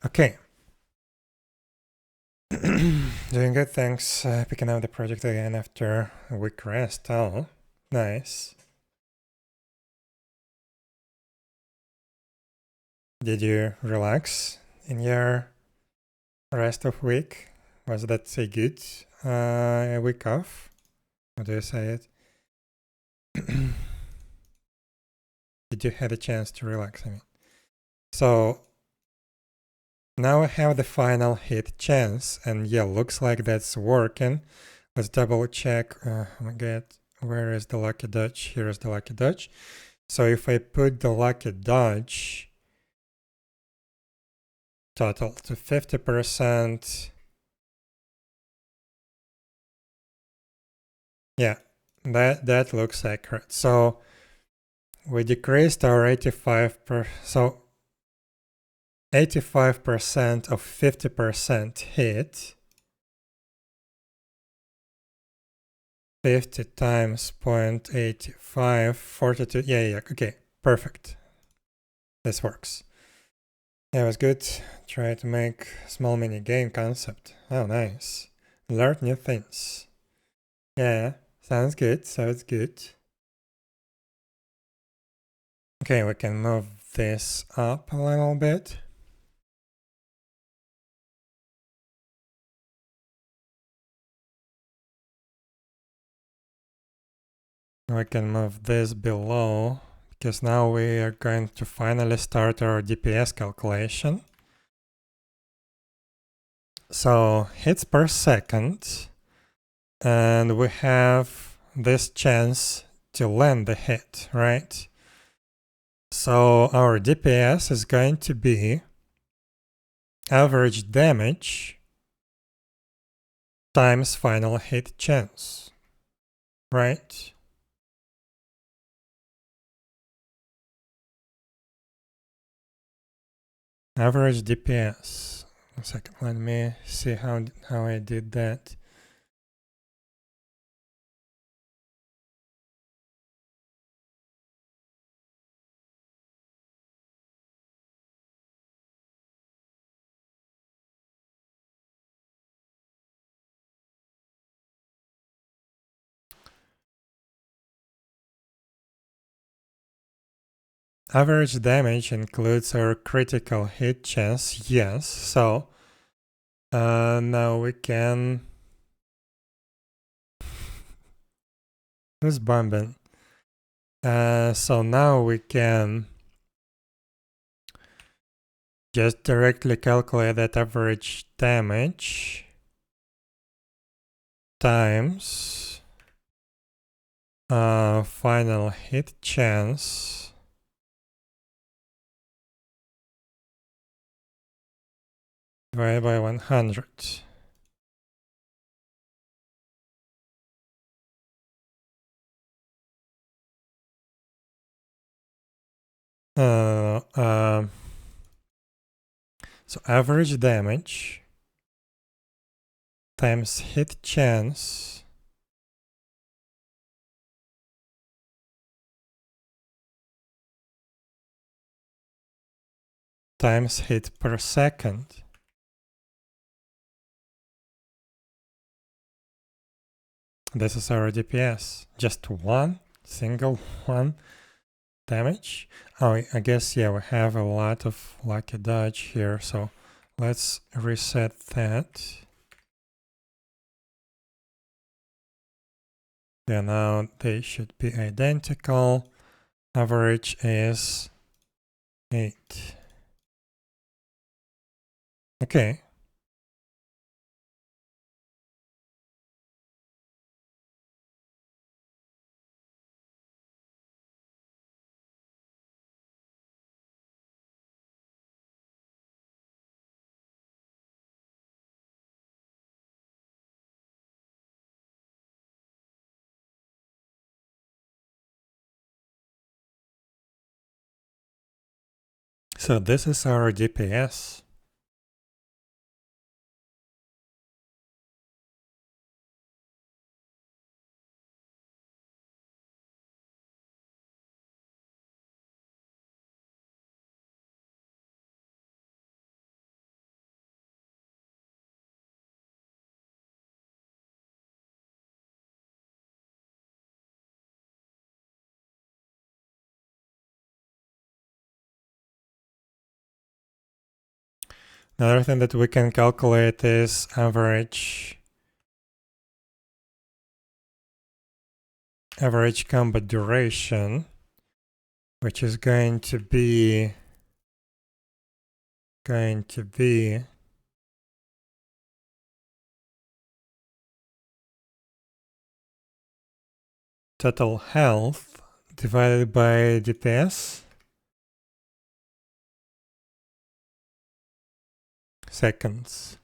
Okay. Doing good, thanks. Picking up the project again after a week rest. Oh, nice. Did you relax in your rest of week? Was that a good week off? How do you say it? Did you have a chance to relax? I mean, so now I have the final hit chance, and yeah, looks like that's working. Let's double check. Oh my god, where is the lucky dodge? Here is the lucky dodge. So if I put the lucky dodge total to 50%, yeah, that looks accurate. So we decreased our 85% of 50% hit. 50 times 0.85, 42, yeah, okay, perfect. This works. Yeah, it was good. Try to make small mini game concept. Oh, nice. Learn new things. Yeah, sounds good, sounds good. Okay, we can move this up a little bit. We can move this below, because now we are going to finally start our DPS calculation. So, hits per second, and we have this chance to land the hit, right? So, our DPS is going to be average damage times final hit chance, right? Average DPS. One second, let me see how I did that. Average damage includes our critical hit chance, yes. So now we can. Who's bombing? So now we can just directly calculate that average damage times final hit chance divided by 100. So average damage times hit chance times hit per second. This is our DPS. Just one single one damage. Oh, I guess, yeah, we have a lot of lucky dodge here, so let's reset that. Yeah, now they should be identical. Average is 8. Okay. So this is our DPS. Another thing that we can calculate is average combat duration, which is going to be total health divided by DPS seconds.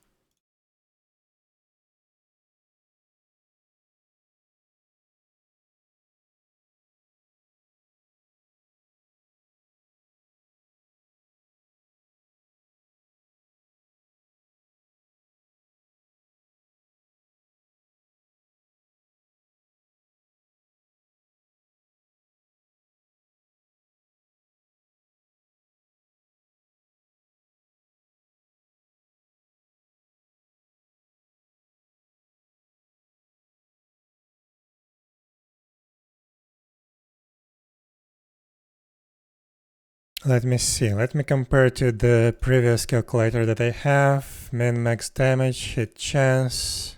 Let me see. Let me compare to the previous calculator that I have. Min max damage, hit chance,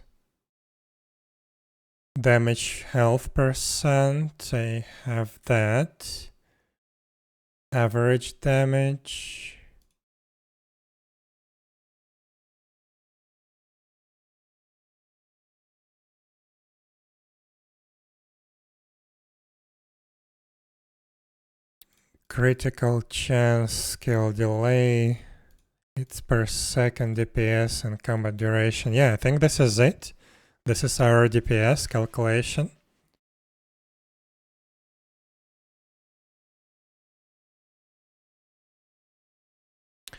damage health percent. I have that. Average damage. Critical chance, skill delay, hits per second, DPS, and combat duration. Yeah, I think this is it. This is our DPS calculation.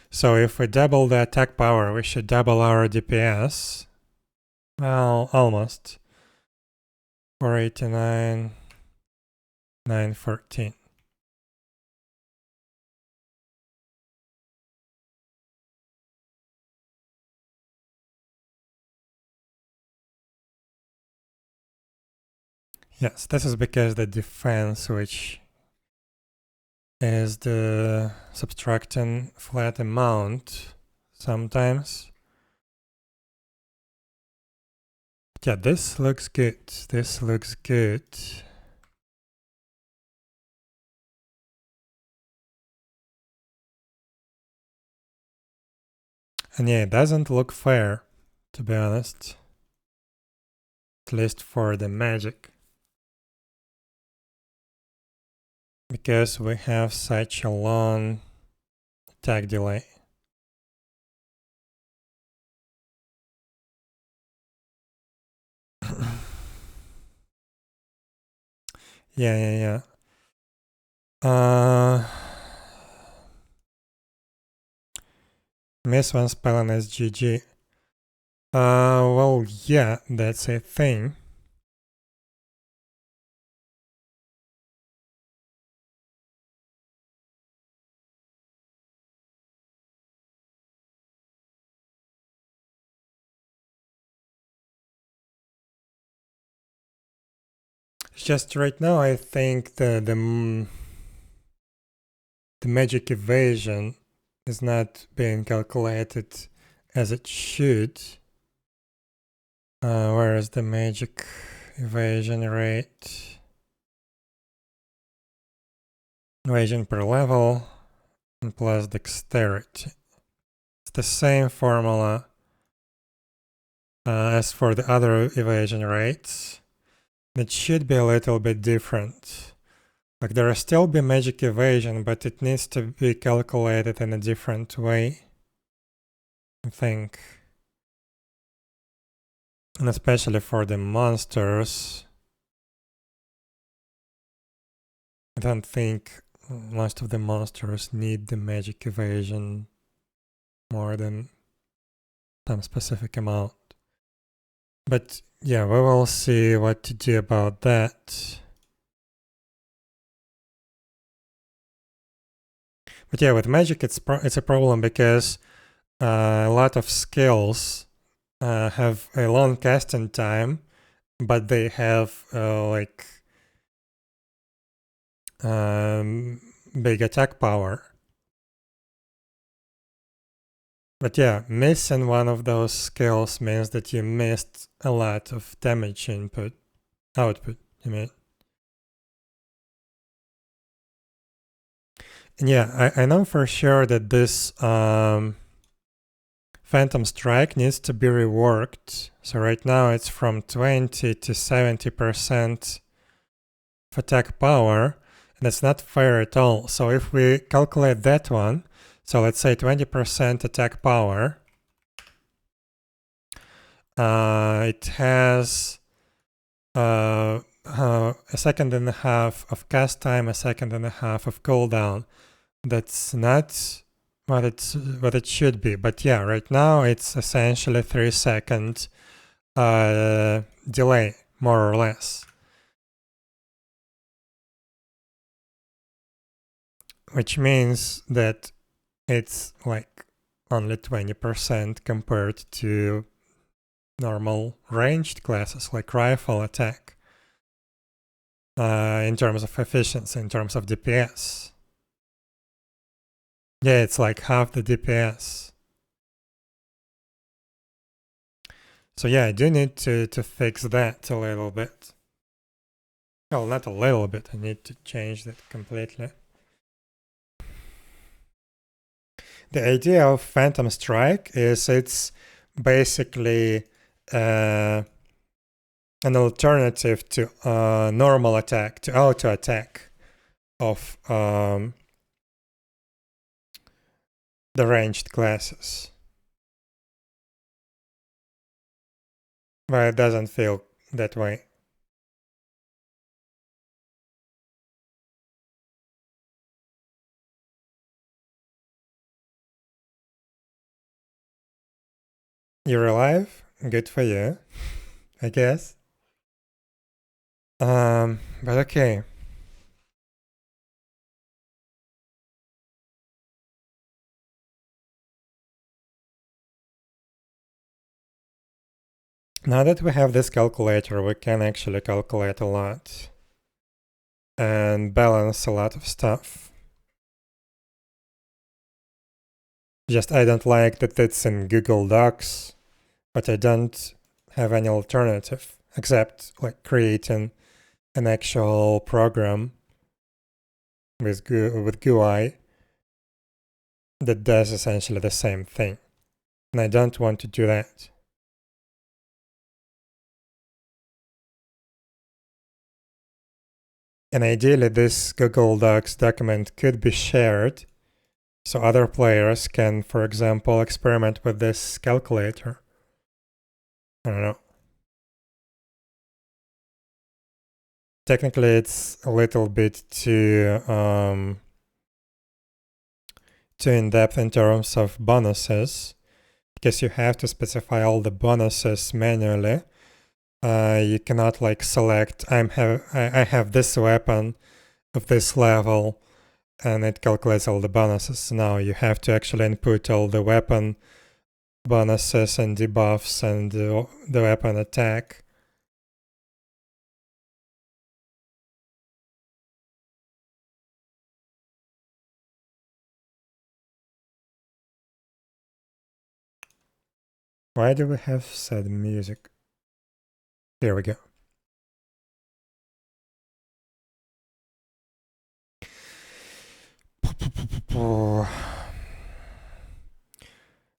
So if we double the attack power, we should double our DPS. Well, almost. 489, 914. Yes, this is because the defense, which is the subtracting flat amount sometimes. Yeah, this looks good. This looks good. And yeah, it doesn't look fair, to be honest. At least for the magic. Because we have such a long attack delay. Yeah. Miss one spell and SGG. Well, yeah, that's a thing. Just right now, I think the magic evasion is not being calculated as it should. Where is the magic evasion rate? Evasion per level and plus dexterity. It's the same formula as for the other evasion rates. It should be a little bit different. Like there will still be magic evasion, but it needs to be calculated in a different way, I think. And especially for the monsters. I don't think most of the monsters need the magic evasion more than some specific amount. But yeah, we will see what to do about that. But yeah, with magic, it's a problem because a lot of skills have a long casting time, but they have big attack power. But yeah, missing one of those skills means that you missed a lot of damage output, you mean. And yeah, I know for sure that this Phantom Strike needs to be reworked. So right now it's from 20 to 70% of attack power, and it's not fair at all. So if we calculate that one, so let's say 20% attack power, it has a second and a half of cast time, a second and a half of cooldown. That's not what it should be. But yeah, right now it's essentially 3-second delay, more or less. Which means that it's like only 20% compared to normal ranged classes like rifle attack. In terms of efficiency, in terms of DPS. Yeah, it's like half the DPS. So yeah, I do need to fix that a little bit. Well, not a little bit, I need to change that completely. The idea of Phantom Strike is it's basically an alternative to normal attack, to auto attack of the ranged classes. But it doesn't feel that way. You're alive? Good for you, I guess. But okay. Now that we have this calculator, we can actually calculate a lot and balance a lot of stuff. Just I don't like that it's in Google Docs, but I don't have any alternative except like creating an actual program with GUI that does essentially the same thing. And I don't want to do that. And ideally, this Google Docs document could be shared so other players can, for example, experiment with this calculator. I don't know. Technically, it's a little bit too in-depth in terms of bonuses, because you have to specify all the bonuses manually. You cannot like select I have this weapon of this level and it calculates all the bonuses. No, you have to actually input all the weapon bonuses and debuffs and the weapon attack. Why do we have sad music? Here we go.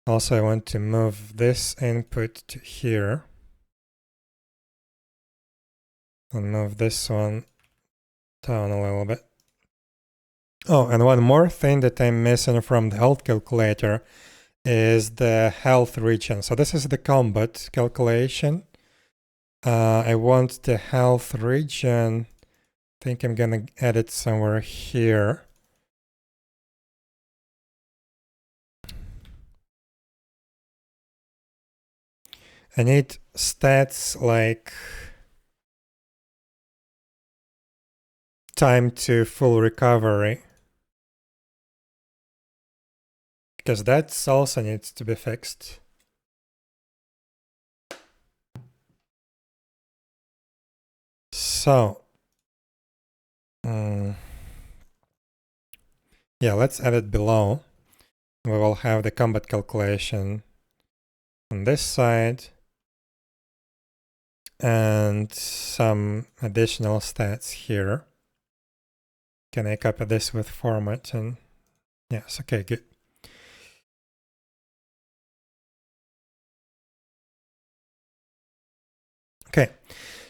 Also, I want to move this input to here and move this one down a little bit. Oh, and one more thing that I'm missing from the health calculator is the health region. So this is the combat calculation. I want the health region. I think I'm gonna add it somewhere here. I need stats like time to full recovery, because that also needs to be fixed. So, yeah, let's add it below. We will have the combat calculation on this side and some additional stats here. Can I copy this with format? And yes, okay, good. Okay,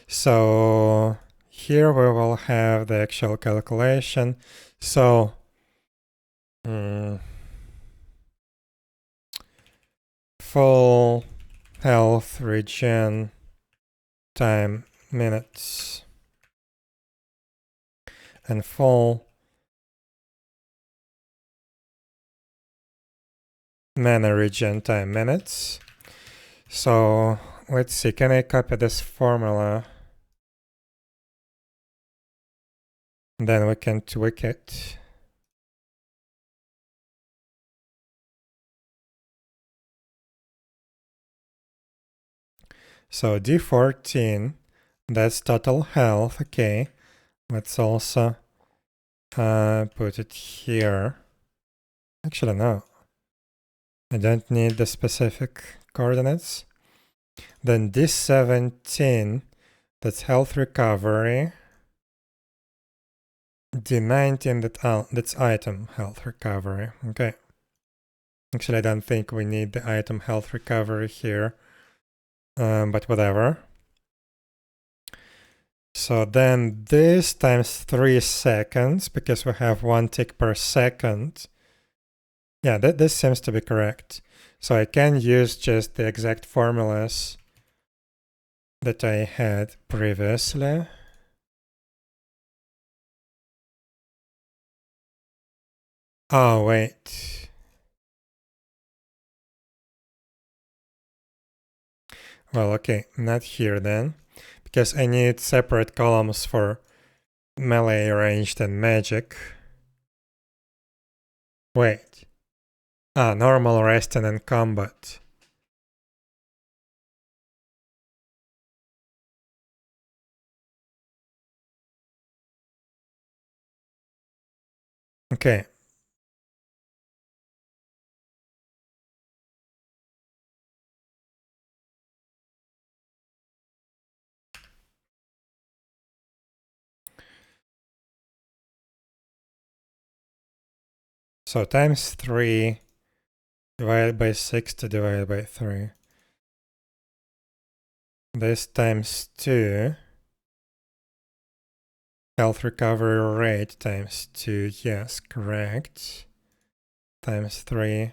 so here we will have the actual calculation. So full health regen time minutes and full mana regen time minutes. So let's see, can I copy this formula? Then we can tweak it. So D14, that's total health, okay. Let's also put it here. Actually, no. I don't need the specific coordinates. Then D17, that's health recovery. D19, that's item health recovery, okay. Actually, I don't think we need the item health recovery here, but whatever. So then this times 3 seconds, because we have 1 tick per second. Yeah, this seems to be correct. So I can use just the exact formulas that I had previously. Oh, wait. Well, okay, not here then, because I need separate columns for melee, ranged, and magic. Wait. Normal, resting, and combat. Okay. So times 3 divided by 60 divided by 3. This times 2. Health recovery rate times 2. Yes, correct. Times 3.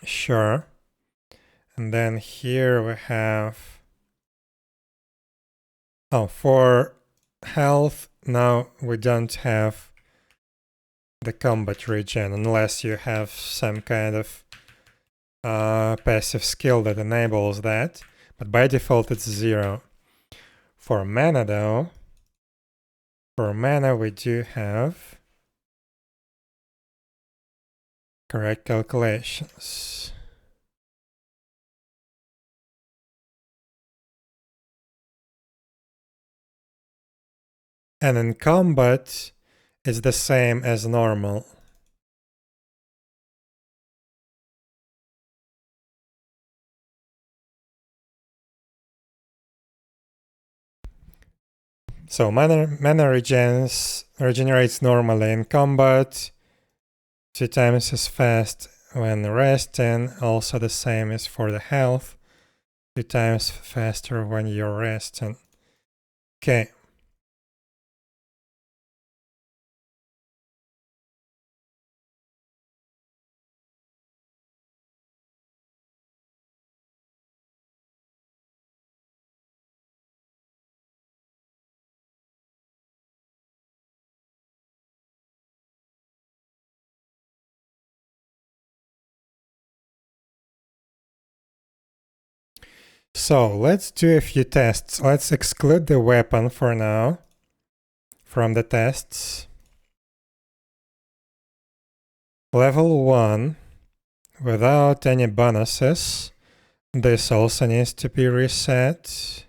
Sure. And then here we have... Oh, for health, now we don't have the combat regen unless you have some kind of passive skill that enables that. But by default, it's 0. For mana, though, for mana we do have correct calculations. And in combat, it's the same as normal. So mana regenerates normally in combat, 2 times as fast when resting, also the same is for the health, 2 times faster when you're resting. Okay. So let's do a few tests. Let's exclude the weapon for now from the tests. Level 1, without any bonuses. This also needs to be reset.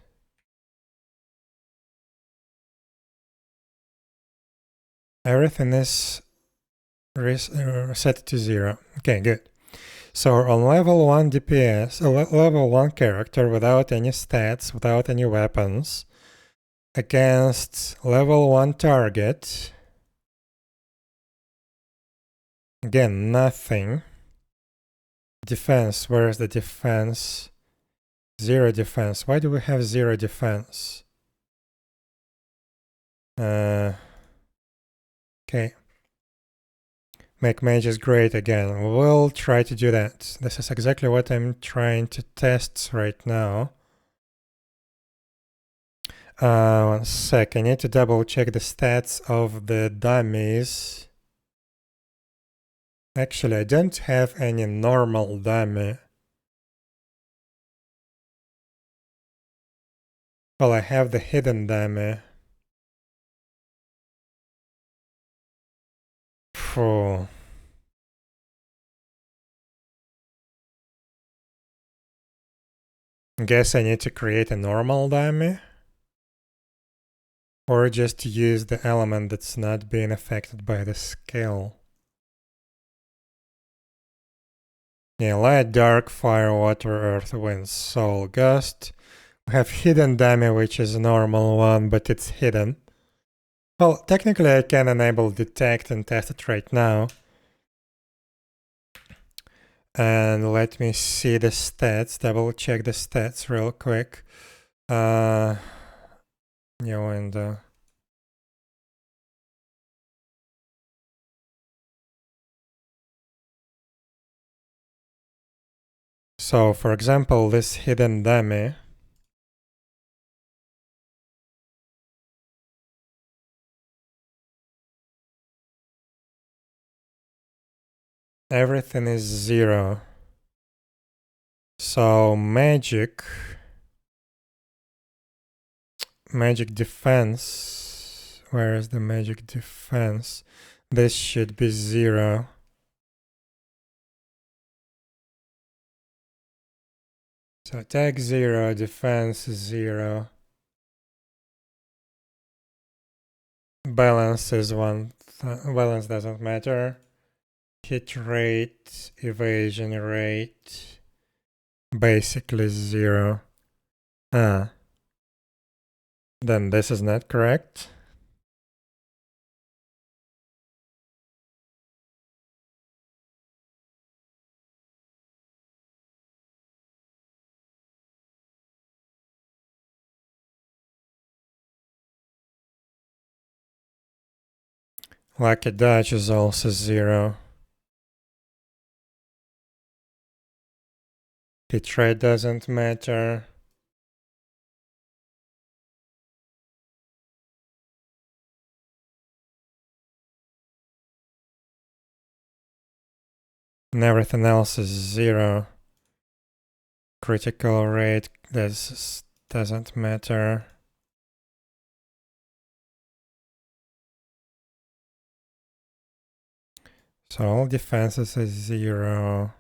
Everything is set to 0. Okay, good. So on level 1 DPS, level 1 character without any stats, without any weapons, against level 1 target, again, nothing. Defense, where is the defense? 0 defense. Why do we have 0 defense? Okay. Make mages great again. We'll try to do that. This is exactly what I'm trying to test right now. 1 sec. I need to double check the stats of the dummies. Actually, I don't have any normal dummy. Well, I have the hidden dummy. Phew. Guess I need to create a normal dummy. Or just use the element that's not being affected by the skill. Yeah, light, dark, fire, water, earth, wind, soul, ghost. We have hidden dummy, which is a normal one, but it's hidden. Well, technically I can enable detect and test it right now. And let me see the stats, double check the stats real quick. New window. So, for example, this hidden dummy. Everything is 0. So, magic defense. Where is the magic defense? This should be 0. So attack 0, defense 0. Balance is 1. Balance doesn't matter. Hit rate, evasion rate, basically 0. Then this is not correct. Lucky dodge is also 0. Hit rate doesn't matter. And everything else is 0. Critical rate, this doesn't matter. So all defenses is 0.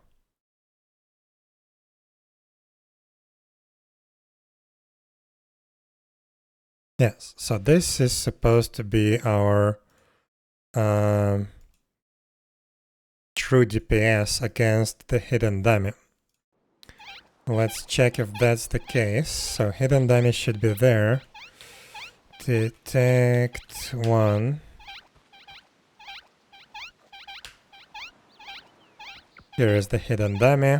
Yes, so this is supposed to be our true DPS against the hidden dummy. Let's check if that's the case. So hidden dummy should be there. Detect 1. Here is the hidden dummy.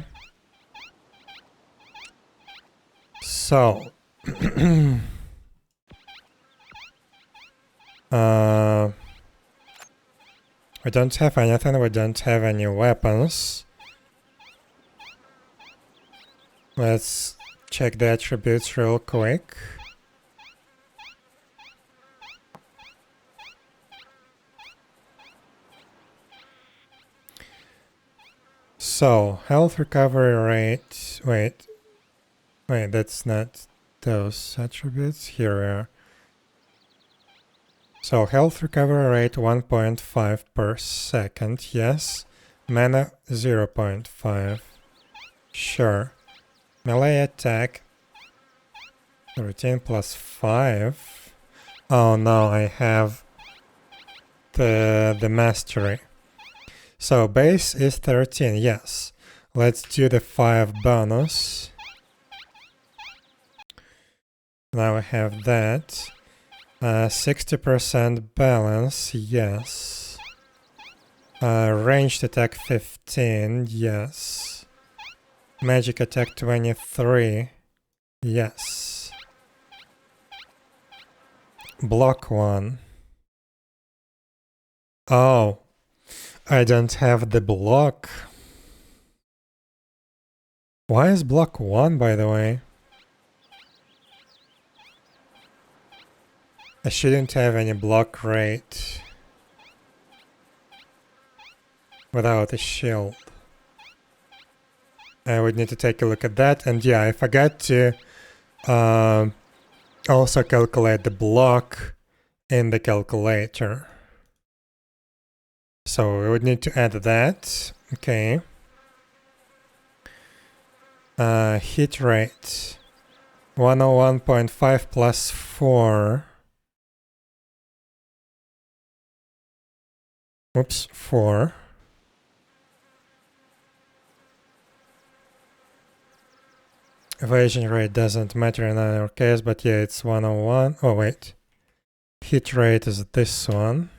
So we don't have anything, we don't have any weapons. Let's check the attributes real quick. So, health recovery rate, wait, that's not those attributes, here we are. So, health recovery rate 1.5 per second, yes. Mana 0.5, sure. Melee attack 13 plus 5. Oh no, I have the mastery. So base is 13, yes. Let's do the 5 bonus. Now we have that. 60% balance, yes. Ranged attack 15, yes. Magic attack 23, yes. Block 1. Oh, I don't have the block. Why is block 1, by the way? I shouldn't have any block rate without a shield. I would need to take a look at that. And yeah, I forgot to also calculate the block in the calculator. So we would need to add that. Okay. Hit rate 101.5 plus 4. Oops, 4. Evasion rate doesn't matter in our case, but yeah, it's 101. Oh, wait. Hit rate is this one.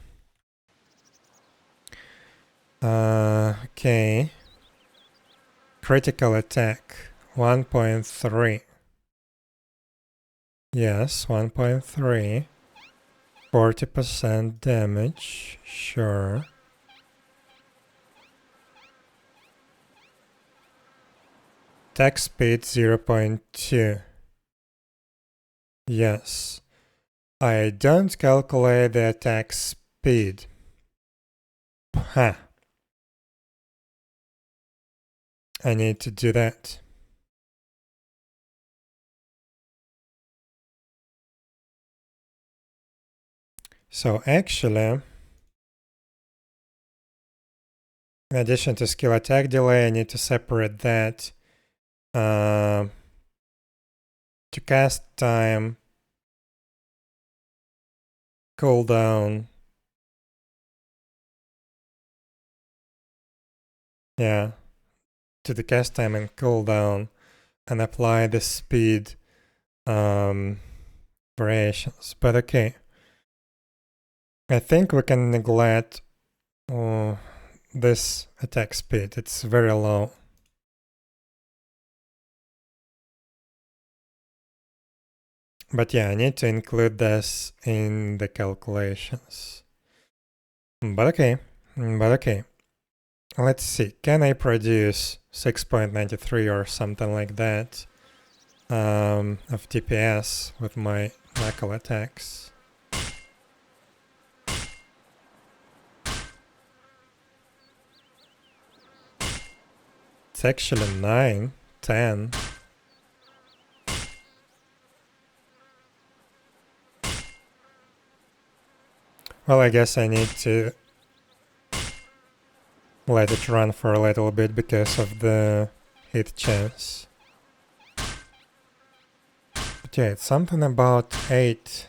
Okay. Critical attack 1.3. Yes, 1.3. 40% damage. Sure. Attack speed 0.2. Yes. I don't calculate the attack speed. Ha. I need to do that. So actually, in addition to skill attack delay, I need to separate that to cast time, cooldown. Yeah, to the cast time and cooldown, and apply the speed variations. But okay, I think we can neglect this attack speed. It's very low. But yeah, I need to include this in the calculations. But okay. Let's see. Can I produce 6.93 or something like that of DPS with my knuckle attacks? It's actually 9, 10. Well, I guess I need to let it run for a little bit because of the hit chance. But yeah, it's something about 8.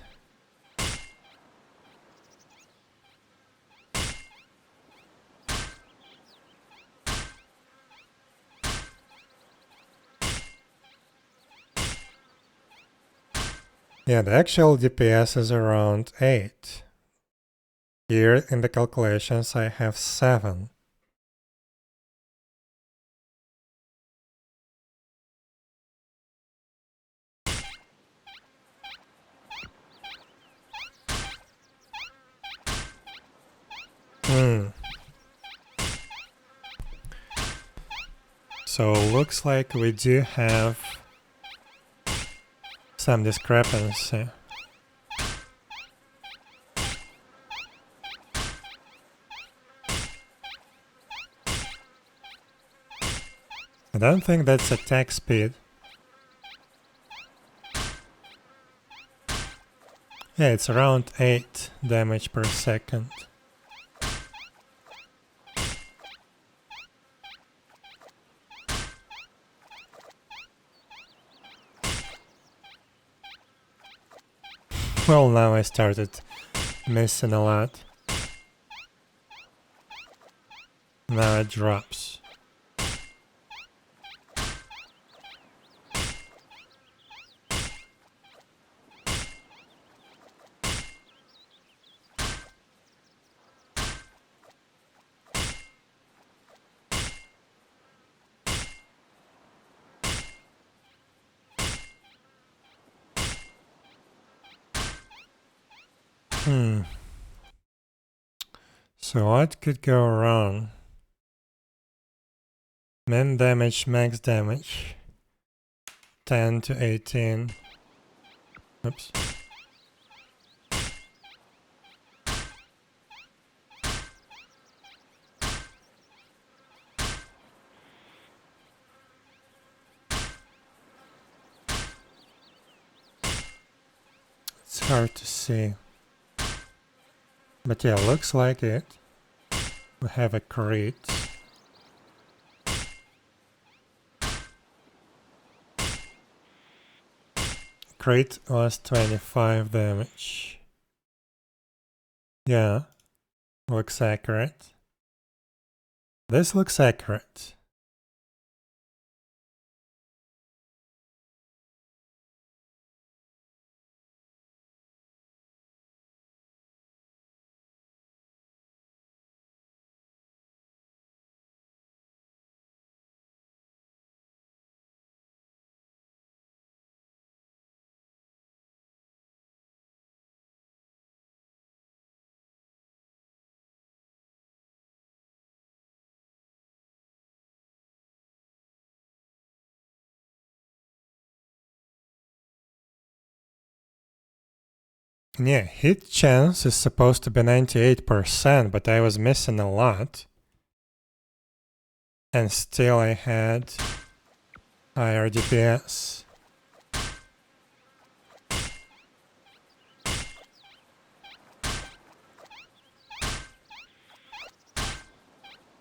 Yeah, the actual DPS is around 8. Here in the calculations I have 7. So looks like we do have some discrepancy. I don't think that's attack speed. Yeah, it's around 8 damage per second. Well, now I started missing a lot. Now it drops. So what could go wrong? Min damage, max damage. 10 to 18. Oops. It's hard to see. But yeah, looks like it. We have a crit. Crit was 25 damage. Yeah, looks accurate. This looks accurate. And yeah, hit chance is supposed to be 98%, but I was missing a lot. And still I had higher DPS.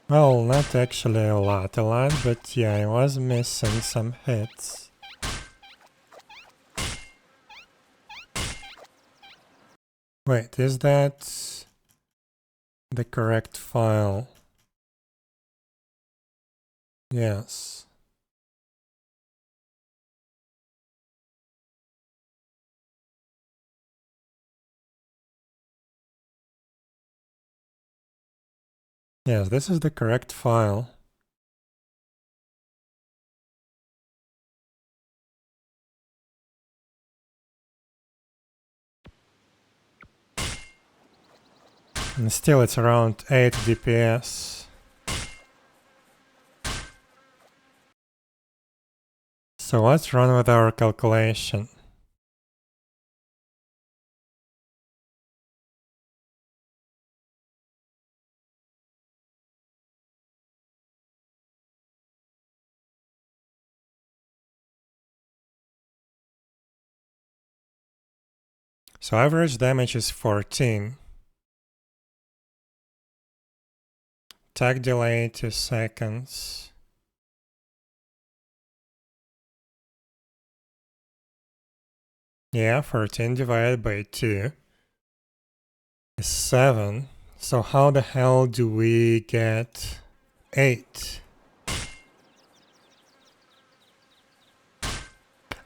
Well, not actually a lot, but yeah, I was missing some hits. Wait, is that the correct file? Yes. Yes, this is the correct file. And still it's around 8 DPS. So let's run with our calculation. So average damage is 14. Tag delay 2 seconds. Yeah, 14 divided by 2 is 7. So how the hell do we get 8?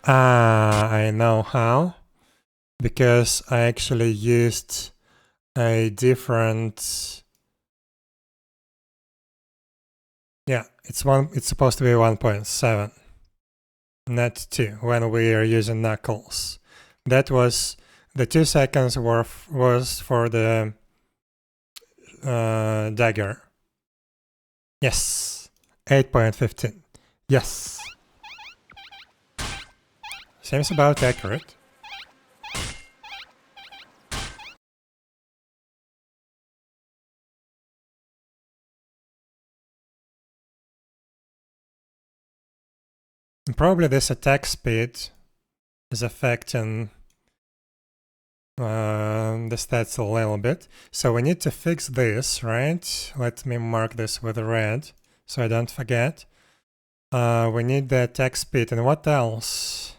Ah, I know how. Because I actually used a different... Yeah, it's supposed to be 1.7. Not 2 when we are using knuckles. That was the 2 seconds was for the dagger. Yes, 8.15. Yes, seems about accurate. And probably this attack speed is affecting the stats a little bit. So we need to fix this, right? Let me mark this with red so I don't forget. We need the attack speed, and what else?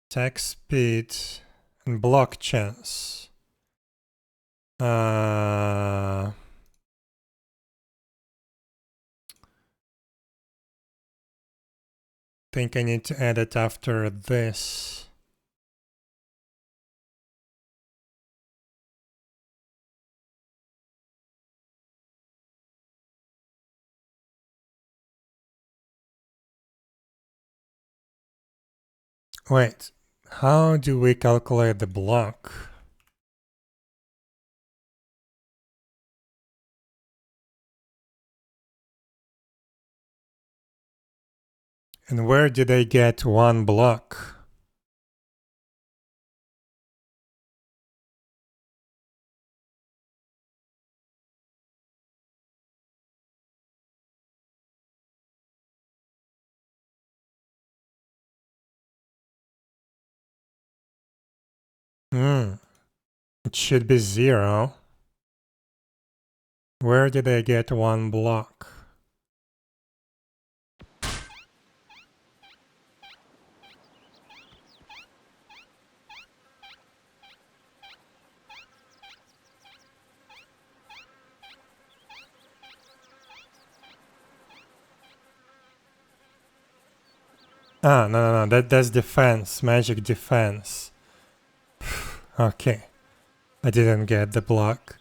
Attack speed and block chance. think I need to add it after this. Wait, how do we calculate the block? And where did I get one block? It should be 0. Where did I get one block? Ah, no, that's defense, magic defense. Okay, I didn't get the block.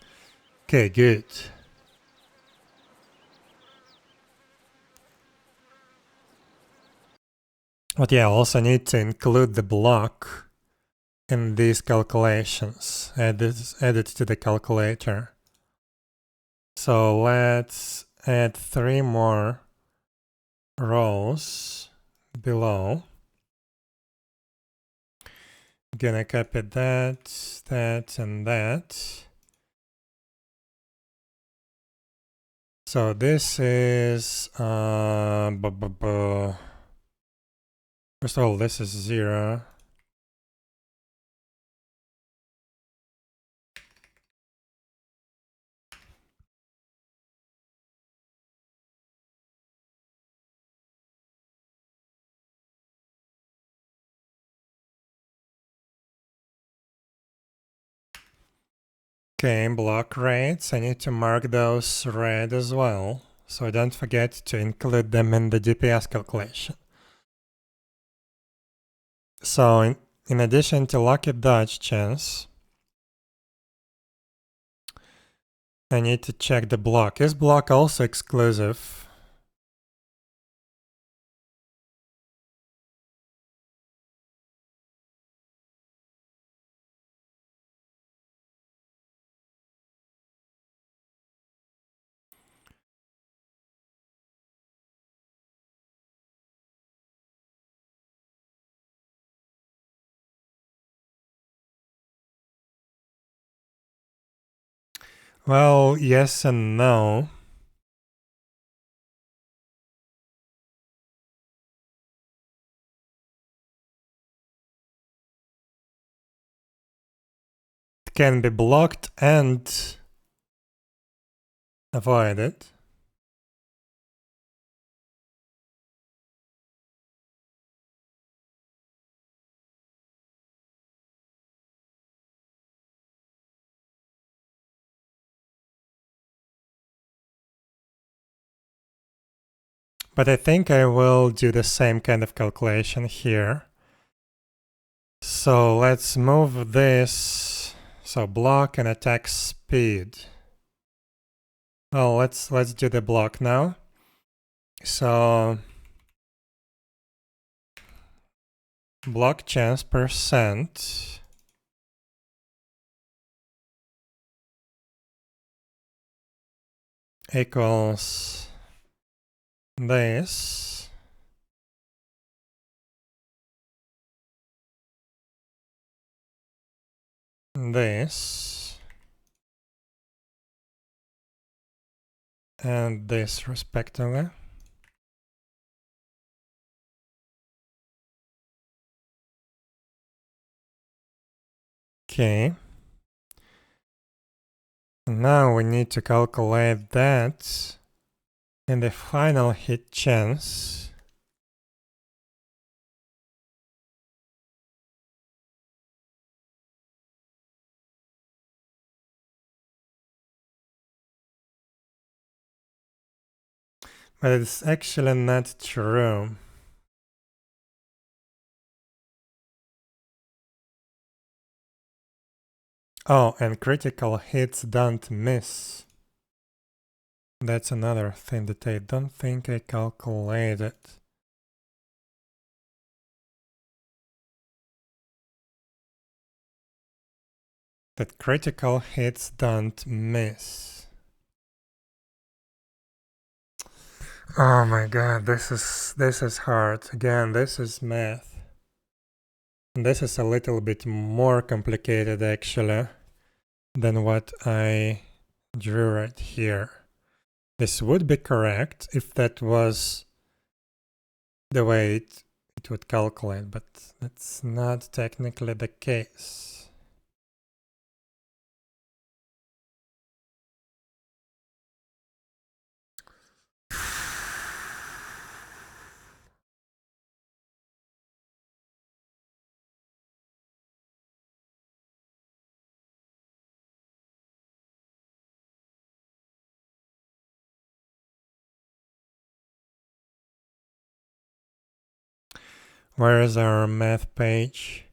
Okay, good. But yeah, I also need to include the block in these calculations. Add it to the calculator. So let's add 3 more rows below. Gonna copy that, and that. So this is first of all, this is 0. Okay, block rates. I need to mark those red as well, so don't forget to include them in the DPS calculation. So in addition to lucky dodge chance, I need to check the block. Is block also exclusive? Well, yes and no. It can be blocked and avoided. But I think I will do the same kind of calculation here. So let's move this. So block and attack speed. Well, let's do the block now. So block chance percent equals this and this respectively. Okay. Now we need to calculate that in the final hit chance. But it's actually not true. Oh, and critical hits don't miss. That's another thing that I don't think I calculated. That critical hits don't miss. Oh my god, this is hard. Again, this is math. And this is a little bit more complicated actually than what I drew right here. This would be correct if that was the way it would calculate, but that's not technically the case. Where is our math page?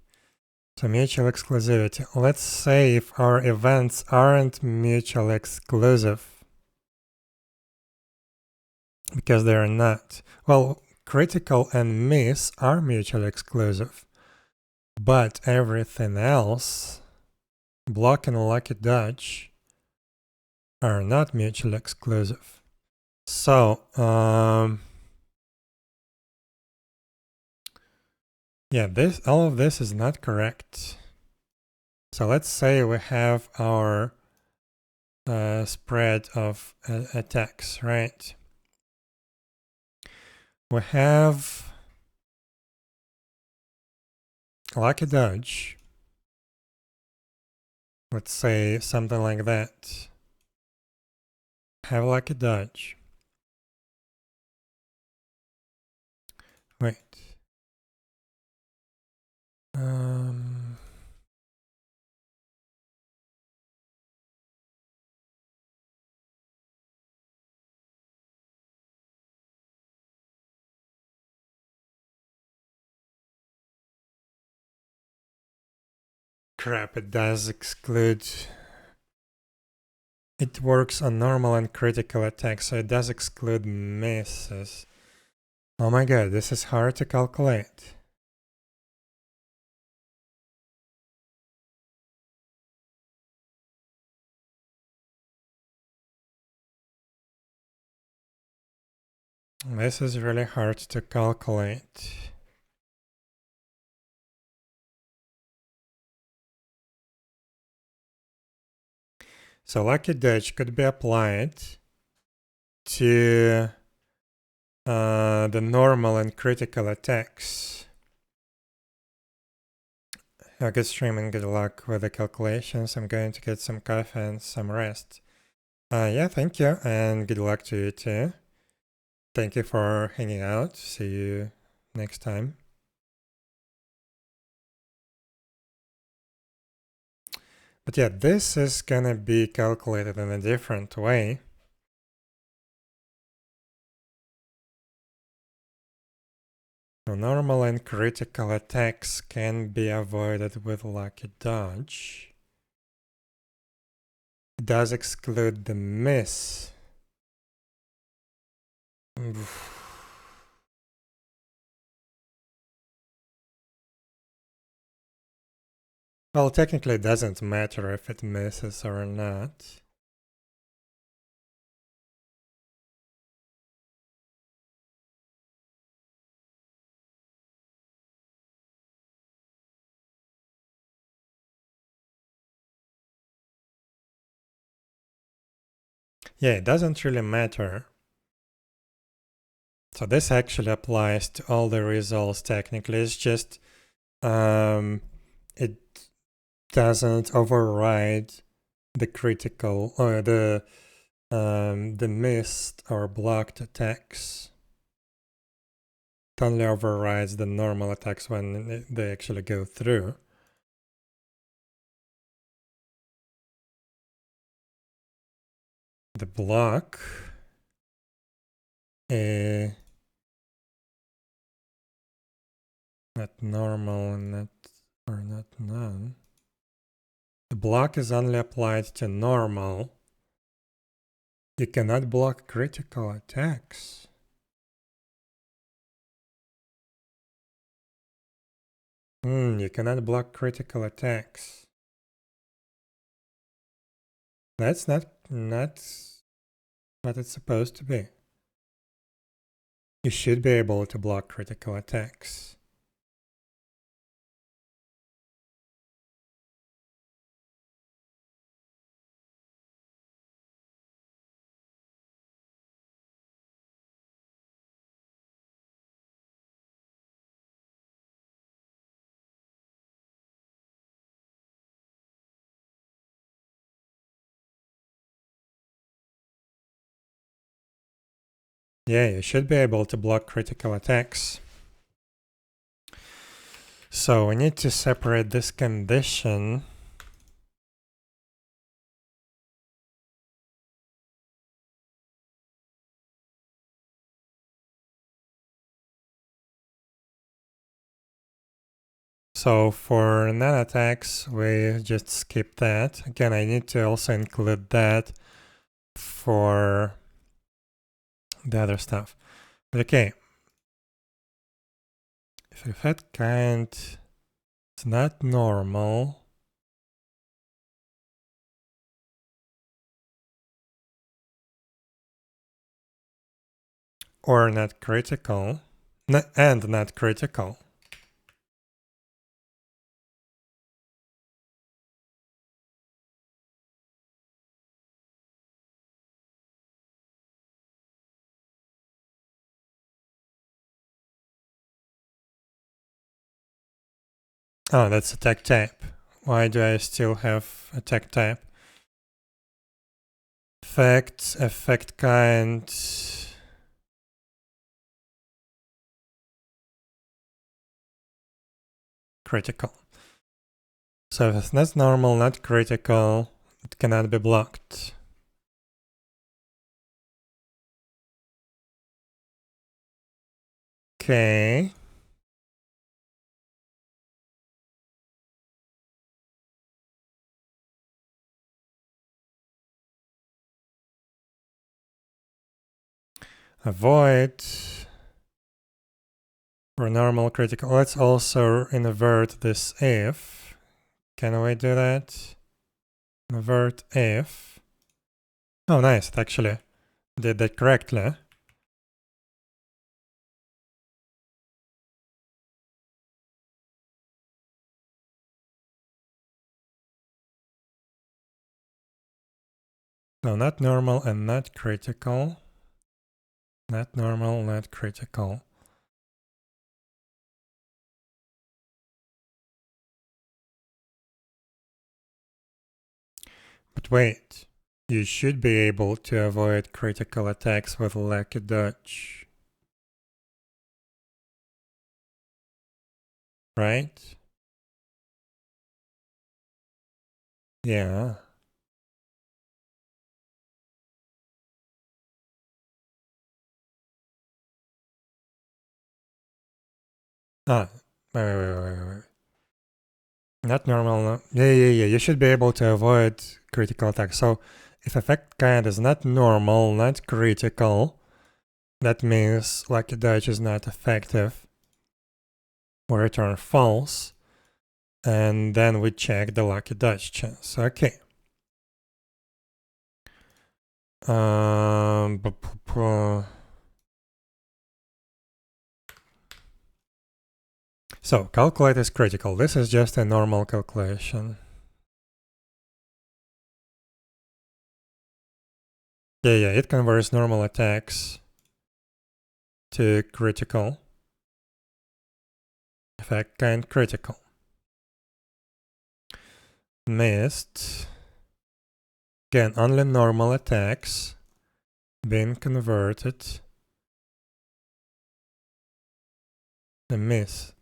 So mutual exclusivity. Let's say if our events aren't mutually exclusive, because they're not. Well, critical and miss are mutually exclusive, but everything else, block and lucky dodge, are not mutually exclusive. So, yeah, all of this is not correct. So let's say we have our spread of attacks, right? We have lucky dodge. Let's say something like that. Have lucky dodge. Wait. Crap, it does exclude. It works on normal and critical attacks, so it does exclude misses. Oh my god, this is hard to calculate. This is really hard to calculate. So lucky dodge could be applied to the normal and critical attacks. Good stream and good luck with the calculations. I'm going to get some coffee and some rest. Yeah, thank you, and good luck to you too. Thank you for hanging out. See you next time. But yeah, this is gonna be calculated in a different way. So normal and critical attacks can be avoided with lucky dodge. It does exclude the miss. Well, technically it doesn't matter if it misses or not. Yeah, it doesn't really matter. So this actually applies to all the results technically. It's just it doesn't override the critical or the missed or blocked attacks. It only overrides the normal attacks when they actually go through. The block not normal and not none. The block is only applied to normal. You cannot block critical attacks. You cannot block critical attacks. That's not what it's supposed to be. You should be able to block critical attacks. Yeah, you should be able to block critical attacks. So we need to separate this condition. So for non-attacks, we just skip that. Again, I need to also include that for the other stuff. But okay, if effect kind is not normal, or not critical, and not critical, oh, that's attack type. Why do I still have attack type? Effect kind. Critical. So if it's not normal, not critical, it cannot be blocked. Okay. Avoid for normal critical. Let's also invert this if. Can we do that? Invert if. Oh, nice. It actually did that correctly. No, not normal and not critical. Not normal, not critical. But wait, you should be able to avoid critical attacks with Lucky Dodge. Right? Yeah. Ah, wait. Not normal. No. Yeah. You should be able to avoid critical attacks. So if effect kind is not normal, not critical, that means Lucky Dodge is not effective. We return false. And then we check the Lucky Dodge chance. Okay. So calculate is critical. This is just a normal calculation. Yeah, it converts normal attacks to critical. Effect kind critical. Missed. Again, only normal attacks being converted. The miss.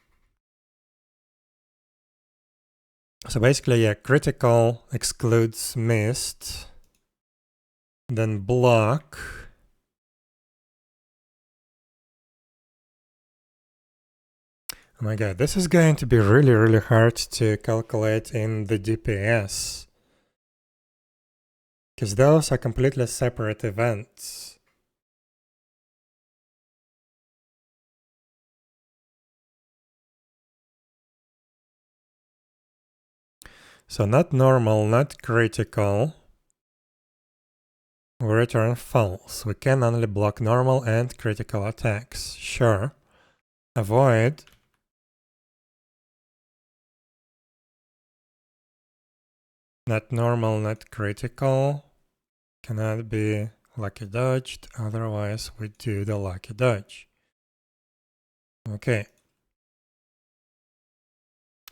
So basically, yeah, critical excludes missed. Then block. Oh my god, this is going to be really, really hard to calculate in the DPS. Because those are completely separate events. So not normal, not critical. We return false. We can only block normal and critical attacks. Sure. Avoid. Not normal, not critical. Cannot be lucky dodged, otherwise we do the lucky dodge. Okay.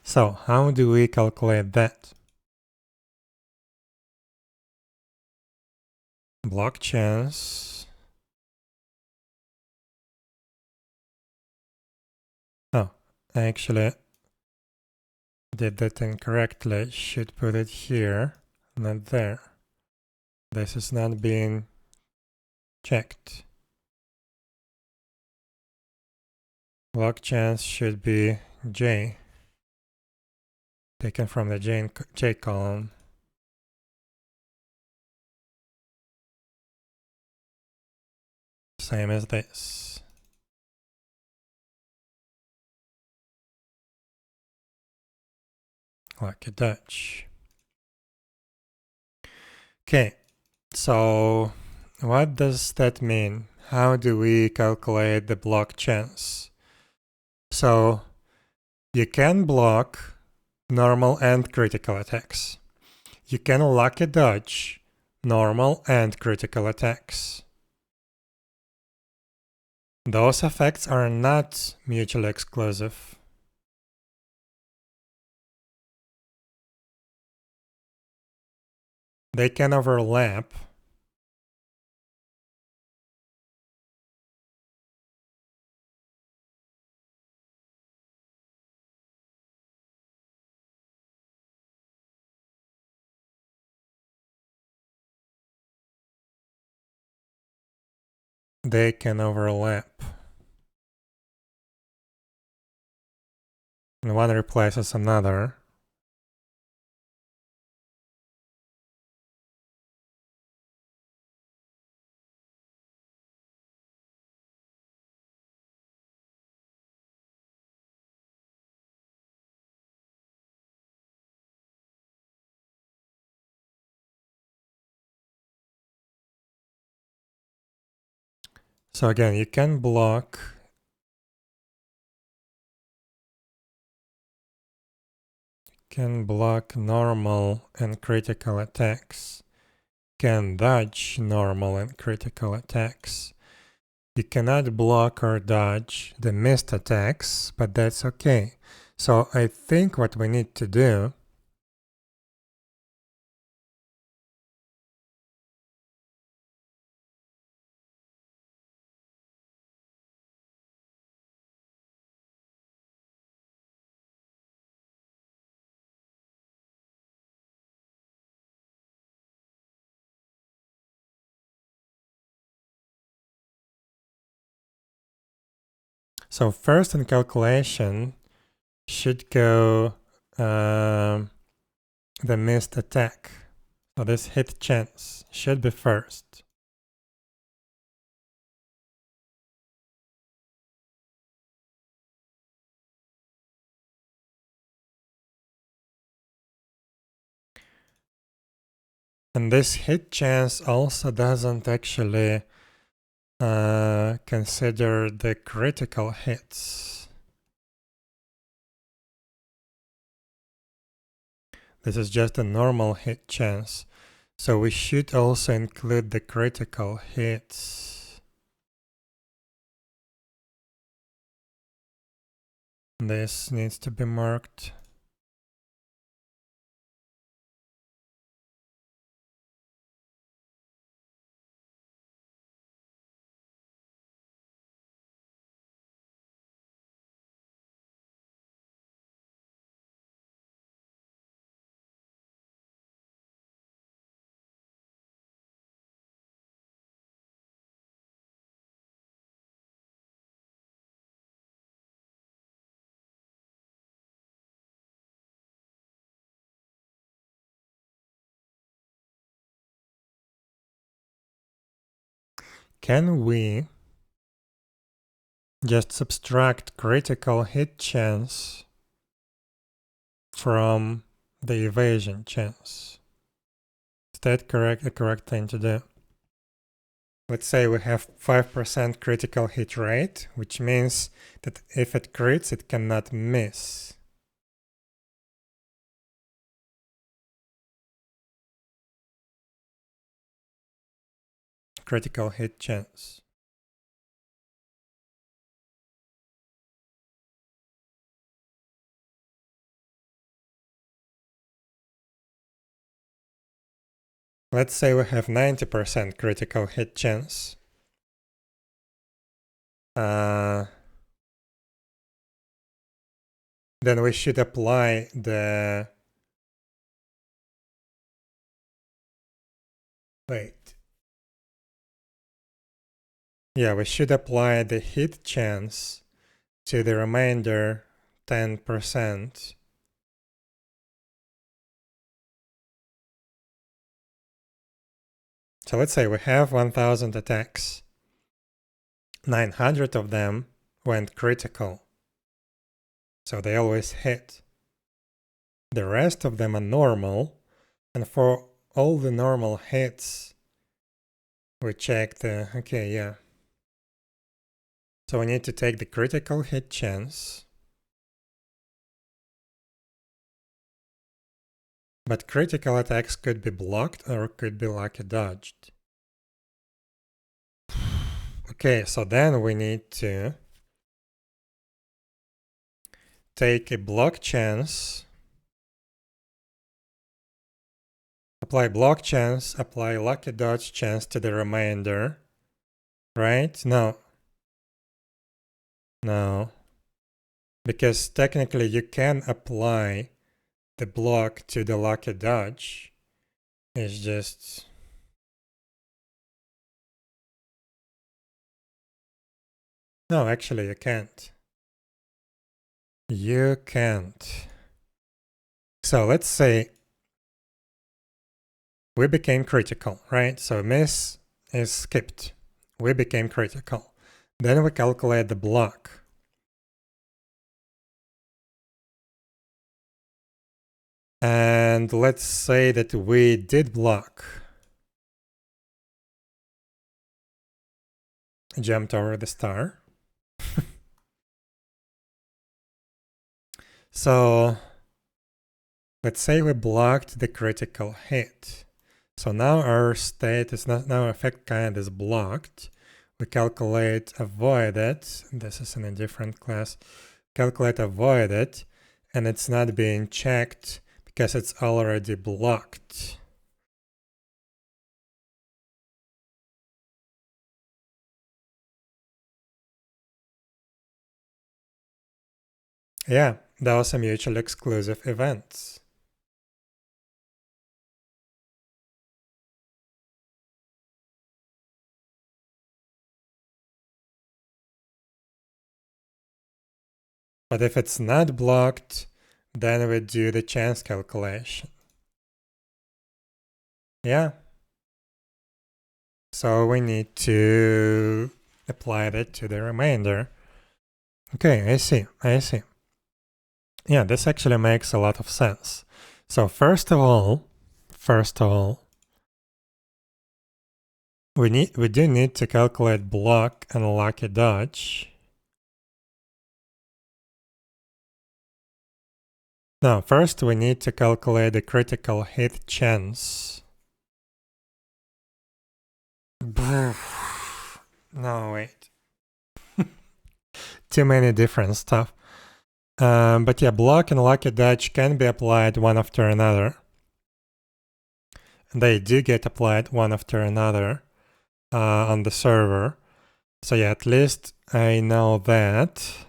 So, how do we calculate that? Block chance. Oh, I actually did that incorrectly. Should put it here, not there. This is not being checked. Block chance should be J, taken from the J column. Same as this. Lucky dodge. Okay, so what does that mean? How do we calculate the block chance? So you can block normal and critical attacks. You can lucky dodge normal and critical attacks. Those effects are not mutually exclusive. They can overlap. They can overlap. And one replaces another. So again, you can block normal and critical attacks. Can dodge normal and critical attacks. You cannot block or dodge the missed attacks, but that's okay. So I think what we need to do so first in calculation should go the missed attack. So this hit chance should be first. And this hit chance also doesn't actually consider the critical hits. This is just a normal hit chance. So we should also include the critical hits. This needs to be marked. can we just subtract critical hit chance from the evasion chance? Is that the correct thing to do? Let's say we have 5% critical hit rate, which means that if it crits, it cannot miss. Critical hit chance. Let's say we have 90% critical hit chance. Then we should apply the... Wait. Yeah, we should apply the hit chance to the remainder 10%. So let's say we have 1000 attacks. 900 of them went critical. So they always hit. The rest of them are normal. And for all the normal hits, we check the... Okay, yeah. So we need to take the critical hit chance. But critical attacks could be blocked or could be lucky dodged. Okay, so then we need to take a block chance, apply block chance, apply lucky dodge chance to the remainder, right? No. No. Because technically you can apply the block to the lucky dodge. It's just... No, actually you can't. You can't. So let's say we became critical, right? So miss is skipped. We became critical. Then we calculate the block. And let's say that we did block. Jumped over the star. So let's say we blocked the critical hit. So now our state is not, now effect kind is blocked. We calculate avoided. This is in a different class. Calculate avoided, and it's not being checked because it's already blocked. Yeah, those are mutually exclusive events. But if it's not blocked, then we do the chance calculation. Yeah. So we need to apply that to the remainder. Okay, I see. Yeah, this actually makes a lot of sense. So first of all, we do need to calculate block and lucky dodge. Now, first we need to calculate the critical hit chance. No, wait. Too many different stuff. But yeah, block and lucky dodge can be applied one after another. They do get applied one after another on the server. So yeah, at least I know that.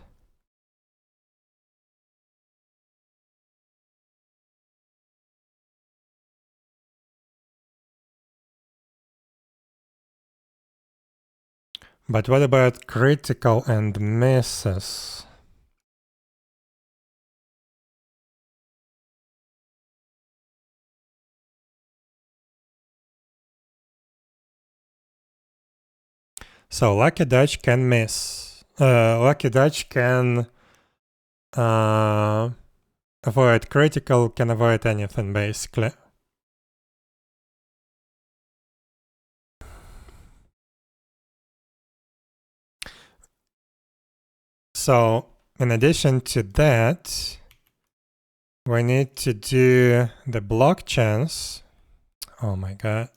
But what about critical and misses? So 𝙽𝙸 can miss. 𝙽𝙸 can avoid critical, can avoid anything basically. So in addition to that, we need to do the block chance. Oh my god.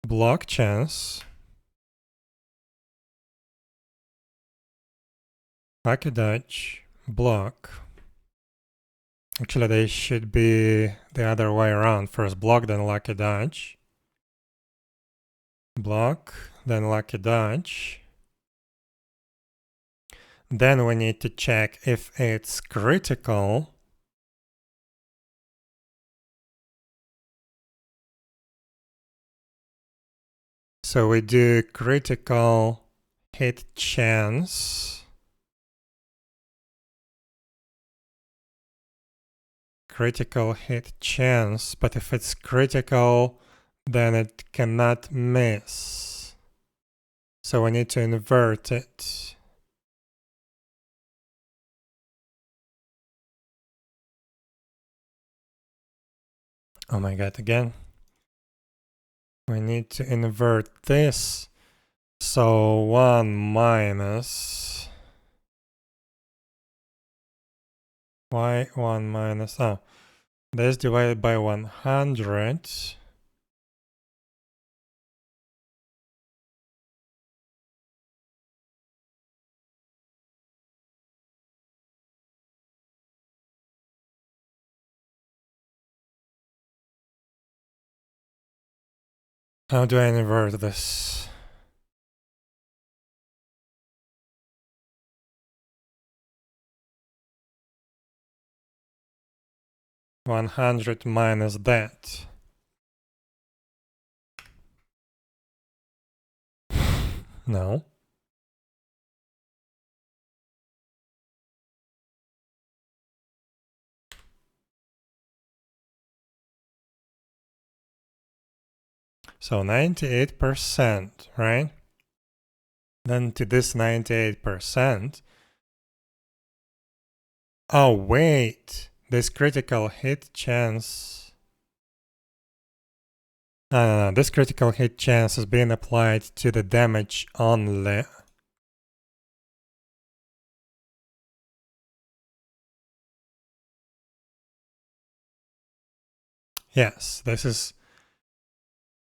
Block chance. 𝙽𝙸 block. Actually, they should be the other way around. First block, then 𝙽𝙸. Block, then 𝙽𝙸. Then we need to check if it's critical. So we do critical hit chance. Critical hit chance, but if it's critical, then it cannot miss. So we need to invert it. Oh my god, again. We need to invert this. So 1 minus. Why 1 minus? Oh, this divided by 100. How do I invert this? $100 minus that. No. So 98%, right? Then to this 98%. Oh, wait. This critical hit chance. No. This critical hit chance is being applied to the damage only. Yes, this is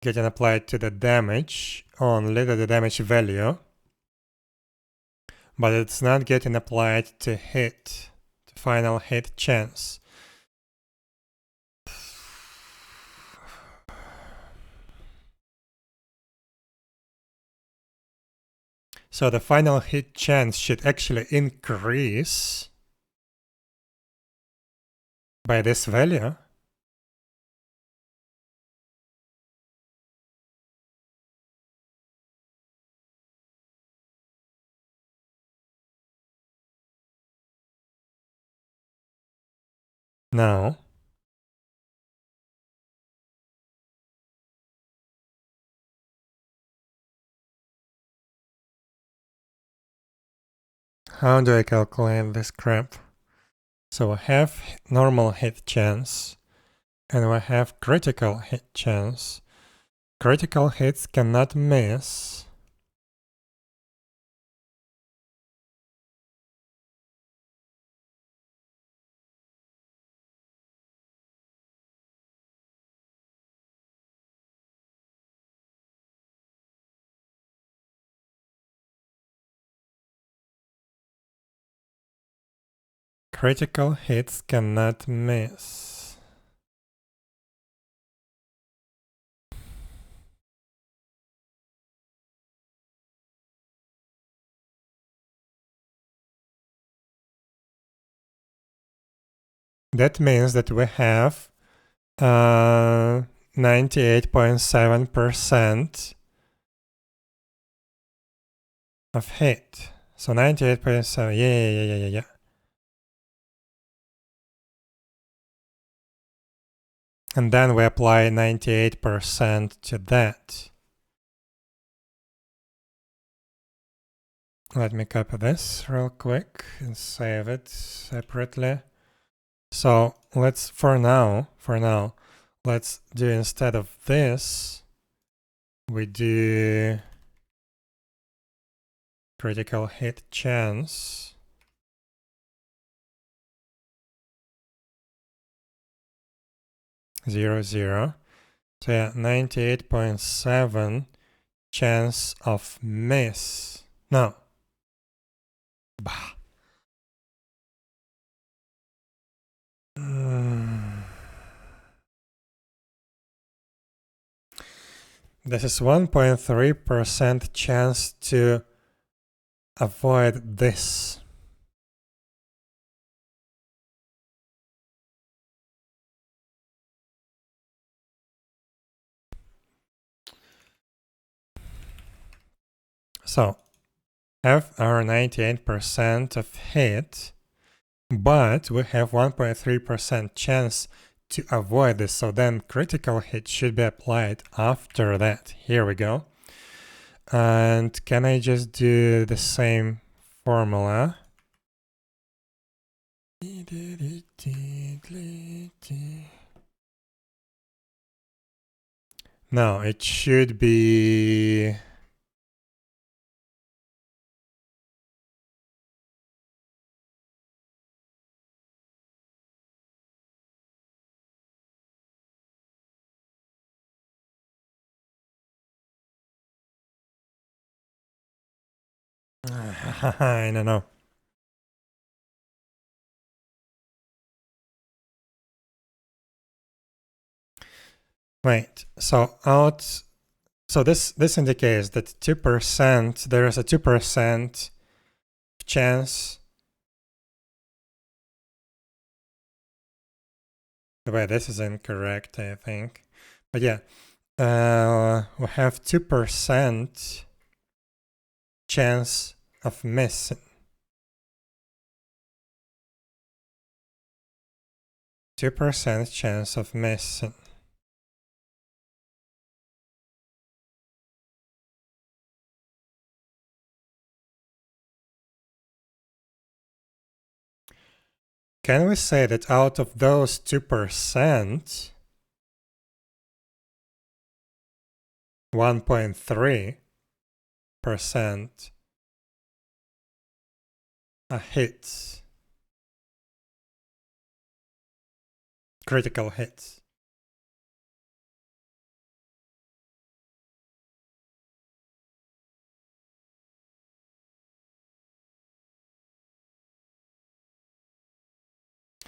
getting applied to the damage only, to the damage value. But it's not getting applied to hit, to final hit chance. So the final hit chance should actually increase by this value. No. How do I calculate this crap? So I have normal hit chance and I have critical hit chance. Critical hits cannot miss. Critical hits cannot miss. That means that we have 98.7% of hit. So 98.7, yeah. And then we apply 98% to that. Let me copy this real quick and save it separately. So let's, for now, let's do, instead of this, we do critical hit chance. Zero, zero. So yeah, 98.7 chance of miss. No. Bah. This is 1.3% chance to avoid this. So, have our 98% of hit, but we have 1.3% chance to avoid this. So then critical hit should be applied after that. Here we go. And can I just do the same formula? No, it should be... I don't know. Wait, so this indicates that 2%, there is a 2% chance. Wait, this is incorrect, I think. But yeah, we have 2% chance of missing. 2% chance of missing. Can we say that out of those 2%, 1.3% are hits, critical hits?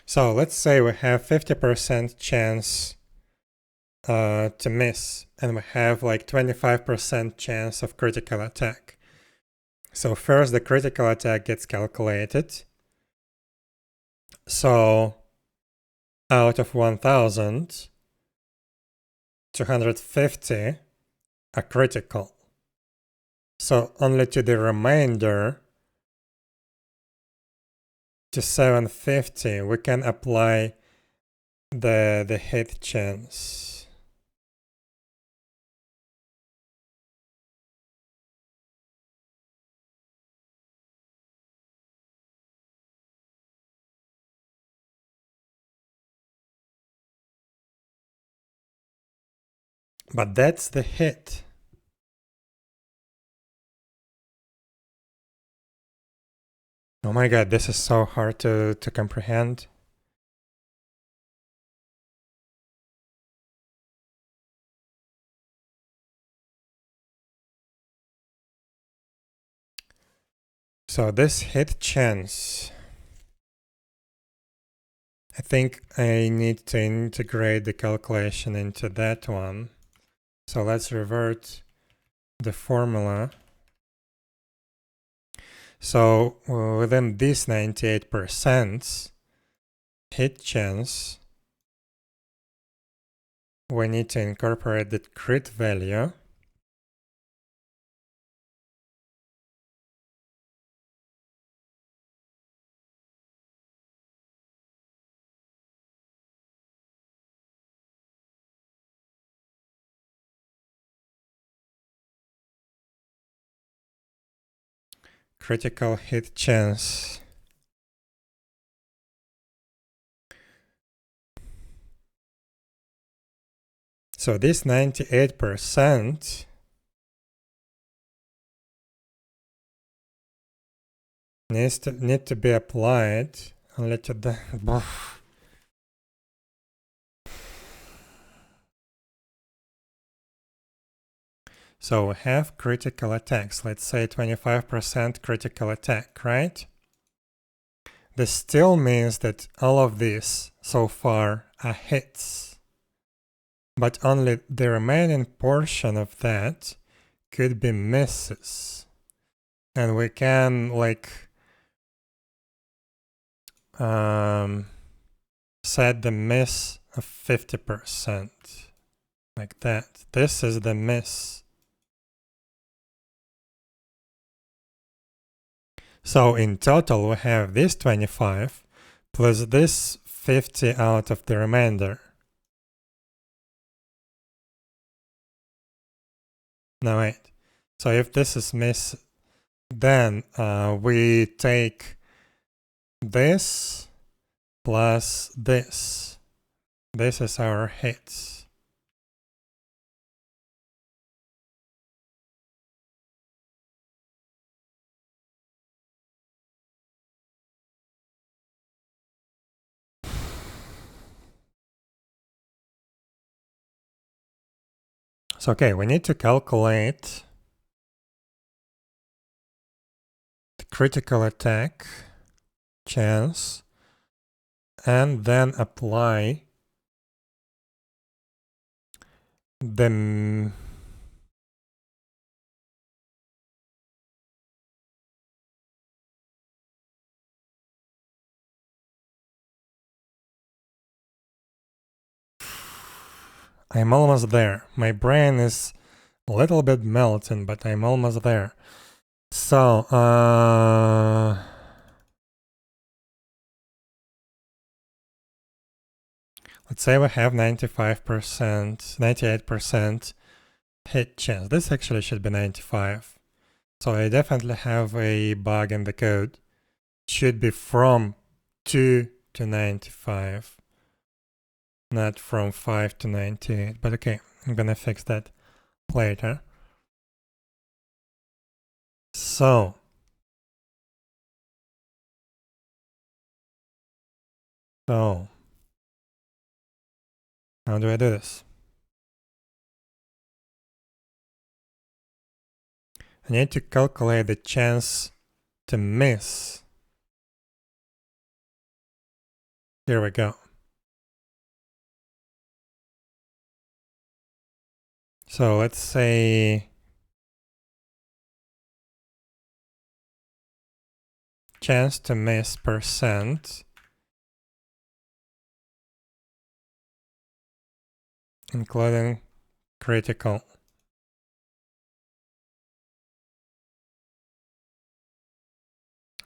So let's say we have 50% chance to miss, and we have like 25% chance of critical attack. So first the critical attack gets calculated. So out of 1,000, 250 are critical. So only to the remainder, to 750, we can apply the hit chance. But that's the hit. Oh my god, this is so hard to comprehend. So this hit chance, I think I need to integrate the calculation into that one. So let's revert the formula. So within this 98% hit chance, we need to incorporate the crit value. critical hit chance. So this 98% need to be applied. I'll let you down. So we have critical attacks, let's say 25% critical attack, right? This still means that all of these so far are hits, but only the remaining portion of that could be misses. And we can like set the miss of 50%, like that. This is the miss. So in total we have this 25 plus this 50 out of the remainder. No, wait. So if this is miss, then we take this plus this. This is our hits. So okay, we need to calculate the critical attack chance and then apply the I'm almost there. My brain is a little bit melting, but I'm almost there. So, let's say we have 95%, 98% hit chance. This actually should be 95. So I definitely have a bug in the code. It should be from 2 to 95, not from 5 to 98. But okay, I'm gonna fix that later. So, how do I do this? I need to calculate the chance to miss. Here we go. So let's say chance to miss percent, including critical.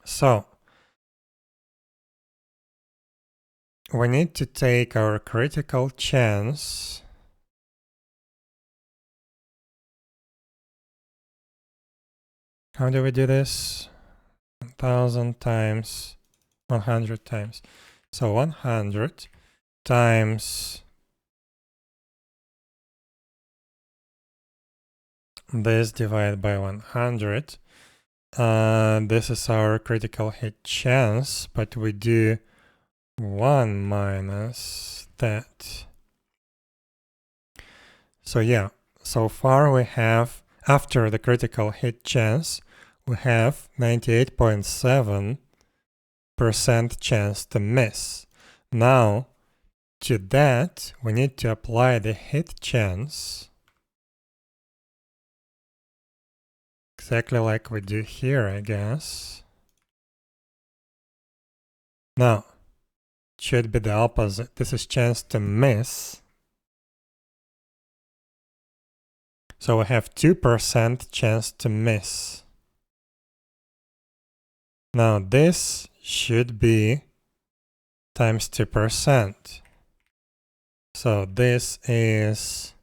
So we need to take our critical chance how do we do this? 1000 times 100 times. So 100 times this divided by 100. This is our critical hit chance, but we do 1 minus that. So yeah, so far we have, after the critical hit chance, we have 98.7% chance to miss. Now, to that, we need to apply the hit chance, exactly like we do here, I guess. Now, it should be the opposite. This is chance to miss. So we have 2% chance to miss. Now this should be times 2%. So this is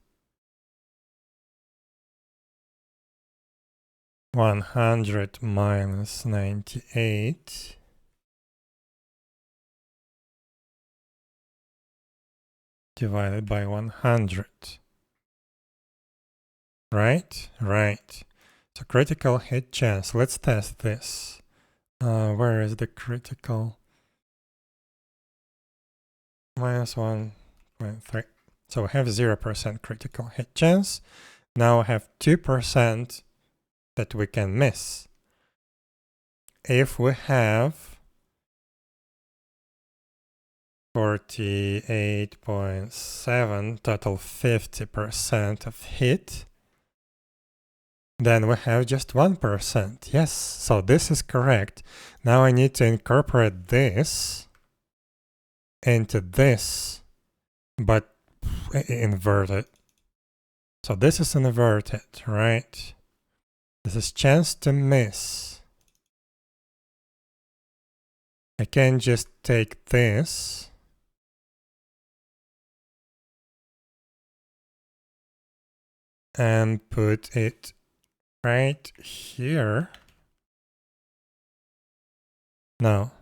100 minus 98 divided by 100. Right? Right. So critical hit chance. Let's test this. Where is the critical? Minus 1.3. So we have 0% critical hit chance. Now we have 2% that we can miss. If we have 48.7, total 50% of hit, then we have just 1%. Yes, so this is correct. Now I need to incorporate this into this, but inverted. So this is inverted, right? This is chance to miss. I can just take this and put it right here. No.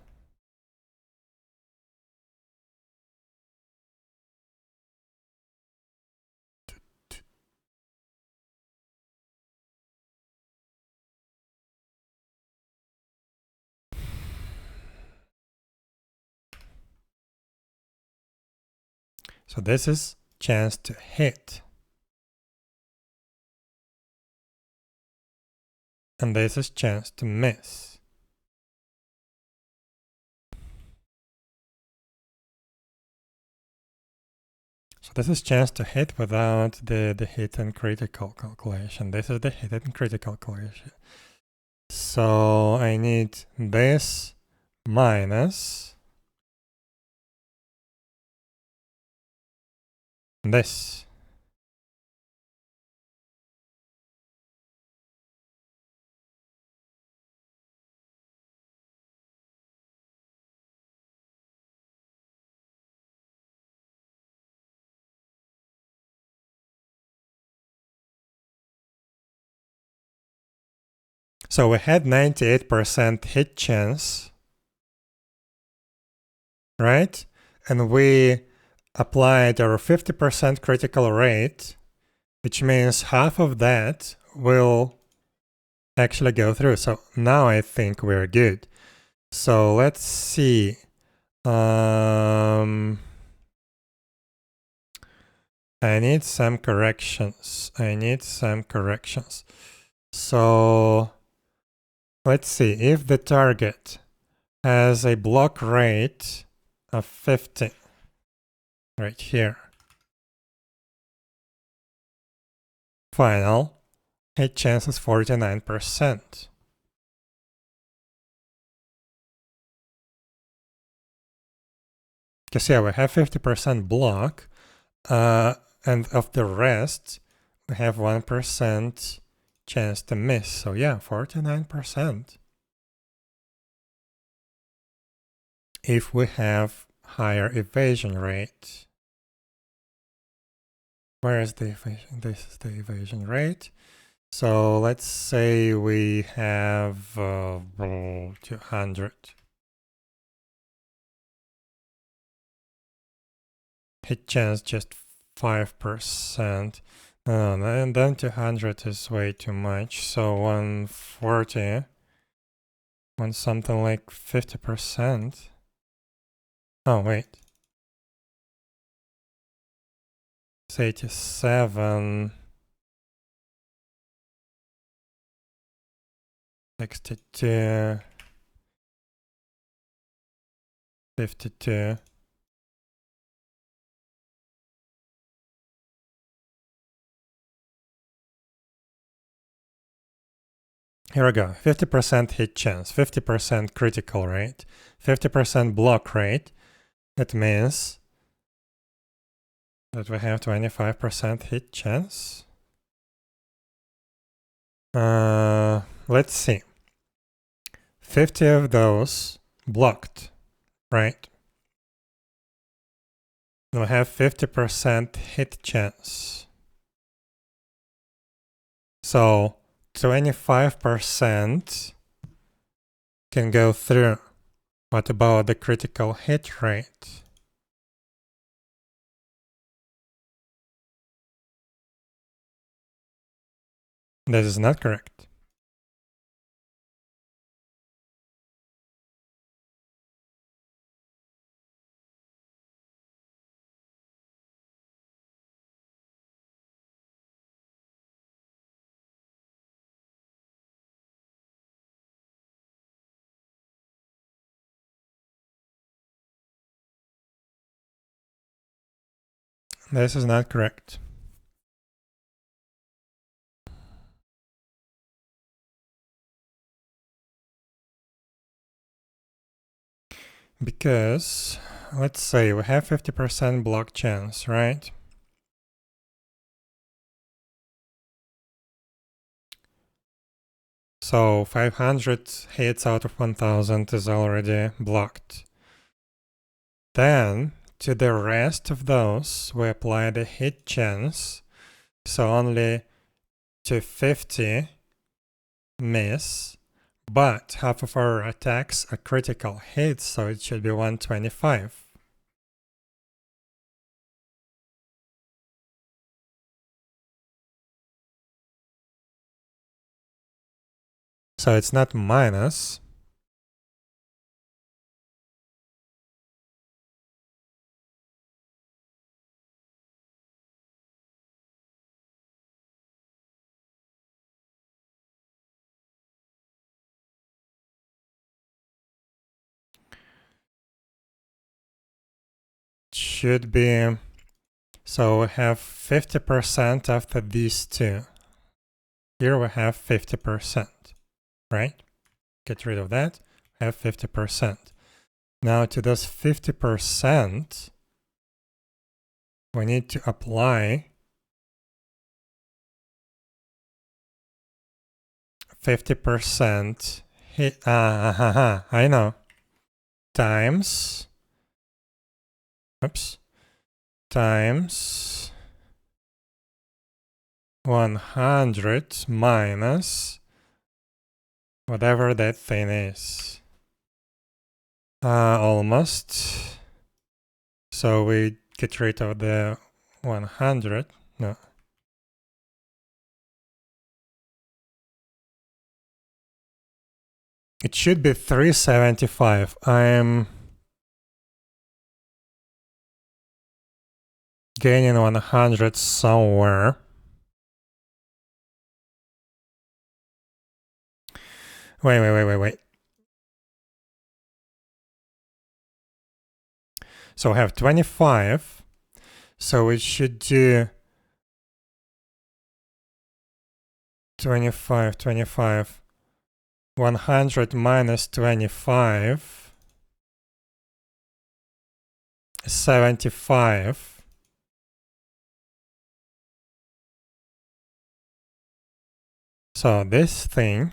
So this is chance to hit. And this is chance to miss. So this is chance to hit without the hit and critical calculation. This is the hit and critical calculation. So I need this minus this. So we had 98% hit chance, right? And we applied our 50% critical rate, which means half of that will actually go through. So now I think we're good. So let's see. I need some corrections. So let's see if the target has a block rate of 50 right here. Final hit chance is 49%. Because yeah, we have 50% block, and of the rest, we have 1% chance to miss. So yeah, 49%. If we have higher evasion rate. Where is the evasion? This is the evasion rate. So let's say we have 200. Hit chance just 5%. And then 200 is way too much. So 140. Want something like 50%. Oh, wait. It's 87. 62. 52. Here we go, 50% hit chance, 50% critical rate, 50% block rate. That means that we have 25% hit chance. Let's see. 50 of those blocked, right? We have 50% hit chance. So 25% can go through. What about the critical hit rate? This is not correct. This is not correct. Because, let's say we have 50% block chance, right? So 500 hits out of 1000 is already blocked. Then, to the rest of those, we apply the hit chance. So only 250 miss, but half of our attacks are critical hits, so it should be 125. So it's not minus. Should be, so we have 50% after these two. Here we have 50%, right? Get rid of that, have 50%. Now to this 50%, we need to apply 50% hit, I know, times, times 100 minus whatever that thing is. Almost. So we get rid of the 100. No. It should be 375. I'm gaining 100 somewhere. Wait. So we have 25. So we should do 25. 100 minus 25. 75. So this thing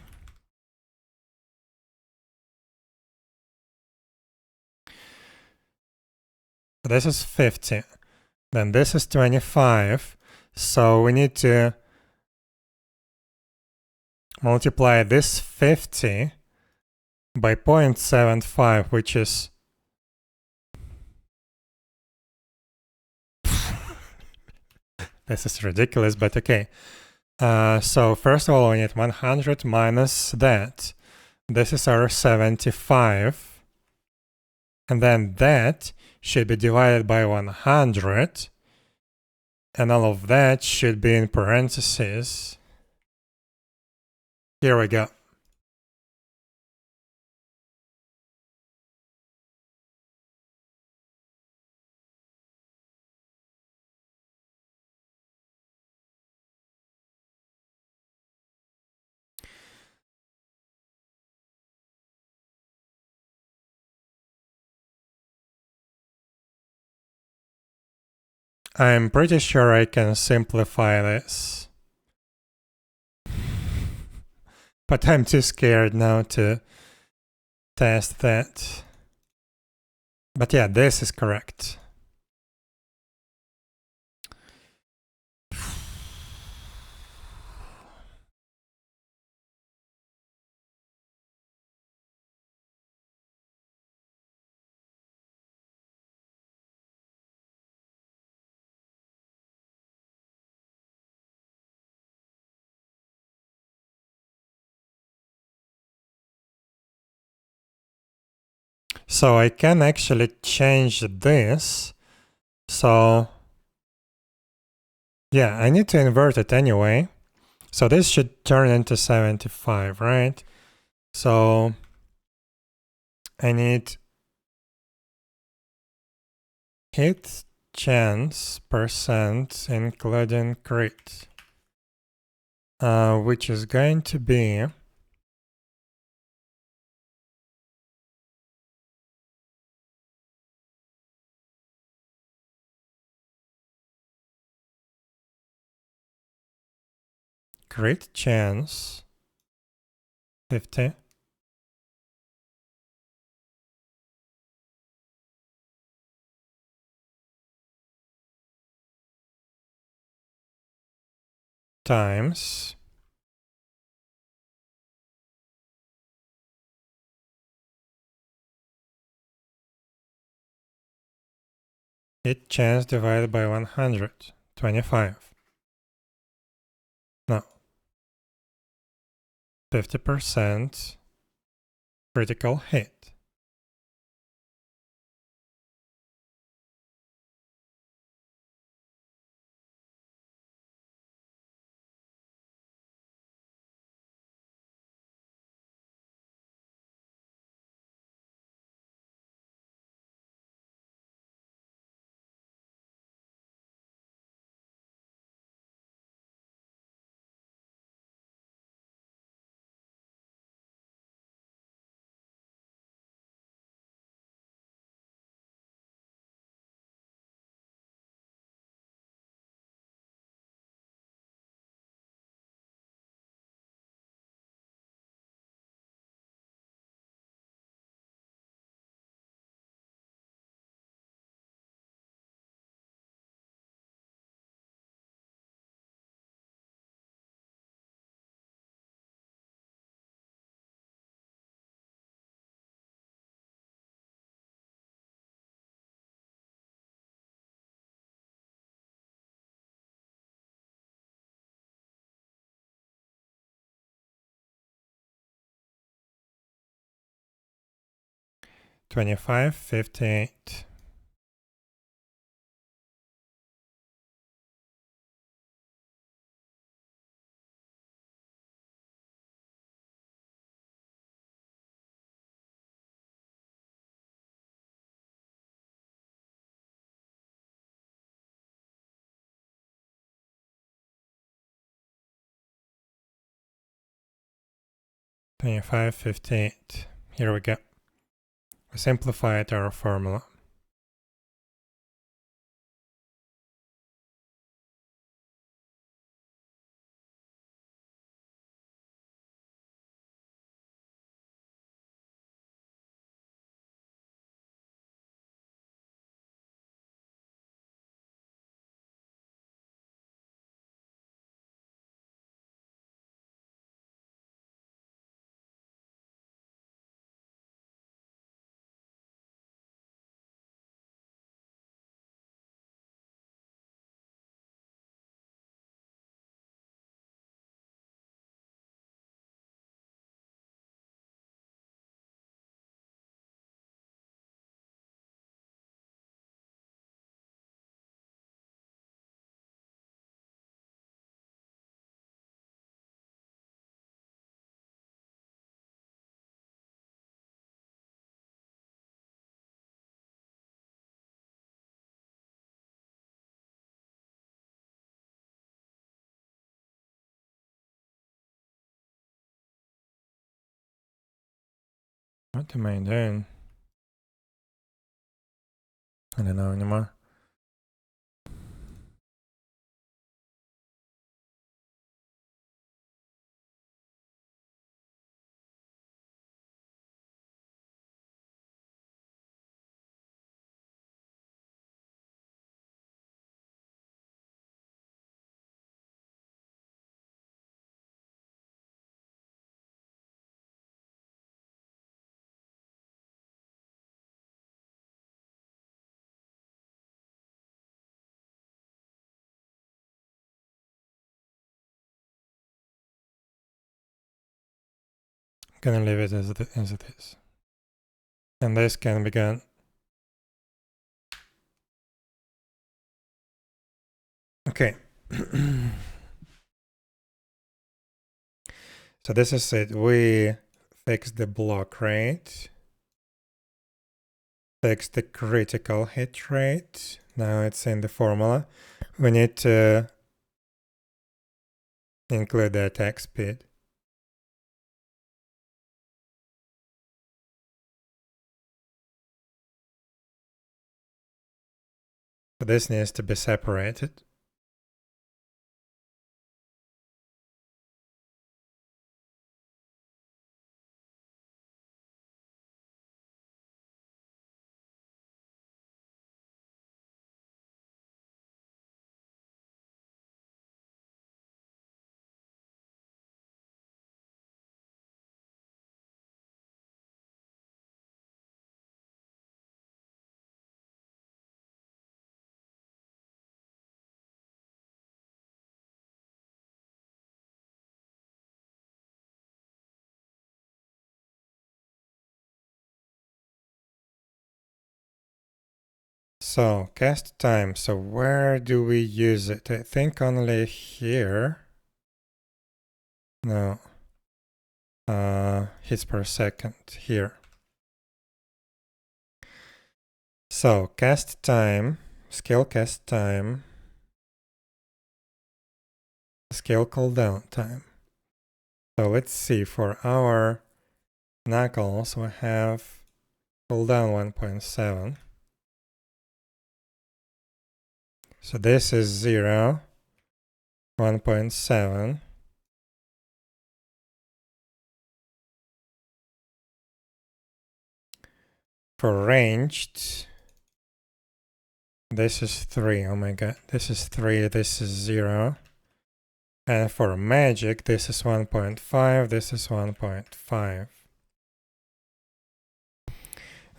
this is 50. Then this is 25. So we need to multiply this 50 by 0.75, which is this is ridiculous, but okay. So first of all, we need 100 minus that. This is our 75. And then that should be divided by 100. And all of that should be in parentheses. Here we go. I'm pretty sure I can simplify this. But I'm too scared now to test that. But yeah, this is correct. So I can actually change this. So yeah, I need to invert it anyway. So this should turn into 75, right? So I need hit chance percent including crit, which is going to be crit chance 50 times hit chance divided by 100, 25. No, 50% critical hit. $25, 58. $25, 58. Here we go. We simplified our formula. What am I doing? I don't know anymore. Gonna leave it as it is. And this can be gone. Okay. So this is it. We fixed the block rate, fixed the critical hit rate. Now it's in the formula. We need to include the attack speed. So this needs to be separated. So cast time. So where do we use it? I think only here. No. Hits per second here. So cast time, scale cast time, scale cooldown time. So let's see, for our knuckles we have cooldown 1.7. So this is 0, 1.7. For ranged, this is 3. Oh my god, this is 3, this is 0. And for magic, this is 1.5, this is 1.5.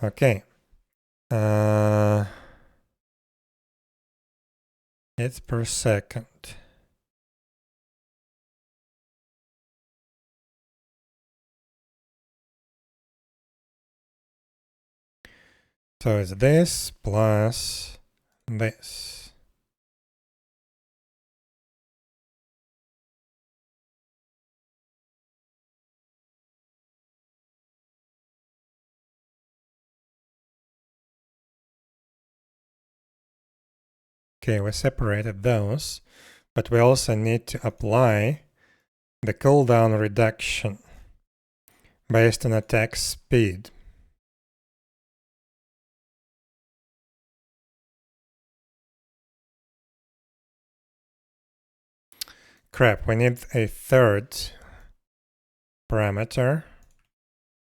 Okay. It's per second. So it's this plus this. Okay, we separated those, but we also need to apply the cooldown reduction based on attack speed. Crap, we need a third parameter,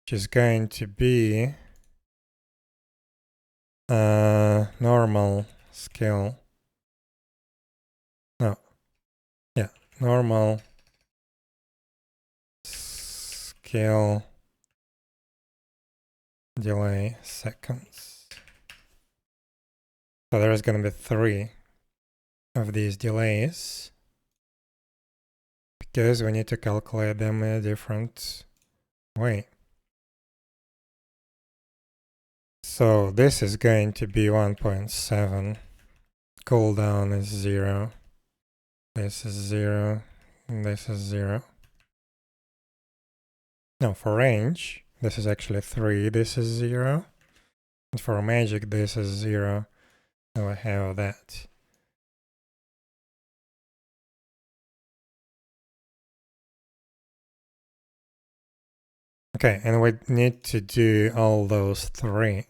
which is going to be normal scale. No, yeah, normal scale delay seconds. So there's going to be 3 of these delays, because we need to calculate them in a different way. So this is going to be 1.7. Cooldown is 0. This is 0. And this is 0. No, for range, this is actually 3. This is 0. And for magic, this is 0. So I have that. Okay, and we need to do all those 3.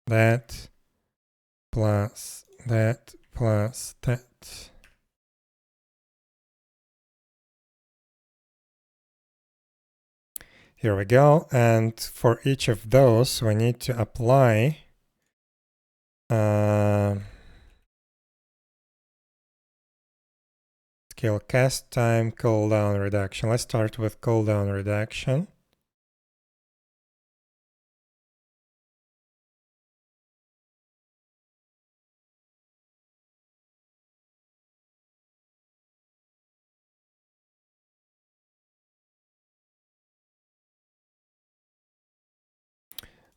That plus that plus that. Here we go, and for each of those we need to apply scale cast time cooldown reduction. Let's start with cooldown reduction.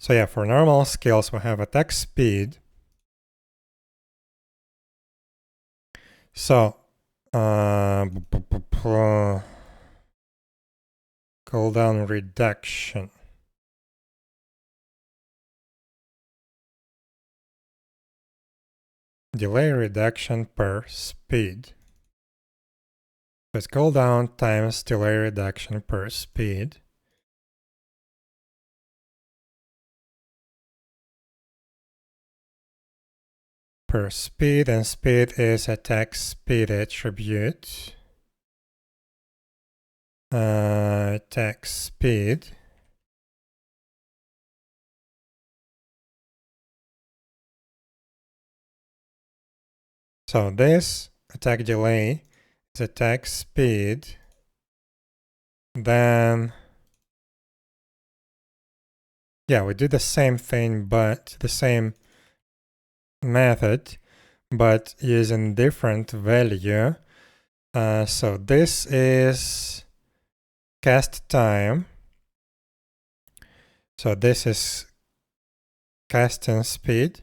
So yeah, for normal skills, we have attack speed. So, cooldown reduction. Delay reduction per speed. It's cooldown times delay reduction per speed. Per speed, and speed is attack speed attribute. Attack speed. So this attack delay is attack speed. Then, yeah, we do the same thing, but the same method, but using different value. So this is cast time. So this is casting speed.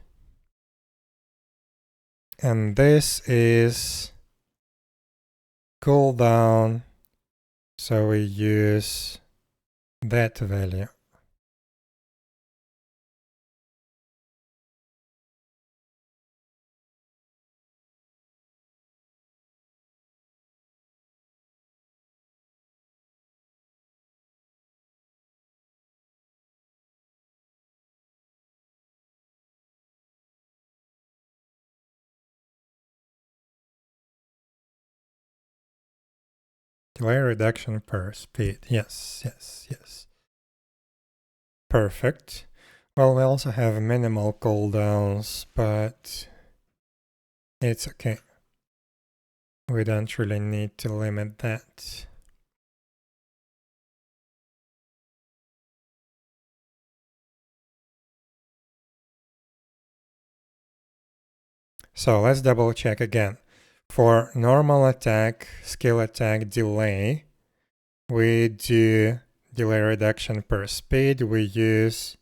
And this is cooldown. So we use that value. Delay reduction per speed. Yes, yes, yes. Perfect. Well, we also have minimal cooldowns, but it's okay. We don't really need to limit that. So let's double check again. For normal attack, skill attack delay, we do delay reduction per speed. We use,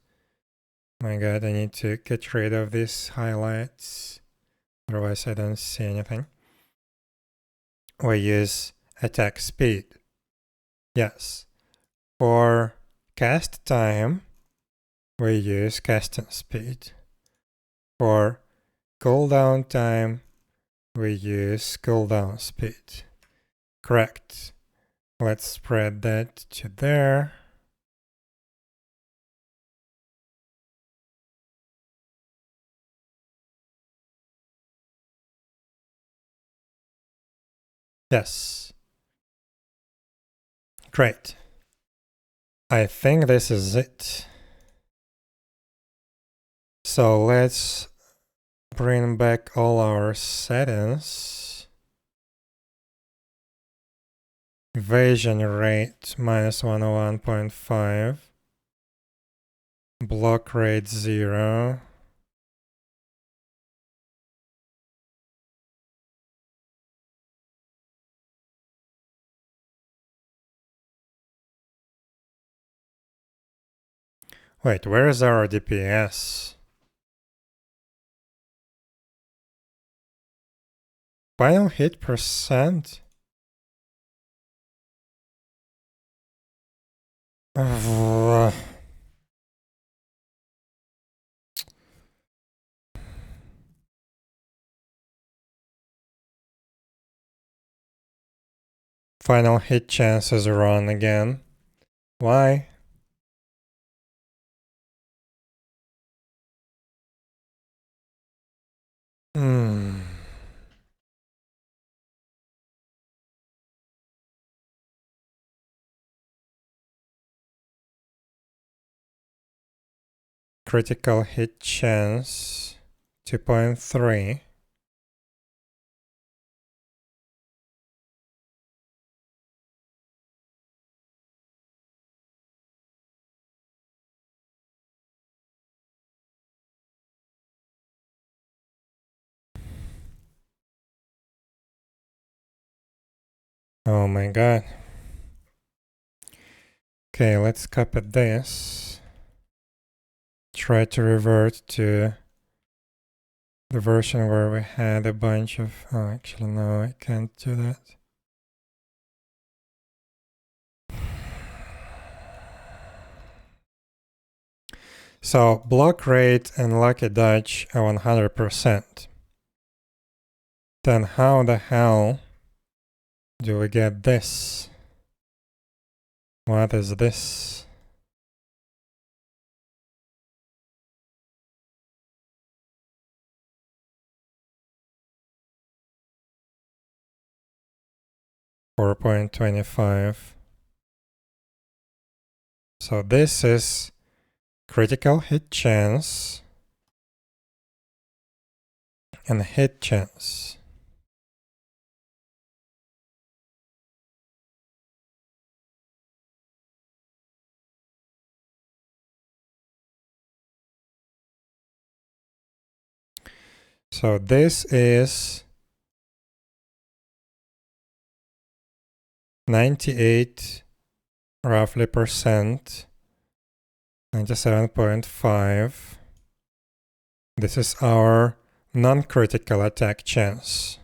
my god, I need to get rid of these highlights, otherwise I don't see anything. We use attack speed. Yes. For cast time, we use casting speed. For cooldown time, we use cooldown speed. Correct. Let's spread that to there. Yes. Great. I think this is it. So let's bring back all our settings. Evasion rate minus 101.5. Block rate 0. Wait, where is our DPS? Final hit percent? Final hit chances are on again. Why? Critical hit chance 2.3. Oh my god. Okay, let's copy this. try to revert to the version where we had a bunch of... Oh, actually, no, I can't do that. So block rate and lucky dodge are 100%. Then how the hell do we get this? What is this? $4.25. So this is critical hit chance and hit chance. So this is 98 roughly percent, 97.5. This is our non-critical attack chance.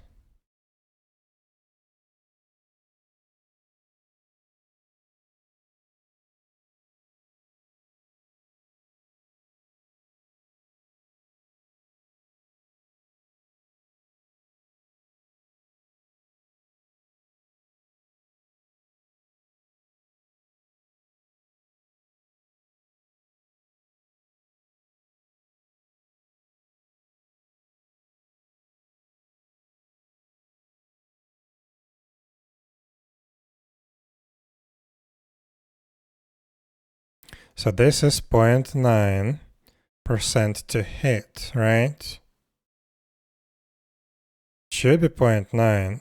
So this is 0.9% to hit, right? Should be 0.9.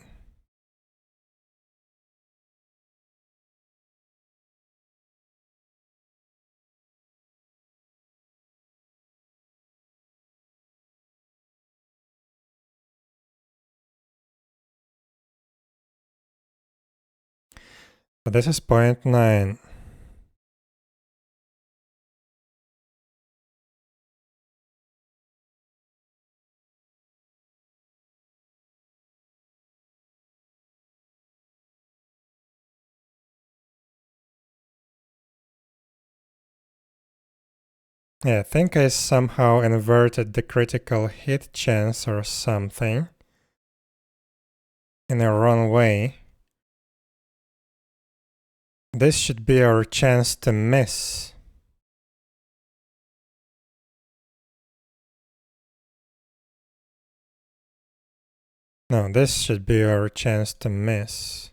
So this is 0.9. Yeah, I think I somehow inverted the critical hit chance or something in a wrong way. This should be our chance to miss. No, this should be our chance to miss.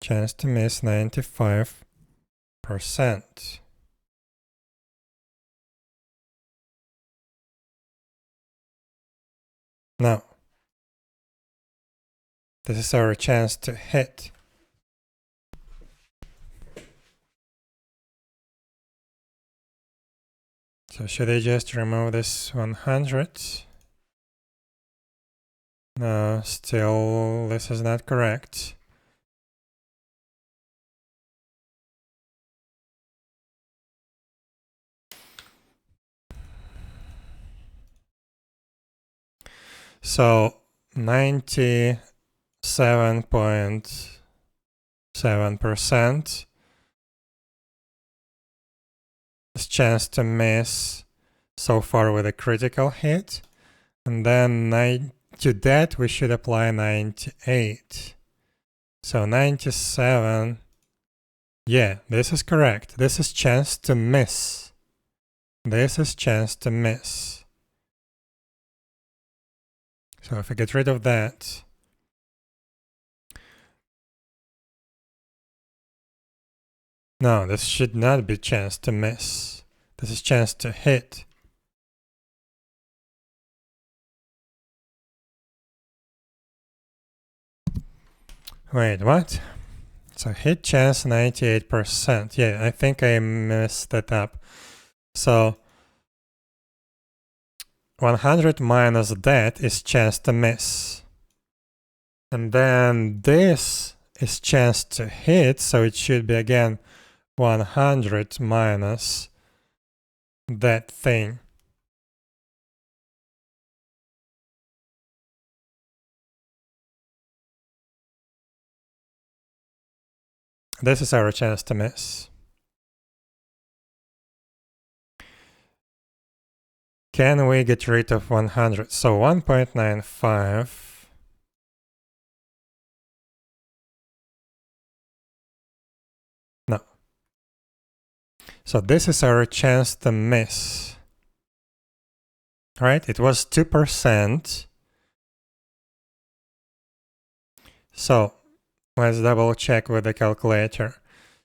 Chance to miss 95%. No. This is our chance to hit. So should I just remove this 100? No, still this is not correct. So 97.7% is chance to miss so far with a critical hit. And then to that we should apply 98. So 97. Yeah, this is correct. This is chance to miss. This is chance to miss. So if I get rid of that, no, this should not be chance to miss. This is chance to hit. Wait, what? So hit chance 98%. Yeah, I think I messed that up. So 100 minus that is chance to miss. And then this is chance to hit, so it should be again 100 minus that thing. This is our chance to miss. Can we get rid of 100? So 1.95. No. So this is our chance to miss. Right? It was 2%. So let's double check with the calculator.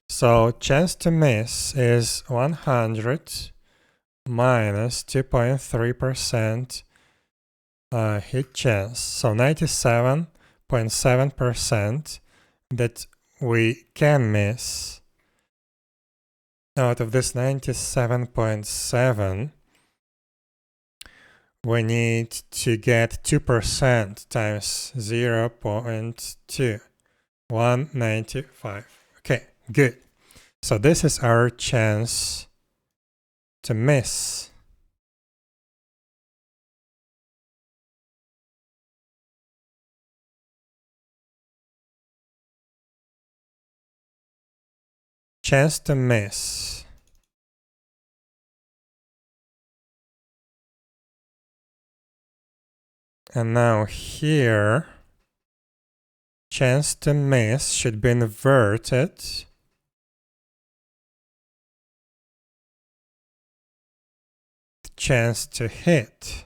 So chance to miss is 100 minus 2.3% hit chance. So 97.7% that we can miss. Out of this 97.7, we need to get 2% times 0.2, 195. Okay, good. So this is our chance to miss. Chance to miss. And now here, chance to miss should be inverted. Chance to hit.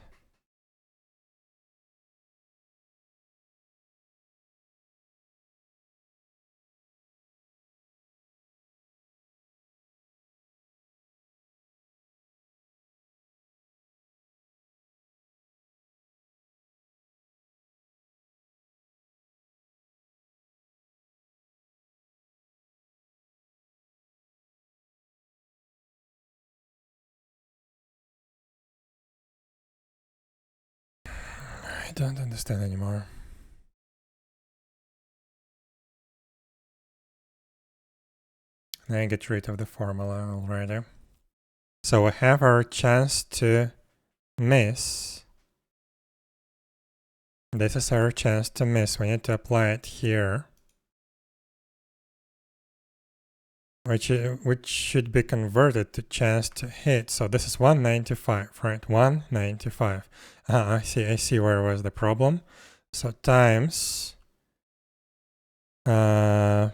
I don't understand anymore. I get rid of the formula already. So we have our chance to miss. This is our chance to miss. We need to apply it here. Which should be converted to chance to hit. So this is 195, right? 195. I see where was the problem. So times 100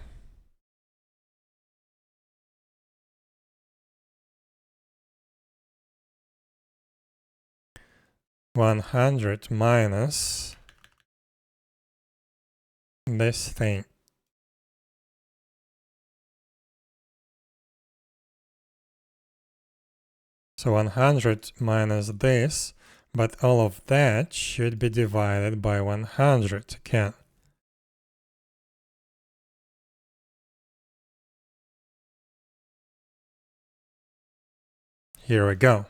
minus this thing. So 100 minus this, but all of that should be divided by 100 again. Here we go.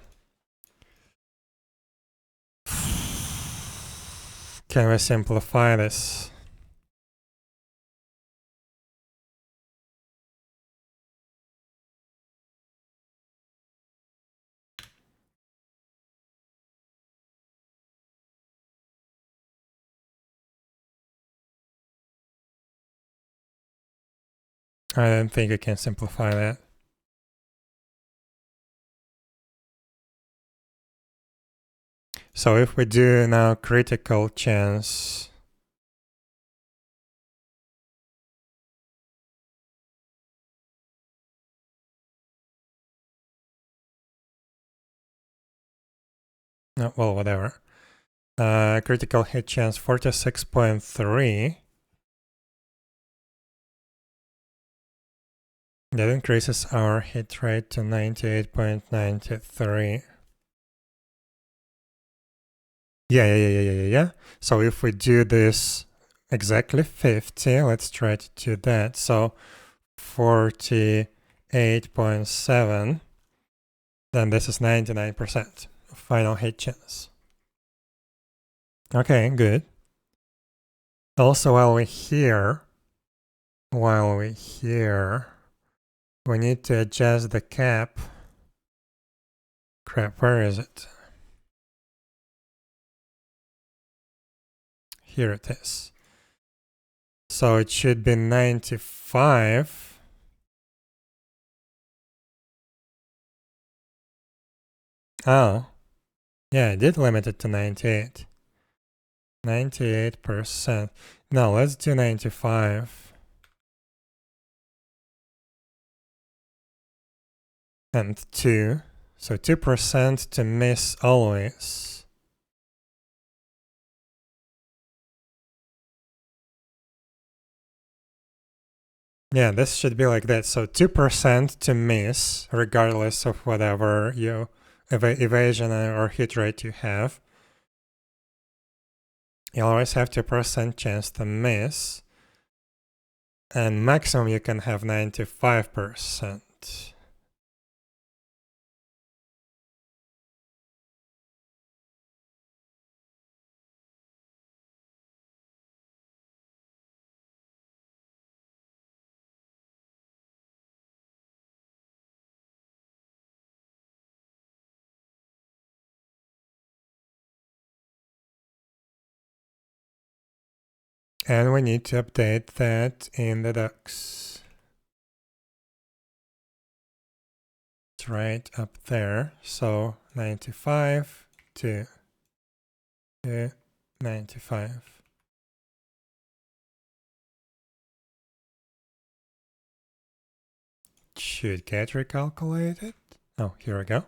Can we simplify this? I don't think I can simplify that. So if we do now critical chance, no, well, whatever. Critical hit chance 46.3. That increases our hit rate to 98.93. Yeah. So if we do this exactly 50, let's try to do that. So 48.7, then this is 99% final hit chance. Okay, good. Also, while we're here, we need to adjust the cap. Crap, where is it? Here it is. So it should be 95. Oh, yeah, I did limit it to 98. 98%. Now let's do 95. And 2. So 2% to miss always. Yeah, this should be like that. So 2% to miss, regardless of whatever you evasion or hit rate you have. You always have 2% chance to miss. And maximum you can have 95%. And we need to update that in the docs. It's right up there. So 95 to 95. Should get recalculated. Oh, here we go.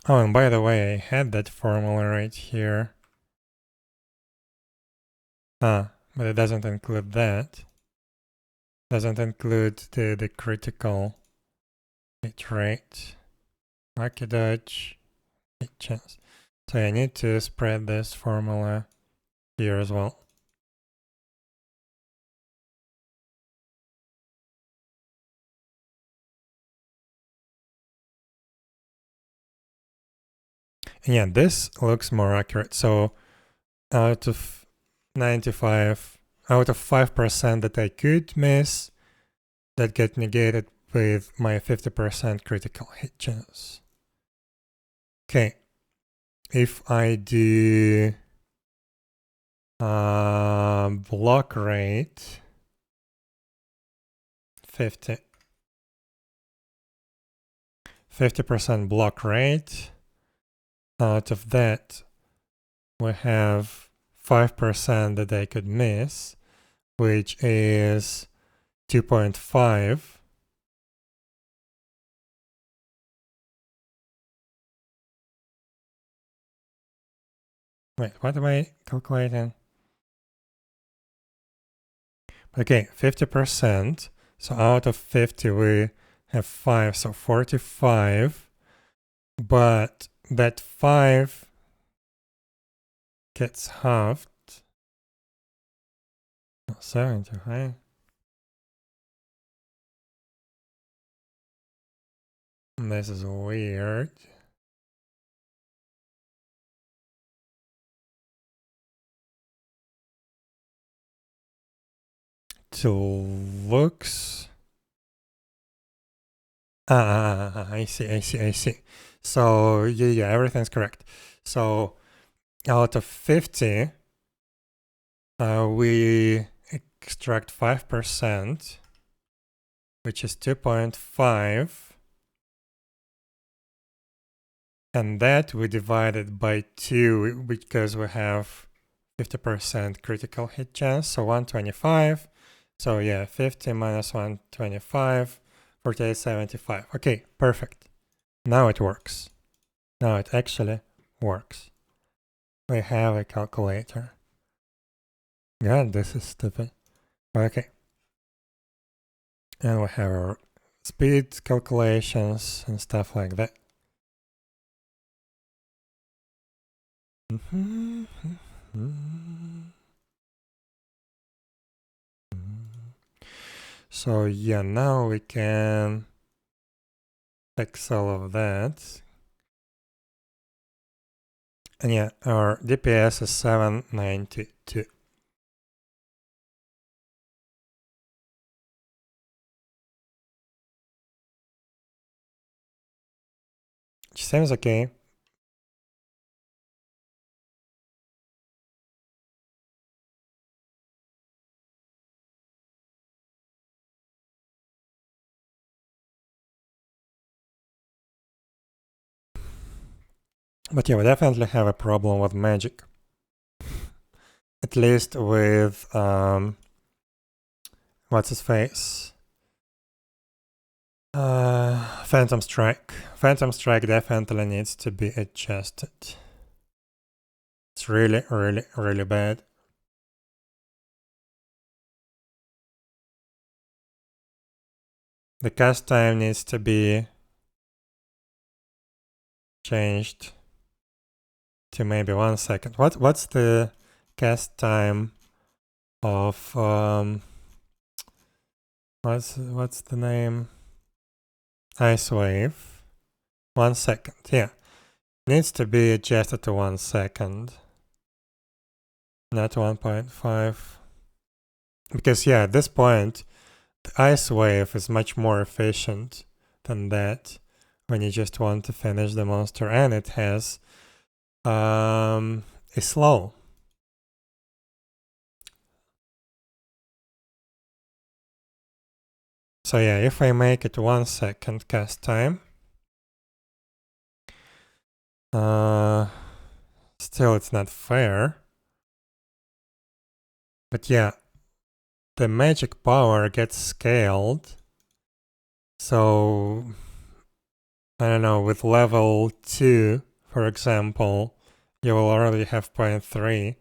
Oh, and by the way, I had that formula right here. But it doesn't include that. Doesn't include the critical hit rate. Lucky dodge, hit chance. So I need to spread this formula here as well. And yeah, this looks more accurate. So out of 95, out of 5% that I could miss, that get negated with my 50% critical hit chance. Okay, if I do block rate 50% block rate, out of that we have 5% that I could miss, which is 2.5. Wait, what am I calculating? Okay, 50%. So out of 50, we have 5, so 45. But that 5 gets halved. 75. This is weird. It looks... I see. So, yeah, everything's correct. So, out of 50, we extract 5%, which is 2.5. And that we divided by 2 because we have 50% critical hit chance, so 125. So yeah, 50 minus 125, 4875. Okay, perfect. Now it works. Now it actually works. We have a calculator. God, this is stupid. Okay. And we have our speed calculations and stuff like that. So yeah, now we can fix all of that. And yeah, our DPS is 792. Which seems okay. But yeah, we definitely have a problem with magic. At least with what's his face? Phantom Strike. Phantom Strike definitely needs to be adjusted. It's really, really, really bad. The cast time needs to be changed to maybe 1 second. What's the cast time of what's the name? Ice Wave. 1 second. Yeah. Needs to be adjusted to 1 second. Not 1.5. Because yeah, at this point, the Ice Wave is much more efficient than that when you just want to finish the monster, and it has a slow. So yeah, if I make it 1 second cast time, still it's not fair. But yeah, the magic power gets scaled. So I don't know, with level 2, for example, you will already have 0.3,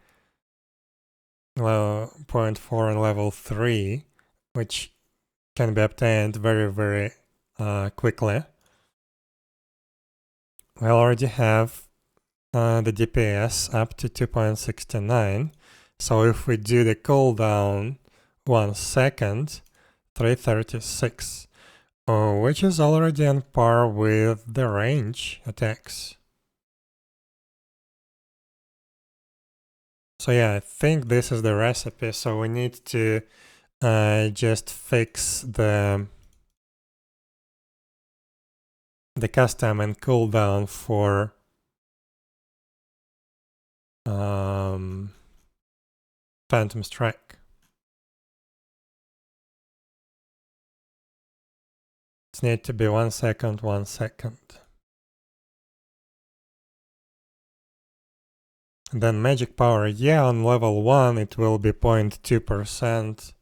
0.4 and level 3, which can be obtained very, very quickly. We already have the DPS up to 2.69. So if we do the cooldown 1 second, 336, which is already on par with the range attacks. So yeah, I think this is the recipe. So we need to just fix the cast time and cooldown for Phantom Strike. It needs to be 1 second, 1 second. And then magic power, yeah, on level 1 it will be 0.2%,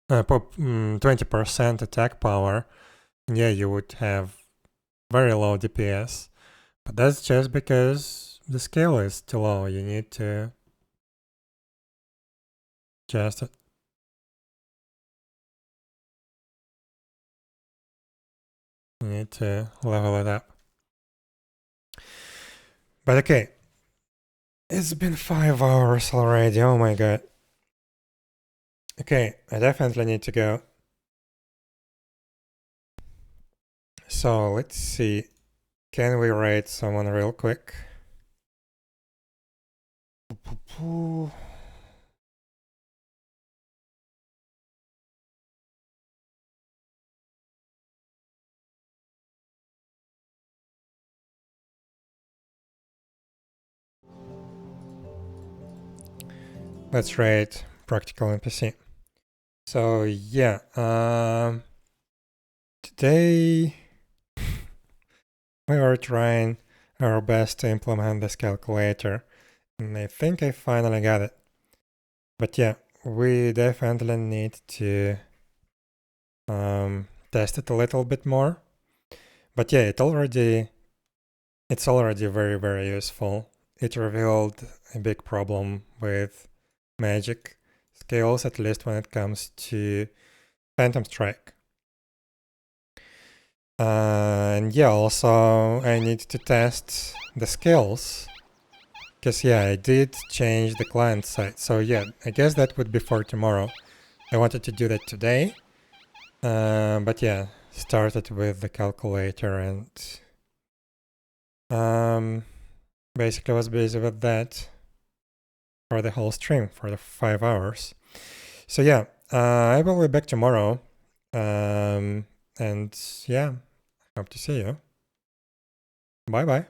20% attack power. And yeah, you would have very low DPS. But that's just because the scale is too low. You need to adjust it. You need to level it up. But okay. It's been 5 hours already. Oh my god. Okay, I definitely need to go. So let's see. Can we raid someone real quick? Let's raid Practical NPC. So yeah, today we were trying our best to implement this calculator, and I think I finally got it. But yeah, we definitely need to test it a little bit more. But yeah, it's already very, very useful. It revealed a big problem with magic skills, at least when it comes to Phantom Strike. And yeah, also I need to test the skills Because yeah, I did change the client side. So yeah, I guess that would be for tomorrow. I wanted to do that today. But yeah, started with the calculator and basically was busy with that for the whole stream, for the 5 hours. So yeah, I will be back tomorrow. And yeah, hope to see you. Bye bye.